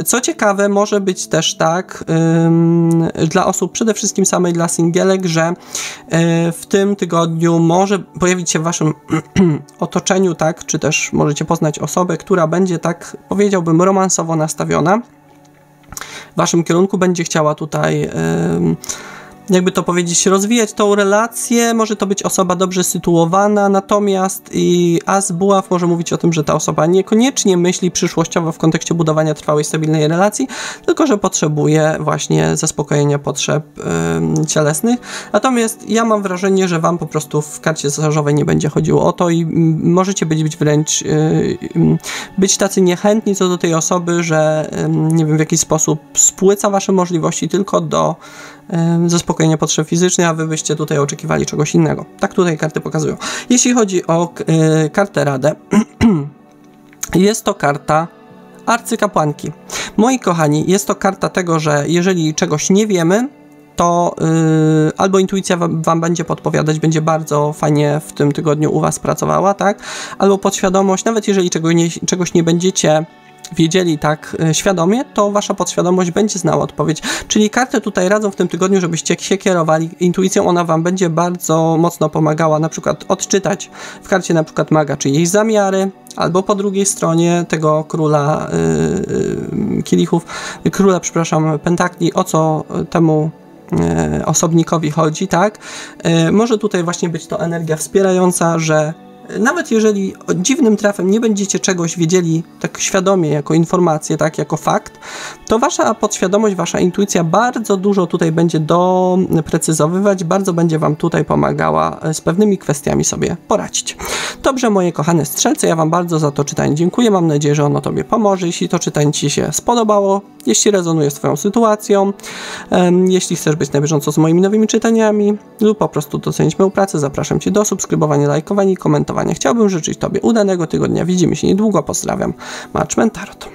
Co ciekawe, może być też tak dla osób, przede wszystkim samej dla singielek, że w tym tygodniu może pojawić się w waszym otoczeniu, tak, czy też możecie poznać osobę, która będzie, tak powiedziałbym, romansowo nastawiona w waszym kierunku, będzie chciała tutaj jakby to powiedzieć, rozwijać tą relację, może to być osoba dobrze sytuowana, natomiast i as buław może mówić o tym, że ta osoba niekoniecznie myśli przyszłościowo w kontekście budowania trwałej, stabilnej relacji, tylko że potrzebuje właśnie zaspokojenia potrzeb cielesnych. Natomiast ja mam wrażenie, że wam po prostu w karcie cesarzowej nie będzie chodziło o to i możecie być wręcz być tacy niechętni co do tej osoby, że nie wiem, w jakiś sposób spłyca wasze możliwości tylko do zaspokojenia potrzeb fizycznych, a wy byście tutaj oczekiwali czegoś innego. Tak tutaj karty pokazują. Jeśli chodzi o kartę Radę, jest to karta arcykapłanki. Moi kochani, jest to karta tego, że jeżeli czegoś nie wiemy, to albo intuicja wam będzie podpowiadać, będzie bardzo fajnie w tym tygodniu u was pracowała, tak? Albo podświadomość, nawet jeżeli czegoś nie będziecie wiedzieli tak świadomie, to wasza podświadomość będzie znała odpowiedź. Czyli karty tutaj radzą w tym tygodniu, żebyście się kierowali intuicją, ona wam będzie bardzo mocno pomagała, na przykład odczytać w karcie na przykład maga czyjeś zamiary, albo po drugiej stronie tego króla kielichów, przepraszam, pentakli, o co temu osobnikowi chodzi, tak? Może tutaj właśnie być to energia wspierająca, że nawet jeżeli dziwnym trafem nie będziecie czegoś wiedzieli tak świadomie, jako informację, tak, jako fakt, to wasza podświadomość, wasza intuicja bardzo dużo tutaj będzie doprecyzowywać, bardzo będzie wam tutaj pomagała z pewnymi kwestiami sobie poradzić. Dobrze, moje kochane strzelce, ja wam bardzo za to czytanie dziękuję, mam nadzieję, że ono tobie pomoże, jeśli to czytanie ci się spodobało, jeśli rezonuje z twoją sytuacją, jeśli chcesz być na bieżąco z moimi nowymi czytaniami lub po prostu docenić moją pracę, zapraszam cię do subskrybowania, lajkowania i komentowania. Chciałbym życzyć tobie udanego tygodnia. Widzimy się niedługo. Pozdrawiam. Marchman Tarot.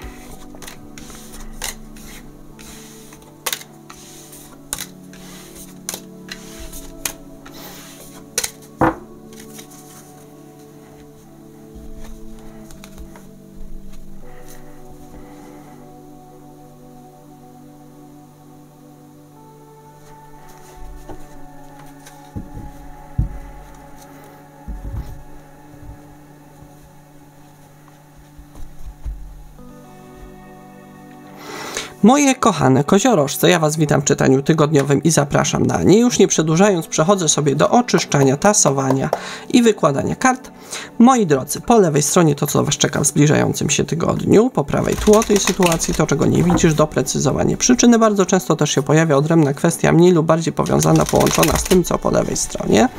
Moje kochane koziorożce, ja Was witam w czytaniu tygodniowym i zapraszam na nie. Już nie przedłużając, przechodzę sobie do oczyszczania, tasowania i wykładania kart. Moi drodzy, po lewej stronie to, co Was czeka w zbliżającym się tygodniu, po prawej tło tej sytuacji, to, czego nie widzisz, doprecyzowanie przyczyny. Bardzo często też się pojawia odrębna kwestia, mniej lub bardziej powiązana, połączona z tym, co po lewej stronie.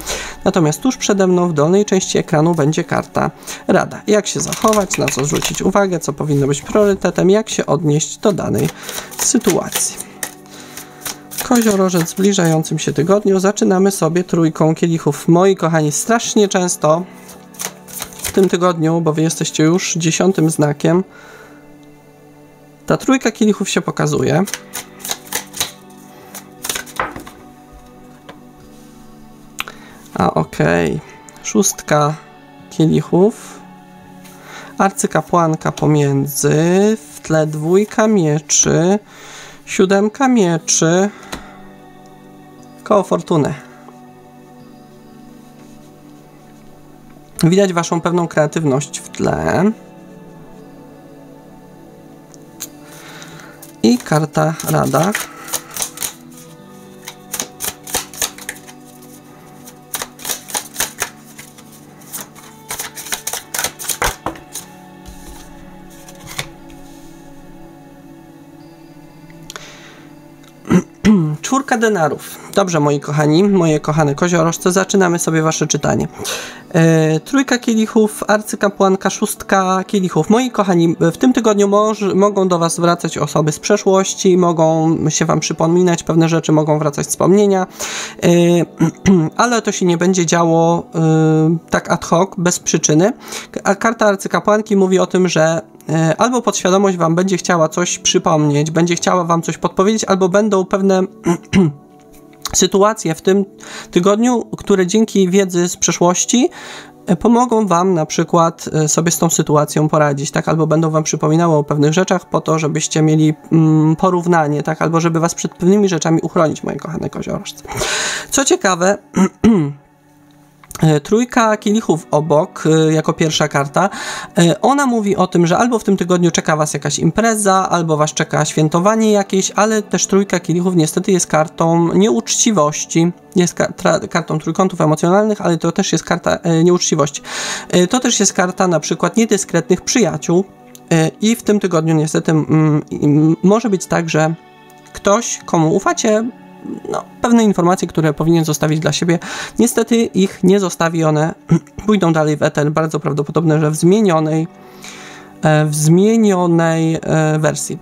Natomiast tuż przede mną w dolnej części ekranu będzie karta Rada. Jak się zachować, na co zwrócić uwagę, co powinno być priorytetem, jak się odnieść do danej sytuacji. Koziorożec w zbliżającym się tygodniu zaczynamy sobie trójką kielichów. Moi kochani, strasznie często w tym tygodniu, bo Wy jesteście już 10. znakiem, ta trójka kielichów się pokazuje. A okej, 6 kielichów, arcykapłanka pomiędzy, w tle 2 mieczy, 7 mieczy, koło fortuny. Widać Waszą pewną kreatywność w tle. I karta Rada. Czwórka denarów. Dobrze, moi kochani, moje kochane koziorożce, zaczynamy sobie Wasze czytanie. Trójka kielichów, arcykapłanka, 6 kielichów. Moi kochani, w tym tygodniu mogą do Was wracać osoby z przeszłości, mogą się Wam przypominać pewne rzeczy, mogą wracać wspomnienia, ale to się nie będzie działo tak ad hoc, bez przyczyny. A karta arcykapłanki mówi o tym, że albo podświadomość Wam będzie chciała coś przypomnieć, będzie chciała Wam coś podpowiedzieć, albo będą pewne sytuacje w tym tygodniu, które dzięki wiedzy z przeszłości pomogą Wam na przykład sobie z tą sytuacją poradzić, tak? Albo będą Wam przypominały o pewnych rzeczach po to, żebyście mieli porównanie, tak? Albo żeby Was przed pewnymi rzeczami uchronić, moje kochane koziorożce. Co ciekawe, trójka kielichów obok, jako pierwsza karta, ona mówi o tym, że albo w tym tygodniu czeka Was jakaś impreza, albo Was czeka świętowanie jakieś, ale też trójka kielichów niestety jest kartą nieuczciwości, jest kartą trójkątów emocjonalnych, ale to też jest karta nieuczciwości. To też jest karta na przykład niedyskretnych przyjaciół i w tym tygodniu niestety może być tak, że ktoś, komu ufacie, pewne informacje, które powinien zostawić dla siebie, niestety ich nie zostawi, one pójdą dalej w eter, bardzo prawdopodobne, że w zmienionej wersji.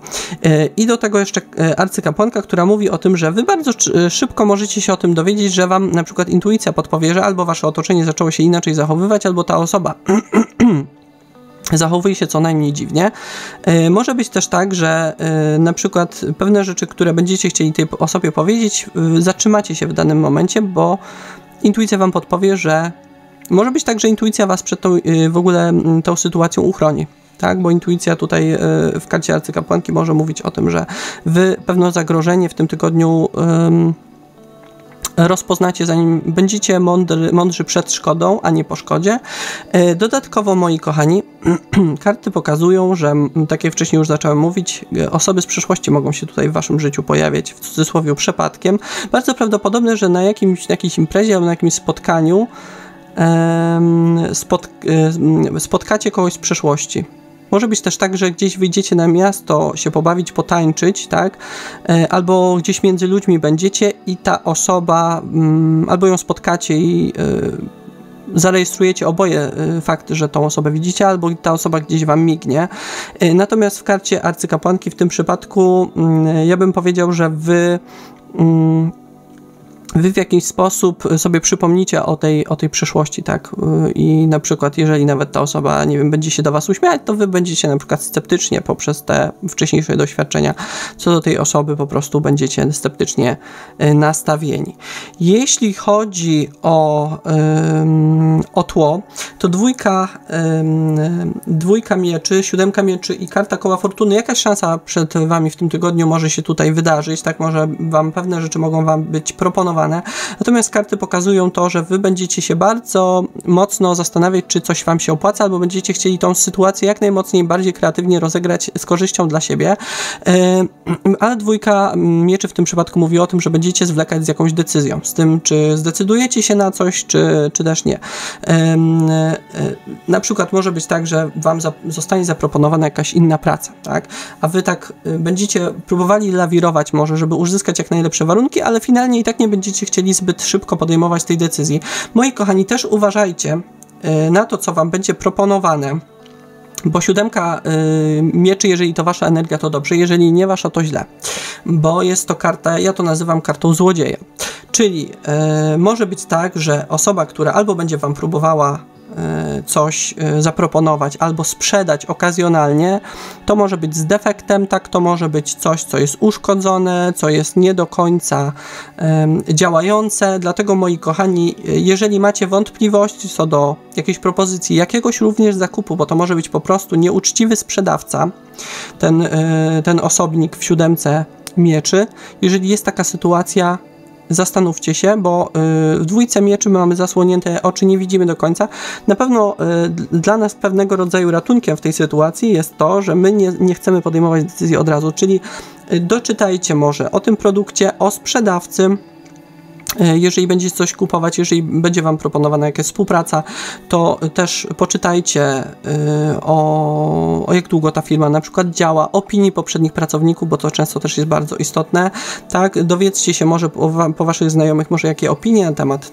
I do tego jeszcze arcykapłanka, która mówi o tym, że Wy bardzo szybko możecie się o tym dowiedzieć, że Wam na przykład intuicja podpowie, że albo Wasze otoczenie zaczęło się inaczej zachowywać, albo ta osoba zachowuje się co najmniej dziwnie. Może być też tak, że na przykład pewne rzeczy, które będziecie chcieli tej osobie powiedzieć, zatrzymacie się w danym momencie, bo intuicja Wam podpowie, że może być tak, że intuicja Was przed w ogóle tą sytuacją uchroni. Tak, bo intuicja tutaj w karcie arcykapłanki może mówić o tym, że Wy pewne zagrożenie w tym tygodniu rozpoznacie, zanim będziecie mądrzy przed szkodą, a nie po szkodzie. Dodatkowo, moi kochani, karty pokazują, że, tak jak wcześniej już zacząłem mówić, osoby z przeszłości mogą się tutaj w Waszym życiu pojawiać, w cudzysłowie przypadkiem. Bardzo prawdopodobne, że na jakiejś imprezie albo na jakimś spotkaniu spotkacie kogoś z przeszłości. Może być też tak, że gdzieś wyjdziecie na miasto się pobawić, potańczyć, tak? Albo gdzieś między ludźmi będziecie i ta osoba, albo ją spotkacie i zarejestrujecie oboje fakt, że tą osobę widzicie, albo ta osoba gdzieś Wam mignie. Natomiast w karcie arcykapłanki w tym przypadku ja bym powiedział, że Wy w jakiś sposób sobie przypomnicie o tej przeszłości, tak? I na przykład, jeżeli nawet ta osoba, nie wiem, będzie się do Was uśmiać, to Wy będziecie na przykład sceptycznie poprzez te wcześniejsze doświadczenia co do tej osoby po prostu będziecie sceptycznie nastawieni. Jeśli chodzi o tło, to dwójka mieczy, 7 mieczy i karta koła fortuny. Jakaś szansa przed Wami w tym tygodniu może się tutaj wydarzyć, tak? Może Wam pewne rzeczy mogą Wam być proponowane proponowane. Natomiast karty pokazują to, że wy będziecie się bardzo mocno zastanawiać, czy coś wam się opłaca, albo będziecie chcieli tą sytuację jak najmocniej, bardziej kreatywnie rozegrać z korzyścią dla siebie. Ale dwójka mieczy w tym przypadku mówi o tym, że będziecie zwlekać z jakąś decyzją, z tym, czy zdecydujecie się na coś, czy też nie. Na przykład może być tak, że wam zostanie zaproponowana jakaś inna praca, tak? A wy tak będziecie próbowali lawirować może, żeby uzyskać jak najlepsze warunki, ale finalnie i tak nie będziecie chcieli zbyt szybko podejmować tej decyzji. Moi kochani, też uważajcie na to, co wam będzie proponowane, bo siódemka mieczy, jeżeli to wasza energia, to dobrze, jeżeli nie wasza, to źle, bo jest to karta, ja to nazywam kartą złodzieja, czyli może być tak, że osoba, która albo będzie wam próbowała coś zaproponować albo sprzedać okazjonalnie, to może być z defektem, tak, to może być coś, co jest uszkodzone, co jest nie do końca działające, dlatego moi kochani, jeżeli macie wątpliwości co do jakiejś propozycji, jakiegoś również zakupu, bo to może być po prostu nieuczciwy sprzedawca, ten osobnik w siódemce mieczy, jeżeli jest taka sytuacja, zastanówcie się, bo w dwójce mieczy my mamy zasłonięte oczy, nie widzimy do końca. Na pewno dla nas pewnego rodzaju ratunkiem w tej sytuacji jest to, że my nie chcemy podejmować decyzji od razu, czyli doczytajcie może o tym produkcie, o sprzedawcy. Jeżeli będziecie coś kupować, jeżeli będzie wam proponowana jakaś współpraca, to też poczytajcie o jak długo ta firma na przykład działa, opinii poprzednich pracowników, bo to często też jest bardzo istotne, tak, dowiedzcie się może po waszych znajomych, może jakie opinie na temat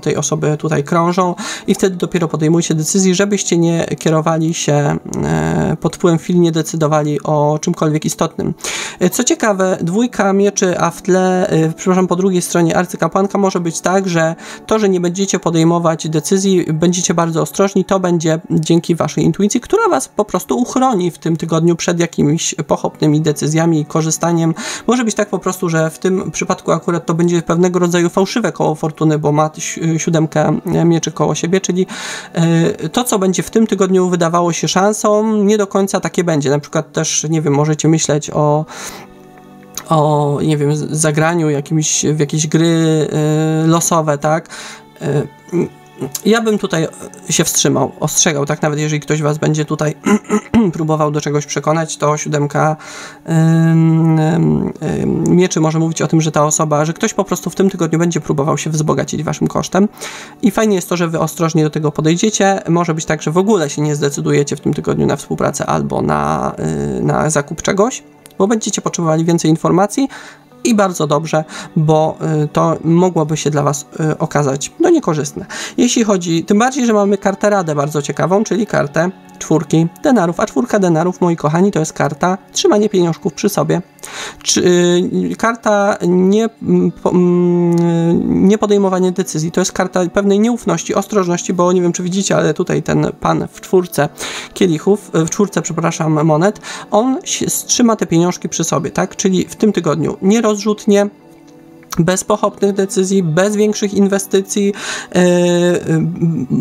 tej osoby tutaj krążą i wtedy dopiero podejmujcie decyzję, żebyście nie kierowali się pod wpływem chwili, nie decydowali o czymkolwiek istotnym. Co ciekawe, dwójka mieczy, a w tle, przepraszam, po drugiej stronie arcykapłanka może być tak, że to, że nie będziecie podejmować decyzji, będziecie bardzo ostrożni, to będzie dzięki waszej intuicji, która was po prostu uchroni w tym tygodniu przed jakimiś pochopnymi decyzjami i korzystaniem. Może być tak po prostu, że w tym przypadku akurat to będzie pewnego rodzaju fałszywe koło fortuny, bo ma siódemkę mieczy koło siebie, czyli to, co będzie w tym tygodniu wydawało się szansą, nie do końca takie będzie. Na przykład też, nie wiem, możecie myśleć o nie wiem, zagraniu w jakieś gry losowe, tak? Ja bym tutaj się wstrzymał, ostrzegał, tak? Nawet jeżeli ktoś was będzie tutaj próbował do czegoś przekonać, to siódemka mieczy może mówić o tym, że ta osoba, że ktoś po prostu w tym tygodniu będzie próbował się wzbogacić waszym kosztem i fajnie jest to, że wy ostrożnie do tego podejdziecie. Może być tak, że w ogóle się nie zdecydujecie w tym tygodniu na współpracę albo na zakup czegoś, bo będziecie potrzebowali więcej informacji i bardzo dobrze, bo to mogłoby się dla was okazać niekorzystne. Jeśli chodzi, tym bardziej, że mamy kartę Radę bardzo ciekawą, czyli kartę czwórki denarów, a czwórka denarów, moi kochani, to jest karta trzymanie pieniążków przy sobie. Karta nie podejmowanie decyzji, to jest karta pewnej nieufności, ostrożności, bo nie wiem, czy widzicie, ale tutaj ten pan w czwórce kielichów, przepraszam, monet, on trzyma te pieniążki przy sobie, tak? Czyli w tym tygodniu nierozrzutnie, bez pochopnych decyzji, bez większych inwestycji,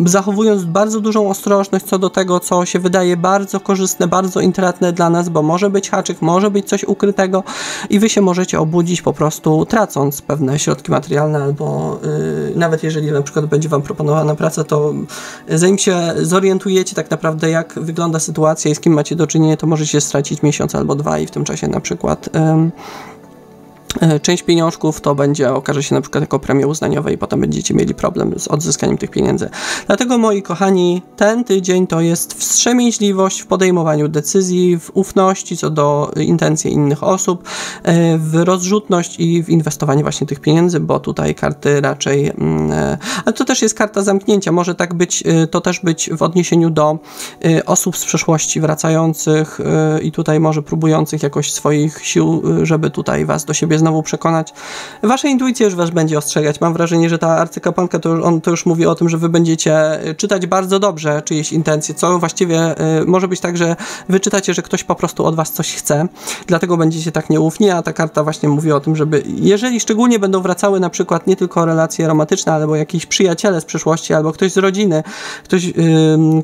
zachowując bardzo dużą ostrożność co do tego, co się wydaje bardzo korzystne, bardzo intratne dla nas, bo może być haczyk, może być coś ukrytego i wy się możecie obudzić po prostu tracąc pewne środki materialne, albo nawet jeżeli na przykład będzie wam proponowana praca, to zanim się zorientujecie tak naprawdę, jak wygląda sytuacja i z kim macie do czynienia, to możecie stracić miesiąc albo dwa i w tym czasie na przykład część pieniążków to okaże się na przykład jako premie uznaniowe i potem będziecie mieli problem z odzyskaniem tych pieniędzy. Dlatego, moi kochani, ten tydzień to jest wstrzemięźliwość w podejmowaniu decyzji, w ufności co do intencji innych osób, w rozrzutność i w inwestowanie właśnie tych pieniędzy, bo tutaj karty raczej... Ale to też jest karta zamknięcia. Może tak być, to też być w odniesieniu do osób z przeszłości wracających i tutaj może próbujących jakoś swoich sił, żeby tutaj was do siebie znowu przekonać. Wasza intuicja już was będzie ostrzegać. Mam wrażenie, że ta arcykapłanka to już mówi o tym, że wy będziecie czytać bardzo dobrze czyjeś intencje, co właściwie może być tak, że wy czytacie, że ktoś po prostu od was coś chce, dlatego będziecie tak nieufni, a ta karta właśnie mówi o tym, żeby jeżeli szczególnie będą wracały na przykład nie tylko relacje romantyczne, albo jakiś przyjaciele z przeszłości, albo ktoś z rodziny, ktoś,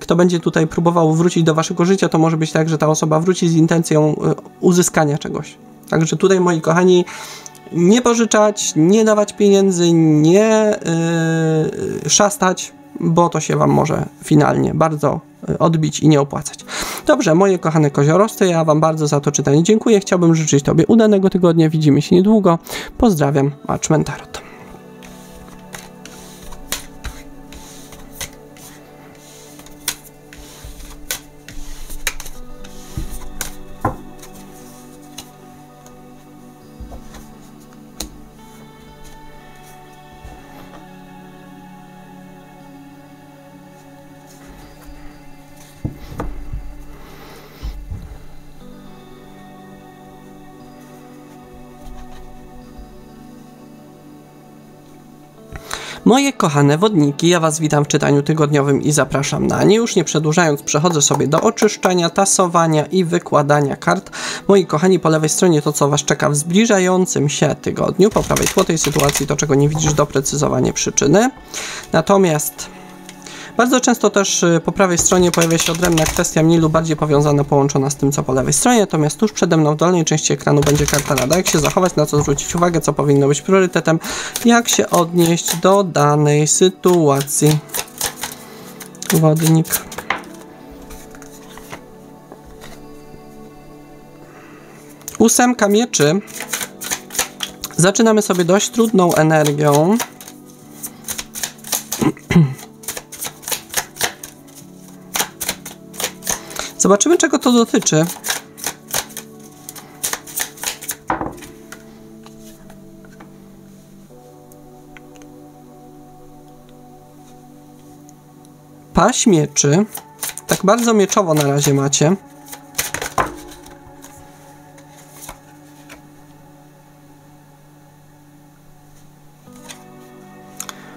kto będzie tutaj próbował wrócić do waszego życia, to może być tak, że ta osoba wróci z intencją uzyskania czegoś. Także tutaj, moi kochani, nie pożyczać, nie dawać pieniędzy, nie szastać, bo to się Wam może finalnie bardzo odbić i nie opłacać. Dobrze, moje kochane koziorosty, ja Wam bardzo za to czytanie dziękuję. Chciałbym życzyć Tobie udanego tygodnia. Widzimy się niedługo. Pozdrawiam, Watchman Tarot. Moje kochane wodniki, ja Was witam w czytaniu tygodniowym i zapraszam na nie. Już nie przedłużając, przechodzę sobie do oczyszczania, tasowania i wykładania kart. Moi kochani, po lewej stronie to, co Was czeka w zbliżającym się tygodniu. Po prawej tło tej sytuacji to, czego nie widzisz, doprecyzowanie przyczyny. Natomiast bardzo często też po prawej stronie pojawia się odrębna kwestia mniej lub bardziej powiązana, połączona z tym, co po lewej stronie. Natomiast tuż przede mną w dolnej części ekranu będzie karta rada. Jak się zachować, na co zwrócić uwagę, co powinno być priorytetem, jak się odnieść do danej sytuacji. Wodnik. Ósemka mieczy. Zaczynamy sobie dość trudną energią. Zobaczymy, czego to dotyczy. Paź mieczy. Tak bardzo mieczowo na razie macie.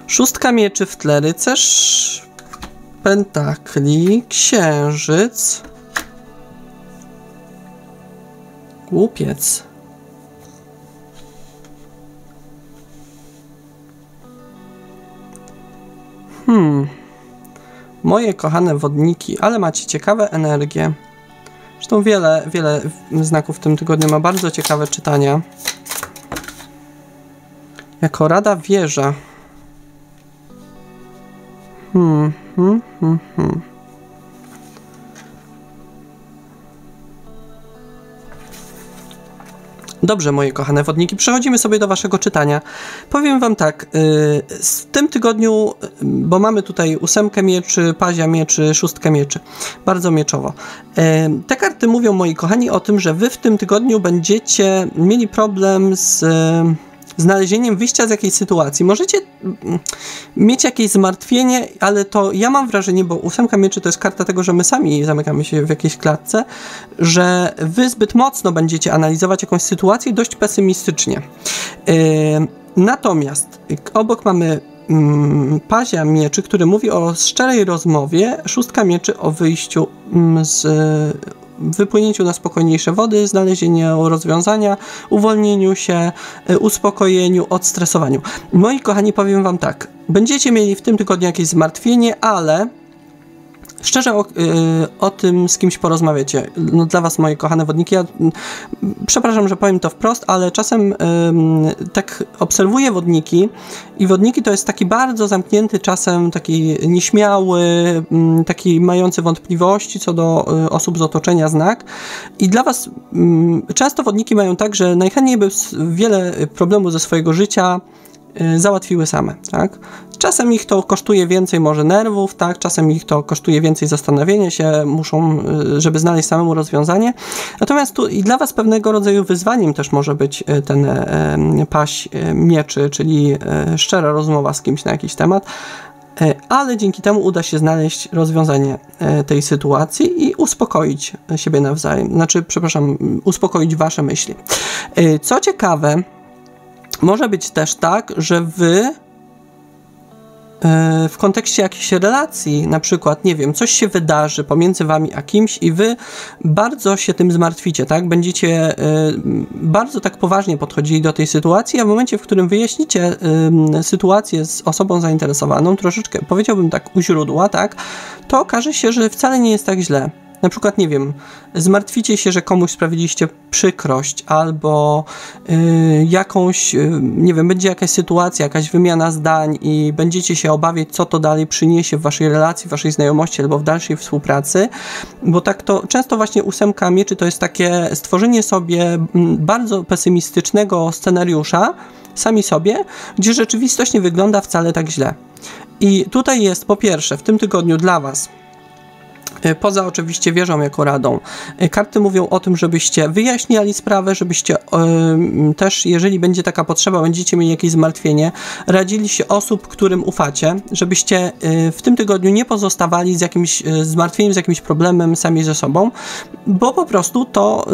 Szóstka mieczy w tle, rycerz pentakli, księżyc, głupiec. Moje kochane wodniki, ale macie ciekawe energie. Zresztą wiele znaków w tym tygodniu ma bardzo ciekawe czytania. Jako rada wieża. Dobrze, moje kochane wodniki, przechodzimy sobie do Waszego czytania. Powiem Wam tak, w tym tygodniu, bo mamy tutaj ósemkę mieczy, pazia mieczy, szóstkę mieczy, bardzo mieczowo. Te karty mówią, moi kochani, o tym, że Wy w tym tygodniu będziecie mieli problem z znalezieniem wyjścia z jakiejś sytuacji. Możecie mieć jakieś zmartwienie, ale to ja mam wrażenie, bo ósemka mieczy to jest karta tego, że my sami zamykamy się w jakiejś klatce, że Wy zbyt mocno będziecie analizować jakąś sytuację dość pesymistycznie. Natomiast obok mamy pazia mieczy, który mówi o szczerej rozmowie, szóstka mieczy o wyjściu wypłynięciu na spokojniejsze wody, znalezieniu rozwiązania, uwolnieniu się, uspokojeniu, odstresowaniu. Moi kochani, powiem Wam tak, będziecie mieli w tym tygodniu jakieś zmartwienie, ale szczerze o tym z kimś porozmawiacie. No, dla Was, moje kochane wodniki, ja przepraszam, że powiem to wprost, ale czasem tak obserwuję wodniki i wodniki to jest taki bardzo zamknięty, czasem taki nieśmiały, taki mający wątpliwości co do osób z otoczenia znak. I dla Was często wodniki mają tak, że najchętniej by wiele problemów ze swojego życia załatwiły same, tak? Czasem ich to kosztuje więcej może nerwów, tak? Czasem ich to kosztuje więcej zastanowienia się, muszą, żeby znaleźć samemu rozwiązanie. Natomiast tu i dla Was pewnego rodzaju wyzwaniem też może być ten paź mieczy, czyli szczera rozmowa z kimś na jakiś temat, ale dzięki temu uda się znaleźć rozwiązanie tej sytuacji i uspokoić siebie nawzajem, znaczy, przepraszam, uspokoić Wasze myśli. Co ciekawe, może być też tak, że Wy w kontekście jakiejś relacji, na przykład, nie wiem, coś się wydarzy pomiędzy Wami a kimś i Wy bardzo się tym zmartwicie, tak? Będziecie bardzo tak poważnie podchodzili do tej sytuacji, a w momencie, w którym wyjaśnicie sytuację z osobą zainteresowaną, troszeczkę, powiedziałbym tak, u źródła, tak? To okaże się, że wcale nie jest tak źle. Na przykład, nie wiem, zmartwicie się, że komuś sprawiliście przykrość, albo jakąś, nie wiem, będzie jakaś sytuacja, jakaś wymiana zdań i będziecie się obawiać, co to dalej przyniesie w waszej relacji, w waszej znajomości albo w dalszej współpracy, bo tak to często właśnie 8 mieczy to jest takie stworzenie sobie bardzo pesymistycznego scenariusza, sami sobie, gdzie rzeczywistość nie wygląda wcale tak źle. I tutaj jest po pierwsze w tym tygodniu dla was, poza oczywiście wieżą jako radą, karty mówią o tym, żebyście wyjaśniali sprawę, żebyście też, jeżeli będzie taka potrzeba, będziecie mieli jakieś zmartwienie, radzili się osób, którym ufacie, żebyście w tym tygodniu nie pozostawali z jakimś zmartwieniem, z jakimś problemem sami ze sobą, bo po prostu to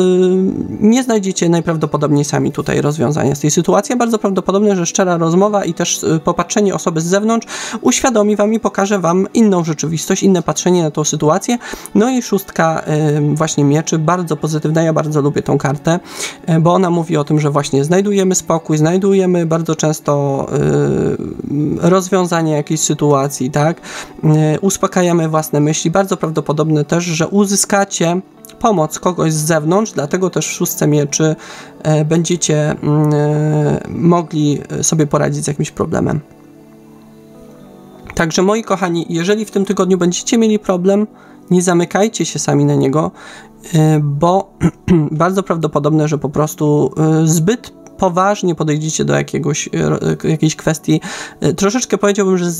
nie znajdziecie najprawdopodobniej sami tutaj rozwiązania z tej sytuacji. Bardzo prawdopodobne, że szczera rozmowa i też popatrzenie osoby z zewnątrz uświadomi wam i pokaże wam inną rzeczywistość, inne patrzenie na tą sytuację. No i 6 właśnie mieczy, bardzo pozytywna, ja bardzo lubię tą kartę, bo ona mówi o tym, że właśnie znajdujemy spokój, znajdujemy bardzo często rozwiązanie jakiejś sytuacji, tak? Uspokajamy własne myśli, bardzo prawdopodobne też, że uzyskacie pomoc kogoś z zewnątrz, dlatego też w 6 mieczy będziecie mogli sobie poradzić z jakimś problemem. Także moi kochani, jeżeli w tym tygodniu będziecie mieli problem, nie zamykajcie się sami na niego, bo bardzo prawdopodobne, że po prostu zbyt poważnie podejdziecie do jakiejś kwestii. Troszeczkę powiedziałbym, że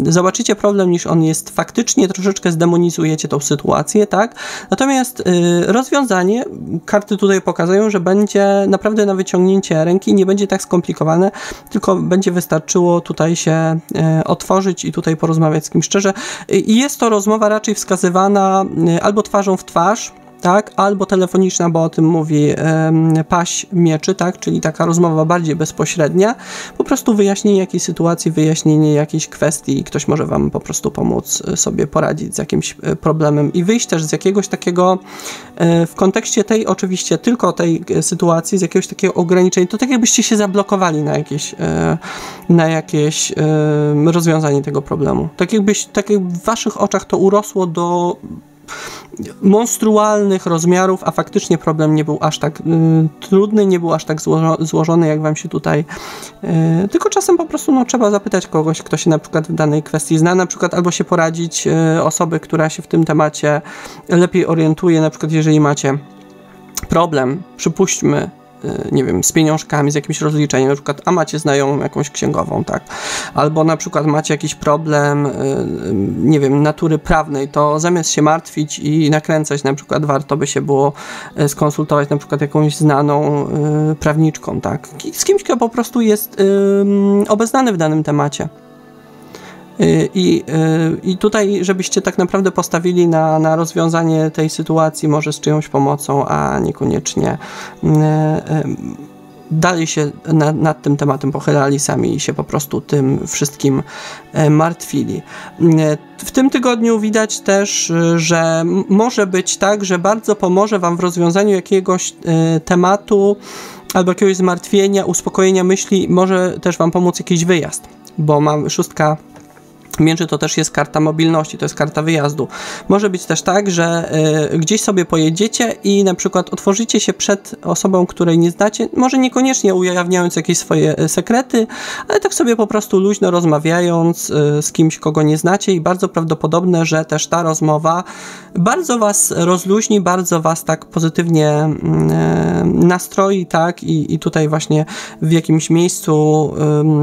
zobaczycie problem, niż on jest faktycznie, troszeczkę zdemonizujecie tą sytuację, tak? Natomiast rozwiązanie, karty tutaj pokazują, że będzie naprawdę na wyciągnięcie ręki, nie będzie tak skomplikowane, tylko będzie wystarczyło tutaj się otworzyć i tutaj porozmawiać z kimś szczerze. I jest to rozmowa raczej wskazywana albo twarzą w twarz, tak, albo telefoniczna, bo o tym mówi paź mieczy, tak, czyli taka rozmowa bardziej bezpośrednia, po prostu wyjaśnienie jakiejś sytuacji, wyjaśnienie jakiejś kwestii i ktoś może wam po prostu pomóc sobie poradzić z jakimś problemem i wyjść też z jakiegoś takiego, w kontekście tej oczywiście tylko tej sytuacji, z jakiegoś takiego ograniczenia, to tak jakbyście się zablokowali na jakieś rozwiązanie tego problemu. Tak jakby w waszych oczach to urosło do monstrualnych rozmiarów, a faktycznie problem nie był aż tak trudny, nie był aż tak złożony, jak wam się tutaj tylko czasem po prostu trzeba zapytać kogoś, kto się na przykład w danej kwestii zna, na przykład albo się poradzić osoby, która się w tym temacie lepiej orientuje, na przykład jeżeli macie problem, przypuśćmy, nie wiem, z pieniążkami, z jakimś rozliczeniem, na przykład, a macie znajomą jakąś księgową, tak, albo na przykład macie jakiś problem, nie wiem, natury prawnej, to zamiast się martwić i nakręcać, na przykład warto by się było skonsultować na przykład jakąś znaną prawniczką, tak, z kimś, kto po prostu jest obeznany w danym temacie. I tutaj, żebyście tak naprawdę postawili na rozwiązanie tej sytuacji, może z czyjąś pomocą, a niekoniecznie dalej się nad tym tematem pochylali sami i się po prostu tym wszystkim martwili. W tym tygodniu widać też, że może być tak, że bardzo pomoże wam w rozwiązaniu jakiegoś tematu albo jakiegoś zmartwienia, uspokojenia myśli, może też wam pomóc jakiś wyjazd, bo mam 6 mieczy to też jest karta mobilności, to jest karta wyjazdu. Może być też tak, że gdzieś sobie pojedziecie i na przykład otworzycie się przed osobą, której nie znacie, może niekoniecznie ujawniając jakieś swoje sekrety, ale tak sobie po prostu luźno rozmawiając z kimś, kogo nie znacie i bardzo prawdopodobne, że też ta rozmowa bardzo was rozluźni, bardzo was tak pozytywnie nastroi, tak, i tutaj właśnie w jakimś miejscu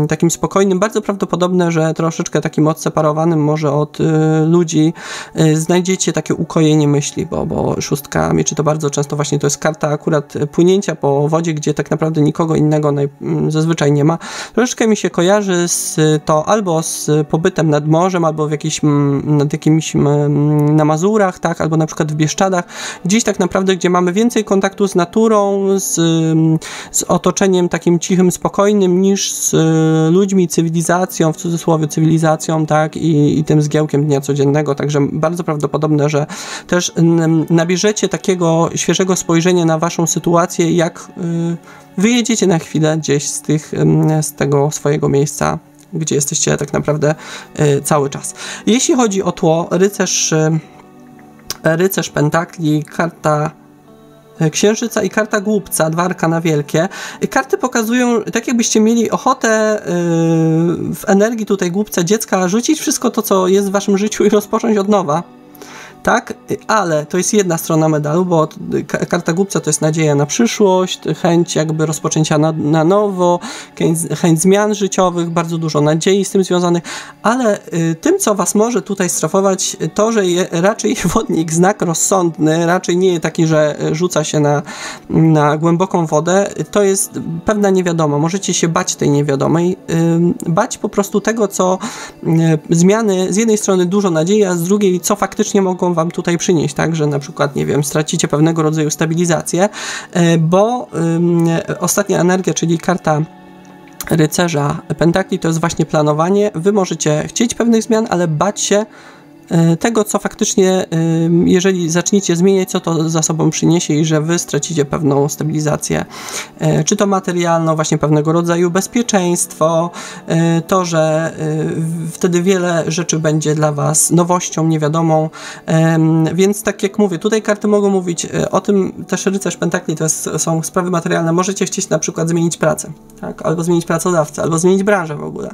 takim spokojnym, bardzo prawdopodobne, że troszeczkę takim odseparowanym może od ludzi znajdziecie takie ukojenie myśli, bo 6 mieczy to bardzo często właśnie to jest karta akurat płynięcia po wodzie, gdzie tak naprawdę nikogo innego zazwyczaj nie ma. Troszeczkę mi się kojarzy to albo z pobytem nad morzem, albo nad jakimiś na Mazurach, tak, albo na przykład w Bieszczadach, gdzieś tak naprawdę, gdzie mamy więcej kontaktu z naturą, z otoczeniem takim cichym, spokojnym, niż z ludźmi, cywilizacją, w cudzysłowie cywilizacją, tak, i tym zgiełkiem dnia codziennego, także bardzo prawdopodobne, że też nabierzecie takiego świeżego spojrzenia na waszą sytuację, jak wyjedziecie na chwilę gdzieś z tego swojego miejsca, gdzie jesteście tak naprawdę cały czas. Jeśli chodzi o tło, rycerz rycerz pentakli, karta księżyca i karta głupca, 2 arkana wielkie. Karty pokazują, tak jakbyście mieli ochotę w energii tutaj głupca dziecka rzucić wszystko to, co jest w waszym życiu i rozpocząć od nowa. Tak, ale to jest jedna strona medalu, bo karta głupca to jest nadzieja na przyszłość, chęć jakby rozpoczęcia na nowo, chęć zmian życiowych, bardzo dużo nadziei z tym związanych, ale tym, co was może tutaj stresować, to, że raczej wodnik, znak rozsądny, raczej nie jest taki, że rzuca się na głęboką wodę, to jest pewna niewiadoma. Możecie się bać tej niewiadomej, bać po prostu tego, co zmiany, z jednej strony dużo nadziei, a z drugiej, co faktycznie mogą wam tutaj przynieść, tak, że na przykład, nie wiem, stracicie pewnego rodzaju stabilizację, bo ostatnia energia, czyli karta rycerza pentakli, to jest właśnie planowanie. Wy możecie chcieć pewnych zmian, ale bać się tego, co faktycznie, jeżeli zaczniecie zmieniać, co to za sobą przyniesie i że wy stracicie pewną stabilizację, czy to materialną, właśnie pewnego rodzaju bezpieczeństwo, to, że wtedy wiele rzeczy będzie dla was nowością, niewiadomą, więc tak jak mówię, tutaj karty mogą mówić o tym, też rycerz pentakli to są sprawy materialne, możecie chcieć na przykład zmienić pracę, tak? Albo zmienić pracodawcę, albo zmienić branżę w ogóle,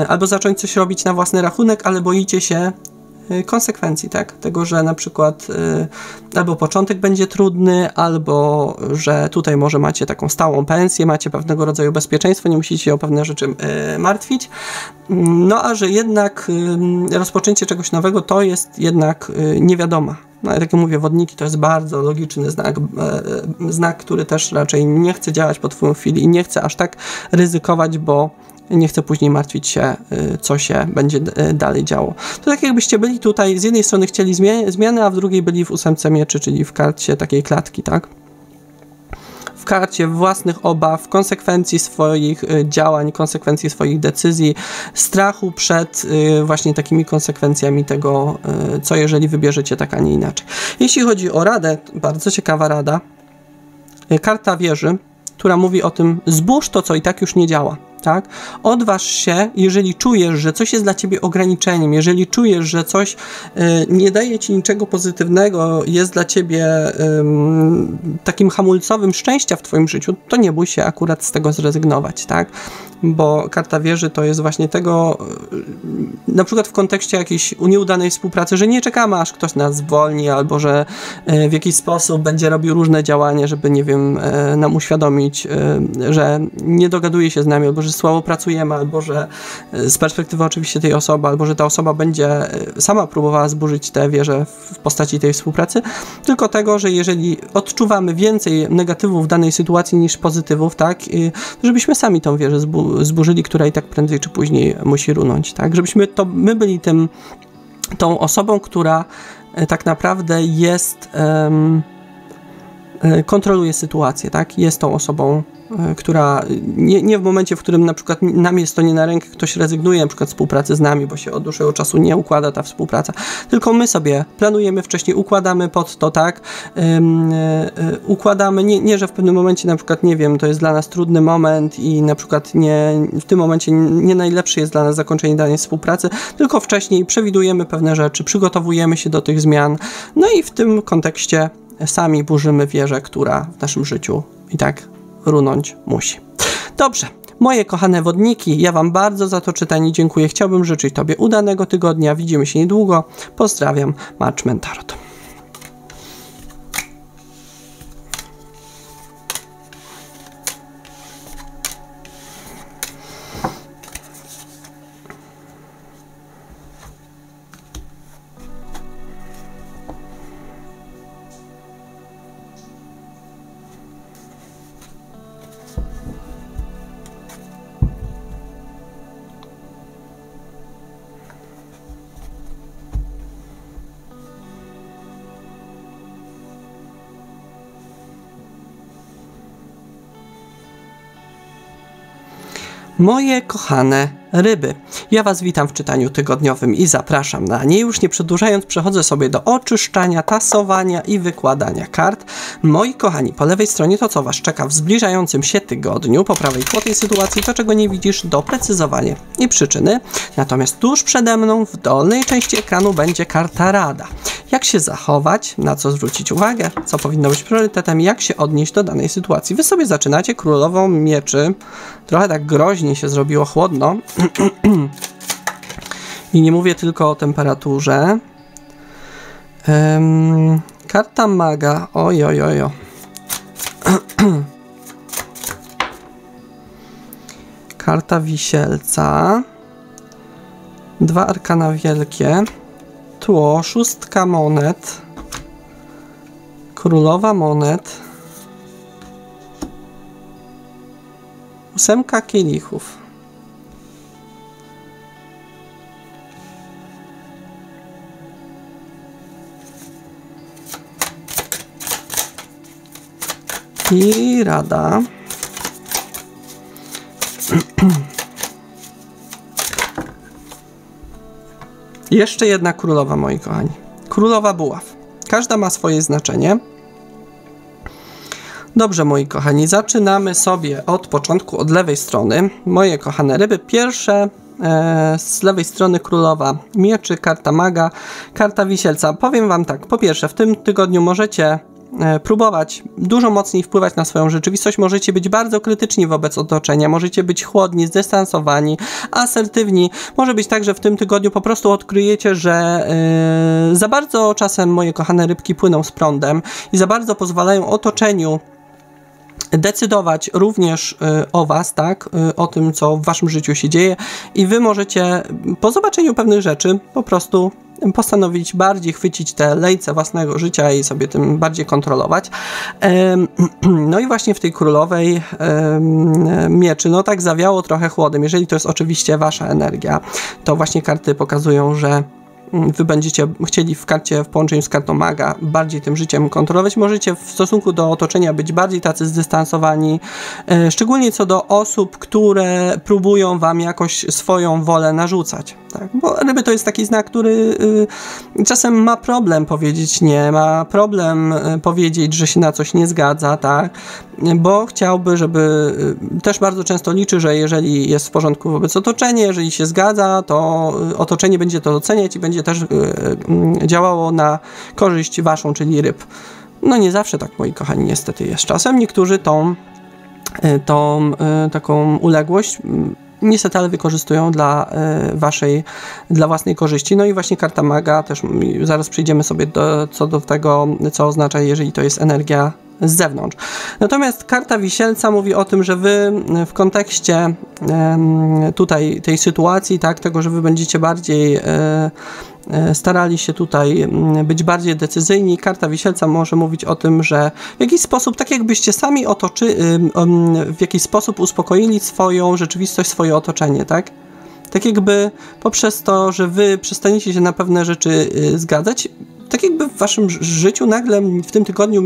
albo zacząć coś robić na własny rachunek, ale boicie się konsekwencji, tak? Tego, że na przykład albo początek będzie trudny, albo że tutaj może macie taką stałą pensję, macie pewnego rodzaju bezpieczeństwo, nie musicie się o pewne rzeczy martwić. No a że jednak rozpoczęcie czegoś nowego to jest jednak niewiadoma. No, jak mówię, wodniki to jest bardzo logiczny znak, który też raczej nie chce działać po twoją chwili i nie chce aż tak ryzykować, bo nie chcę później martwić się, co się będzie dalej działo. To tak jakbyście byli tutaj, z jednej strony chcieli zmiany, a w drugiej byli w 8 mieczy, czyli w karcie takiej klatki, tak? W karcie własnych obaw, konsekwencji swoich działań, konsekwencji swoich decyzji, strachu przed właśnie takimi konsekwencjami tego, co jeżeli wybierzecie tak, a nie inaczej. Jeśli chodzi o radę, bardzo ciekawa rada. Karta wieży, która mówi o tym, zbóż to, co i tak już nie działa. Tak? Odważ się, jeżeli czujesz, że coś jest dla ciebie ograniczeniem, jeżeli czujesz, że coś nie daje ci niczego pozytywnego, jest dla ciebie takim hamulcowym szczęścia w twoim życiu, to nie bój się akurat z tego zrezygnować, tak? Bo karta wieży to jest właśnie tego, na przykład w kontekście jakiejś nieudanej współpracy, że nie czekamy, aż ktoś nas zwolni, albo że w jakiś sposób będzie robił różne działania, żeby, nie wiem, nam uświadomić, że nie dogaduje się z nami, albo że słabo pracujemy, albo że z perspektywy oczywiście tej osoby, albo że ta osoba będzie sama próbowała zburzyć tę wieżę w postaci tej współpracy, tylko tego, że jeżeli odczuwamy więcej negatywów w danej sytuacji niż pozytywów, tak, żebyśmy sami tą wieżę zburzyli, która i tak prędzej czy później musi runąć, tak, żebyśmy to my byli tą osobą, która tak naprawdę jest kontroluje sytuację, tak, jest tą osobą, która nie w momencie, w którym na przykład nam jest to nie na rękę, ktoś rezygnuje na przykład z współpracy z nami, bo się od dłuższego czasu nie układa ta współpraca, tylko my sobie planujemy wcześniej, układamy pod to, tak, układamy, nie, że w pewnym momencie na przykład, nie wiem, to jest dla nas trudny moment i na przykład w tym momencie nie najlepszy jest dla nas zakończenie danej współpracy, tylko wcześniej przewidujemy pewne rzeczy, przygotowujemy się do tych zmian, no i w tym kontekście sami burzymy wieżę, która w naszym życiu i tak runąć musi. Dobrze, moje kochane wodniki, ja wam bardzo za to czytanie dziękuję. Chciałbym życzyć tobie udanego tygodnia. Widzimy się niedługo. Pozdrawiam, Marchman Tarot. Moje kochane ryby. Ja Was witam w czytaniu tygodniowym i zapraszam na nie. Już nie przedłużając, przechodzę sobie do oczyszczania, tasowania i wykładania kart. Moi kochani, po lewej stronie to, co Was czeka w zbliżającym się tygodniu, po prawej tło tej sytuacji, to, czego nie widzisz, doprecyzowanie i przyczyny. Natomiast tuż przede mną, w dolnej części ekranu, będzie karta rada. Jak się zachować, na co zwrócić uwagę, co powinno być priorytetem, jak się odnieść do danej sytuacji. Wy sobie zaczynacie królową mieczy. Trochę tak groźnie się zrobiło, chłodno. I nie mówię tylko o temperaturze. Karta maga. Ojojojo. Karta wisielca. 2 arkana wielkie. Tło, 6 monet. Królowa monet. 8 kielichów. I rada. Jeszcze jedna królowa, moi kochani. Królowa buław. Każda ma swoje znaczenie. Dobrze, moi kochani, zaczynamy sobie od początku, od lewej strony. Moje kochane ryby, pierwsze z lewej strony królowa mieczy, karta maga, karta wisielca. Powiem Wam tak, po pierwsze, w tym tygodniu możecie próbować dużo mocniej wpływać na swoją rzeczywistość, możecie być bardzo krytyczni wobec otoczenia, możecie być chłodni, zdystansowani, asertywni. Może być tak, że w tym tygodniu po prostu odkryjecie, że za bardzo czasem, moje kochane rybki, płyną z prądem i za bardzo pozwalają otoczeniu decydować również o Was, tak, o tym, co w Waszym życiu się dzieje, i Wy możecie po zobaczeniu pewnych rzeczy po prostu postanowić bardziej chwycić te lejce własnego życia i sobie tym bardziej kontrolować. No i właśnie w tej królowej mieczy, no tak zawiało trochę chłodem. Jeżeli to jest oczywiście Wasza energia, to właśnie karty pokazują, że Wy będziecie chcieli w karcie, w połączeniu z kartą maga, bardziej tym życiem kontrolować. Możecie w stosunku do otoczenia być bardziej tacy zdystansowani, szczególnie co do osób, które próbują Wam jakoś swoją wolę narzucać. Tak? Bo ryby to jest taki znak, który czasem ma problem powiedzieć nie, ma problem powiedzieć, że się na coś nie zgadza, tak? Bo chciałby, żeby, też bardzo często liczy, że jeżeli jest w porządku wobec otoczenia, jeżeli się zgadza, to otoczenie będzie to doceniać i będzie też działało na korzyść Waszą, czyli ryb. No nie zawsze tak, moi kochani, niestety jest. Czasem niektórzy tą taką uległość niestety, ale wykorzystują dla własnej korzyści. No i właśnie karta maga, też zaraz przejdziemy sobie co do tego, co oznacza, jeżeli to jest energia z zewnątrz. Natomiast karta wisielca mówi o tym, że Wy w kontekście tutaj tej sytuacji, tak, tego, że Wy będziecie bardziej starali się tutaj być bardziej decyzyjni. Karta wisielca może mówić o tym, że w jakiś sposób, tak jakbyście sami w jakiś sposób uspokoili swoją rzeczywistość, swoje otoczenie, tak? Tak jakby poprzez to, że Wy przestaniecie się na pewne rzeczy zgadzać, tak jakby w Waszym życiu nagle w tym tygodniu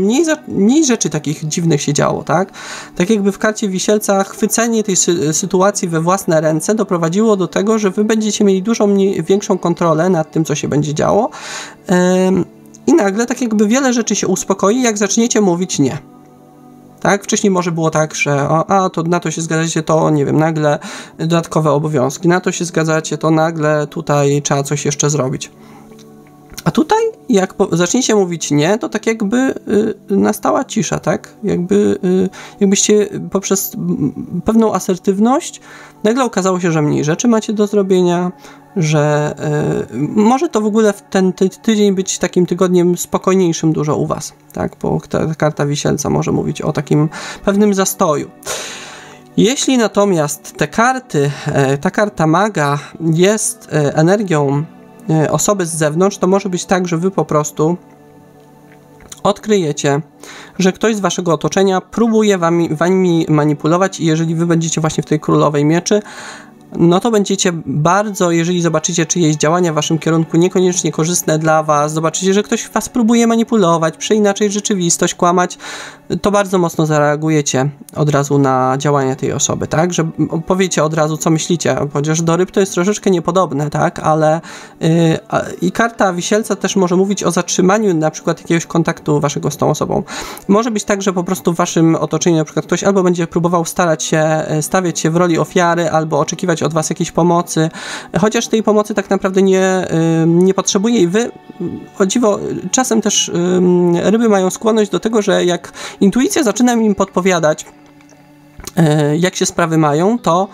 mniej rzeczy takich dziwnych się działo, tak? Tak jakby w karcie wisielca chwycenie tej sytuacji we własne ręce doprowadziło do tego, że Wy będziecie mieli dużo większą kontrolę nad tym, co się będzie działo, i nagle tak jakby wiele rzeczy się uspokoi, jak zaczniecie mówić nie. Tak? Wcześniej może było tak, że to na to się zgadzacie, to nie wiem, nagle dodatkowe obowiązki, na to się zgadzacie, to nagle tutaj trzeba coś jeszcze zrobić. A tutaj, jak zaczniecie mówić nie, to tak jakby nastała cisza, tak? Jakbyście poprzez pewną asertywność nagle okazało się, że mniej rzeczy macie do zrobienia, że może to w ogóle ten tydzień być takim tygodniem spokojniejszym dużo u Was, tak? Bo ta karta wisielca może mówić o takim pewnym zastoju. Jeśli natomiast ta karta maga jest energią osoby z zewnątrz, to może być tak, że Wy po prostu odkryjecie, że ktoś z Waszego otoczenia próbuje Wami manipulować, i jeżeli Wy będziecie właśnie w tej królowej mieczy, no to będziecie bardzo, jeżeli zobaczycie czyjeś działania w waszym kierunku niekoniecznie korzystne dla was, zobaczycie, że ktoś was próbuje manipulować, przeinaczyć rzeczywistość, kłamać, to bardzo mocno zareagujecie od razu na działania tej osoby, tak? Że powiecie od razu, co myślicie, chociaż do ryb to jest troszeczkę niepodobne, tak? Ale i karta Wisielca też może mówić o zatrzymaniu na przykład jakiegoś kontaktu waszego z tą osobą. Może być tak, że po prostu w waszym otoczeniu na przykład ktoś albo będzie próbował stawiać się w roli ofiary, albo oczekiwać od was jakiejś pomocy, chociaż tej pomocy tak naprawdę nie potrzebuje i wy, o dziwo, czasem też ryby mają skłonność do tego, że jak intuicja zaczyna im podpowiadać, jak się sprawy mają, to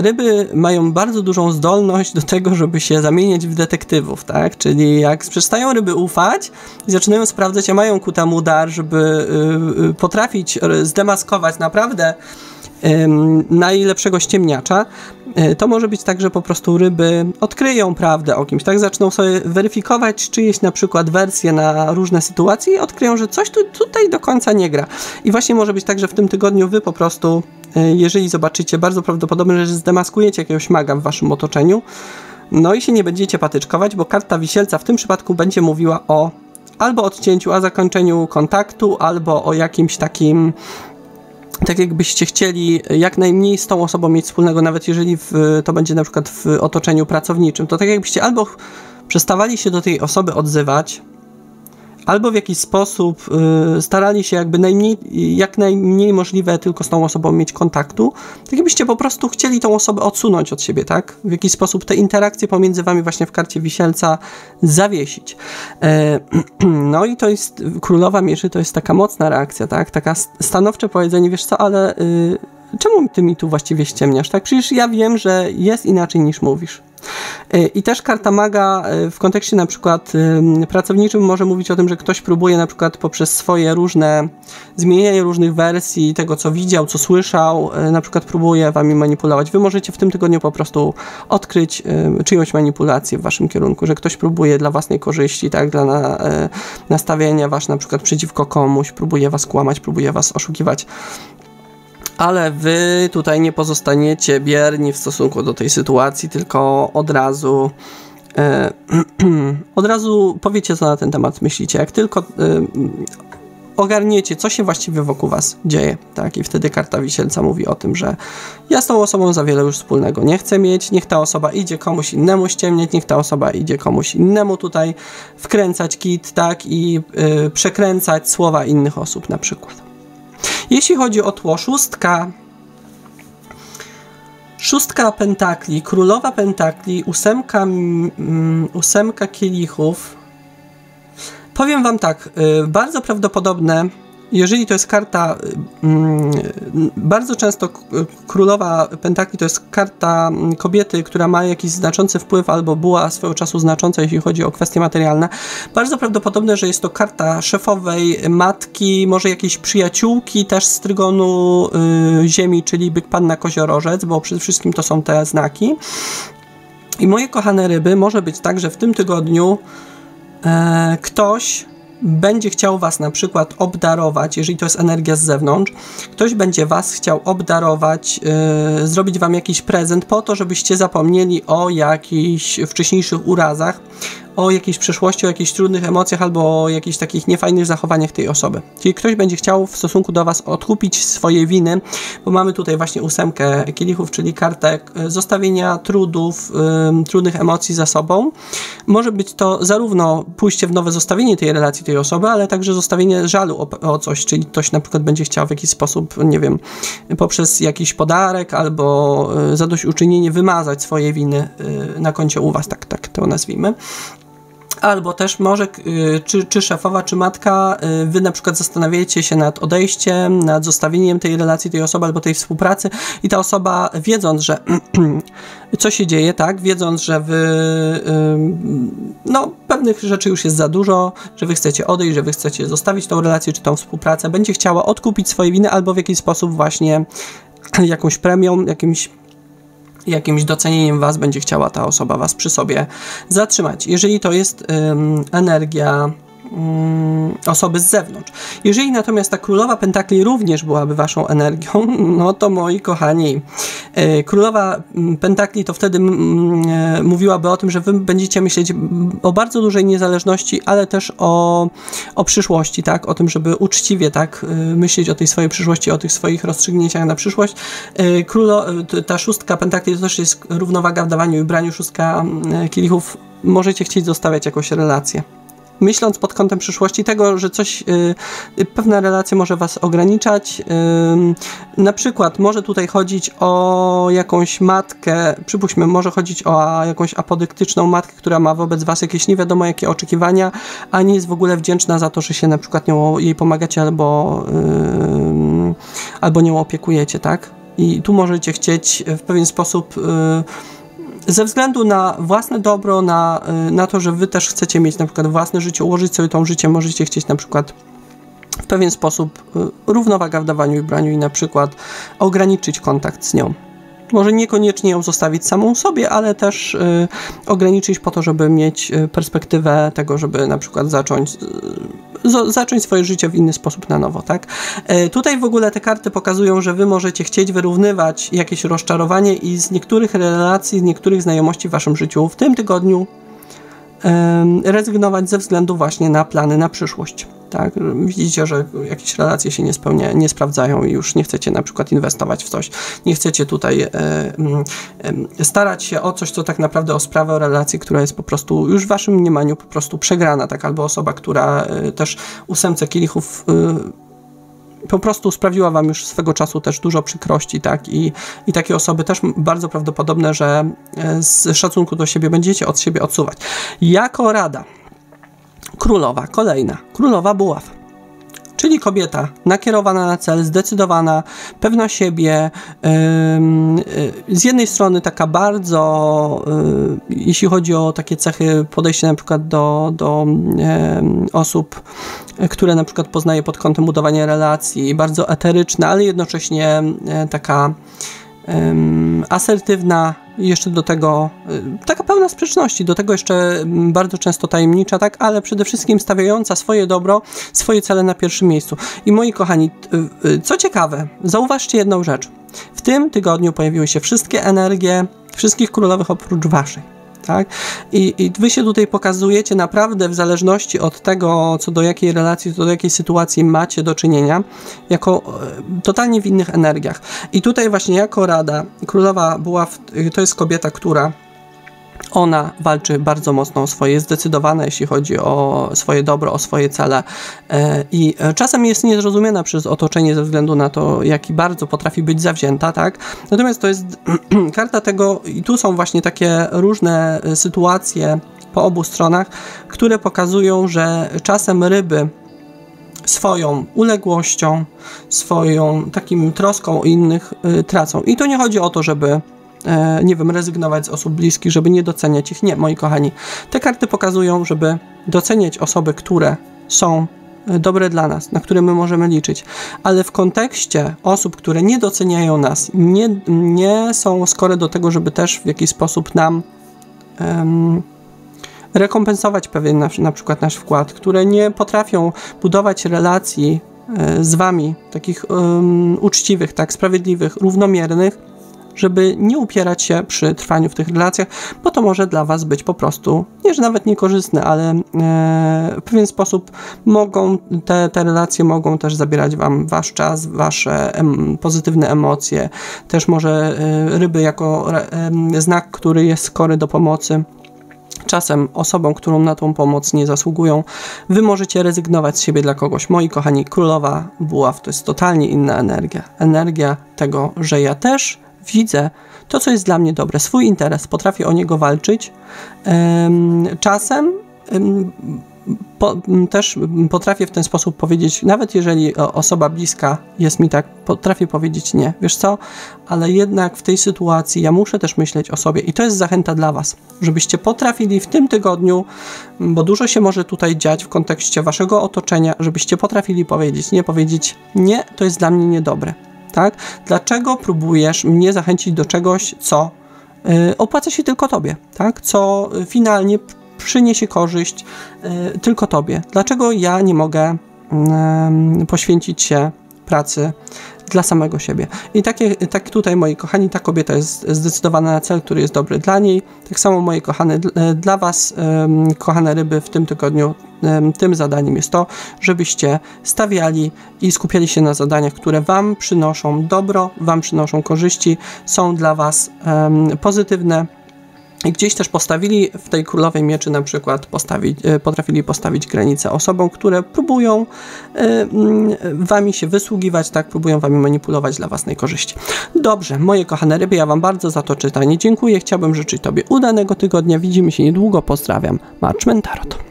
ryby mają bardzo dużą zdolność do tego, żeby się zamieniać w detektywów, tak? Czyli jak przestają ryby ufać i zaczynają sprawdzać, a mają ku temu dar, żeby potrafić zdemaskować naprawdę najlepszego ściemniacza, to może być tak, że po prostu ryby odkryją prawdę o kimś, tak? Zaczną sobie weryfikować czyjeś na przykład wersje na różne sytuacje i odkryją, że coś tutaj do końca nie gra. I właśnie może być tak, że w tym tygodniu wy po prostu, jeżeli zobaczycie, bardzo prawdopodobne, że zdemaskujecie jakiegoś maga w waszym otoczeniu, no i się nie będziecie patyczkować, bo karta Wisielca w tym przypadku będzie mówiła o albo odcięciu, a zakończeniu kontaktu, albo o jakimś takim, tak jakbyście chcieli jak najmniej z tą osobą mieć wspólnego, nawet jeżeli to będzie na przykład w otoczeniu pracowniczym, to tak jakbyście albo przestawali się do tej osoby odzywać, albo w jakiś sposób starali się jak najmniej możliwe tylko z tą osobą mieć kontaktu, tak jakbyście po prostu chcieli tą osobę odsunąć od siebie, tak? W jakiś sposób te interakcje pomiędzy wami właśnie w karcie Wisielca zawiesić. No i to jest, Królowa Mieczy to jest taka mocna reakcja, tak? Taka stanowcze powiedzenie, wiesz co, ale czemu ty mi tu właściwie ściemniasz, tak? Przecież ja wiem, że jest inaczej niż mówisz. I też karta maga w kontekście na przykład pracowniczym może mówić o tym, że ktoś próbuje na przykład poprzez swoje różne zmienianie różnych wersji tego, co widział, co słyszał, na przykład próbuje wami manipulować. Wy możecie w tym tygodniu po prostu odkryć czyjąś manipulację w waszym kierunku, że ktoś próbuje dla własnej korzyści, tak, dla nastawienia was na przykład przeciwko komuś, próbuje was kłamać, próbuje was oszukiwać. Ale wy tutaj nie pozostaniecie bierni w stosunku do tej sytuacji, tylko od razu powiecie, co na ten temat myślicie. Jak tylko ogarniecie, co się właściwie wokół was dzieje, tak? I wtedy karta Wisielca mówi o tym, że ja z tą osobą za wiele już wspólnego nie chcę mieć, niech ta osoba idzie komuś innemu ściemniać, niech ta osoba idzie komuś innemu tutaj wkręcać kit, tak? I przekręcać słowa innych osób na przykład. Jeśli chodzi o tło, szóstka pentakli, królowa pentakli, ósemka kielichów. Powiem wam tak, bardzo prawdopodobne, jeżeli to jest karta, bardzo często królowa pentakli to jest karta kobiety, która ma jakiś znaczący wpływ albo była swego czasu znacząca, jeśli chodzi o kwestie materialne. Bardzo prawdopodobne, że jest to karta szefowej, matki, może jakiejś przyjaciółki też z trygonu ziemi, czyli byk, panna, koziorożec, bo przede wszystkim to są te znaki. I moje kochane ryby, może być tak, że w tym tygodniu ktoś będzie chciał was na przykład obdarować, jeżeli to jest energia z zewnątrz, ktoś będzie was chciał obdarować, zrobić wam jakiś prezent po to, żebyście zapomnieli o jakichś wcześniejszych urazach, o jakiejś przeszłości, o jakichś trudnych emocjach albo o jakichś takich niefajnych zachowaniach tej osoby. Czyli ktoś będzie chciał w stosunku do was odkupić swoje winy, bo mamy tutaj właśnie ósemkę kielichów, czyli kartę zostawienia trudów, trudnych emocji za sobą. Może być to zarówno pójście w nowe zostawienie tej relacji tej osoby, ale także zostawienie żalu o coś, czyli ktoś na przykład będzie chciał w jakiś sposób, nie wiem, poprzez jakiś podarek albo zadośćuczynienie wymazać swoje winy na koncie u was, tak to nazwijmy. Albo też może, czy szefowa, czy matka, wy na przykład zastanawiacie się nad odejściem, nad zostawieniem tej relacji, tej osoby albo tej współpracy i ta osoba, wiedząc, że co się dzieje, tak, wiedząc, że wy no, pewnych rzeczy już jest za dużo, że wy chcecie odejść, że wy chcecie zostawić tą relację, czy tą współpracę, będzie chciała odkupić swoje winy albo w jakiś sposób właśnie jakąś premią, jakimś docenieniem was będzie chciała ta osoba was przy sobie zatrzymać. Jeżeli to jest energia osoby z zewnątrz. Jeżeli natomiast ta królowa pentakli również byłaby waszą energią, no to moi kochani, królowa pentakli to wtedy mówiłaby o tym, że wy będziecie myśleć o bardzo dużej niezależności, ale też o przyszłości, tak? O tym, żeby uczciwie, tak, myśleć o tej swojej przyszłości, o tych swoich rozstrzygnięciach na przyszłość. Ta szóstka pentakli to też jest równowaga w dawaniu i braniu, szóstka kielichów. Możecie chcieć zostawiać jakąś relację. Myśląc pod kątem przyszłości tego, że coś, pewna relacja może was ograniczać. Na przykład może tutaj chodzić o jakąś matkę, przypuśćmy, może chodzić o jakąś apodyktyczną matkę, która ma wobec was jakieś nie wiadomo jakie oczekiwania, a nie jest w ogóle wdzięczna za to, że się na przykład jej pomagacie albo nią opiekujecie, tak? I tu możecie chcieć w pewien sposób ze względu na własne dobro, na to, że wy też chcecie mieć na przykład własne życie, ułożyć sobie to życie, możecie chcieć na przykład w pewien sposób równowaga w dawaniu i braniu i na przykład ograniczyć kontakt z nią. Może niekoniecznie ją zostawić samą sobie, ale też ograniczyć po to, żeby mieć perspektywę tego, żeby na przykład zacząć swoje życie w inny sposób na nowo, tak? Tutaj w ogóle te karty pokazują, że wy możecie chcieć wyrównywać jakieś rozczarowanie i z niektórych relacji, z niektórych znajomości w waszym życiu w tym tygodniu rezygnować ze względu właśnie na plany na przyszłość. Tak? Widzicie, że jakieś relacje się nie sprawdzają i już nie chcecie na przykład inwestować w coś. Nie chcecie tutaj starać się o coś, co tak naprawdę o sprawę, o relacji, która jest po prostu już w waszym mniemaniu po prostu przegrana, tak? Albo osoba, która też ósemce kielichów po prostu sprawiła wam już swego czasu też dużo przykrości, tak? I takie osoby też bardzo prawdopodobne, że z szacunku do siebie będziecie od siebie odsuwać. Jako rada, królowa, kolejna, królowa buław, czyli kobieta nakierowana na cel, zdecydowana, pewna siebie, z jednej strony taka bardzo, jeśli chodzi o takie cechy, podejście na przykład do osób, które na przykład poznaje pod kątem budowania relacji, bardzo eteryczna, ale jednocześnie taka asertywna, jeszcze do tego taka pełna sprzeczności, do tego jeszcze bardzo często tajemnicza, tak, ale przede wszystkim stawiająca swoje dobro, swoje cele na pierwszym miejscu. I moi kochani, co ciekawe, zauważcie jedną rzecz. W tym tygodniu pojawiły się wszystkie energie wszystkich królowych oprócz waszej. Tak? I wy się tutaj pokazujecie naprawdę w zależności od tego, co do jakiej relacji, co do jakiej sytuacji macie do czynienia, jako totalnie w innych energiach. I tutaj właśnie jako rada, królowa buław to jest kobieta, która ona walczy bardzo mocno o swoje, zdecydowane, jeśli chodzi o swoje dobro, o swoje cele i czasem jest niezrozumiana przez otoczenie ze względu na to, jaki bardzo potrafi być zawzięta, tak? Natomiast to jest karta tego i tu są właśnie takie różne sytuacje po obu stronach, które pokazują, że czasem ryby swoją uległością, swoją takim troską o innych tracą. I to nie chodzi o to, żeby nie wiem, rezygnować z osób bliskich, żeby nie doceniać ich. Nie, moi kochani. Te karty pokazują, żeby doceniać osoby, które są dobre dla nas, na które my możemy liczyć. Ale w kontekście osób, które nie doceniają nas, nie są skore do tego, żeby też w jakiś sposób nam rekompensować pewien na przykład nasz wkład, które nie potrafią budować relacji z wami, takich uczciwych, tak, sprawiedliwych, równomiernych, żeby nie upierać się przy trwaniu w tych relacjach, bo to może dla was być po prostu, nie że nawet niekorzystne, ale w pewien sposób te relacje mogą też zabierać wam wasz czas, wasze pozytywne emocje, też może ryby jako znak, który jest skory do pomocy, czasem osobom, którą na tą pomoc nie zasługują, wy możecie rezygnować z siebie dla kogoś. Moi kochani, królowa buław to jest totalnie inna energia. Energia tego, że ja też widzę to, co jest dla mnie dobre, swój interes, potrafię o niego walczyć. Czasem też potrafię w ten sposób powiedzieć, nawet jeżeli osoba bliska jest mi tak, potrafię powiedzieć nie, wiesz co, ale jednak w tej sytuacji ja muszę też myśleć o sobie i to jest zachęta dla was, żebyście potrafili w tym tygodniu, bo dużo się może tutaj dziać w kontekście waszego otoczenia, żebyście potrafili powiedzieć nie, to jest dla mnie niedobre. Tak? Dlaczego próbujesz mnie zachęcić do czegoś, co opłaca się tylko tobie, tak? Co finalnie przyniesie korzyść tylko tobie. Dlaczego ja nie mogę poświęcić się pracy dla samego siebie? I tak tutaj, moi kochani, ta kobieta jest zdecydowana na cel, który jest dobry dla niej. Tak samo, moje kochane, dla was, kochane ryby, w tym tygodniu tym zadaniem jest to, żebyście stawiali i skupiali się na zadaniach, które wam przynoszą dobro, wam przynoszą korzyści, są dla was pozytywne. I gdzieś też postawili w tej królowej mieczy na przykład potrafili postawić granice osobom, które próbują wami się wysługiwać, tak, próbują wami manipulować dla własnej korzyści. Dobrze, moje kochane ryby, ja wam bardzo za to czytanie dziękuję. Chciałbym życzyć tobie udanego tygodnia. Widzimy się niedługo. Pozdrawiam. Marchman Tarot.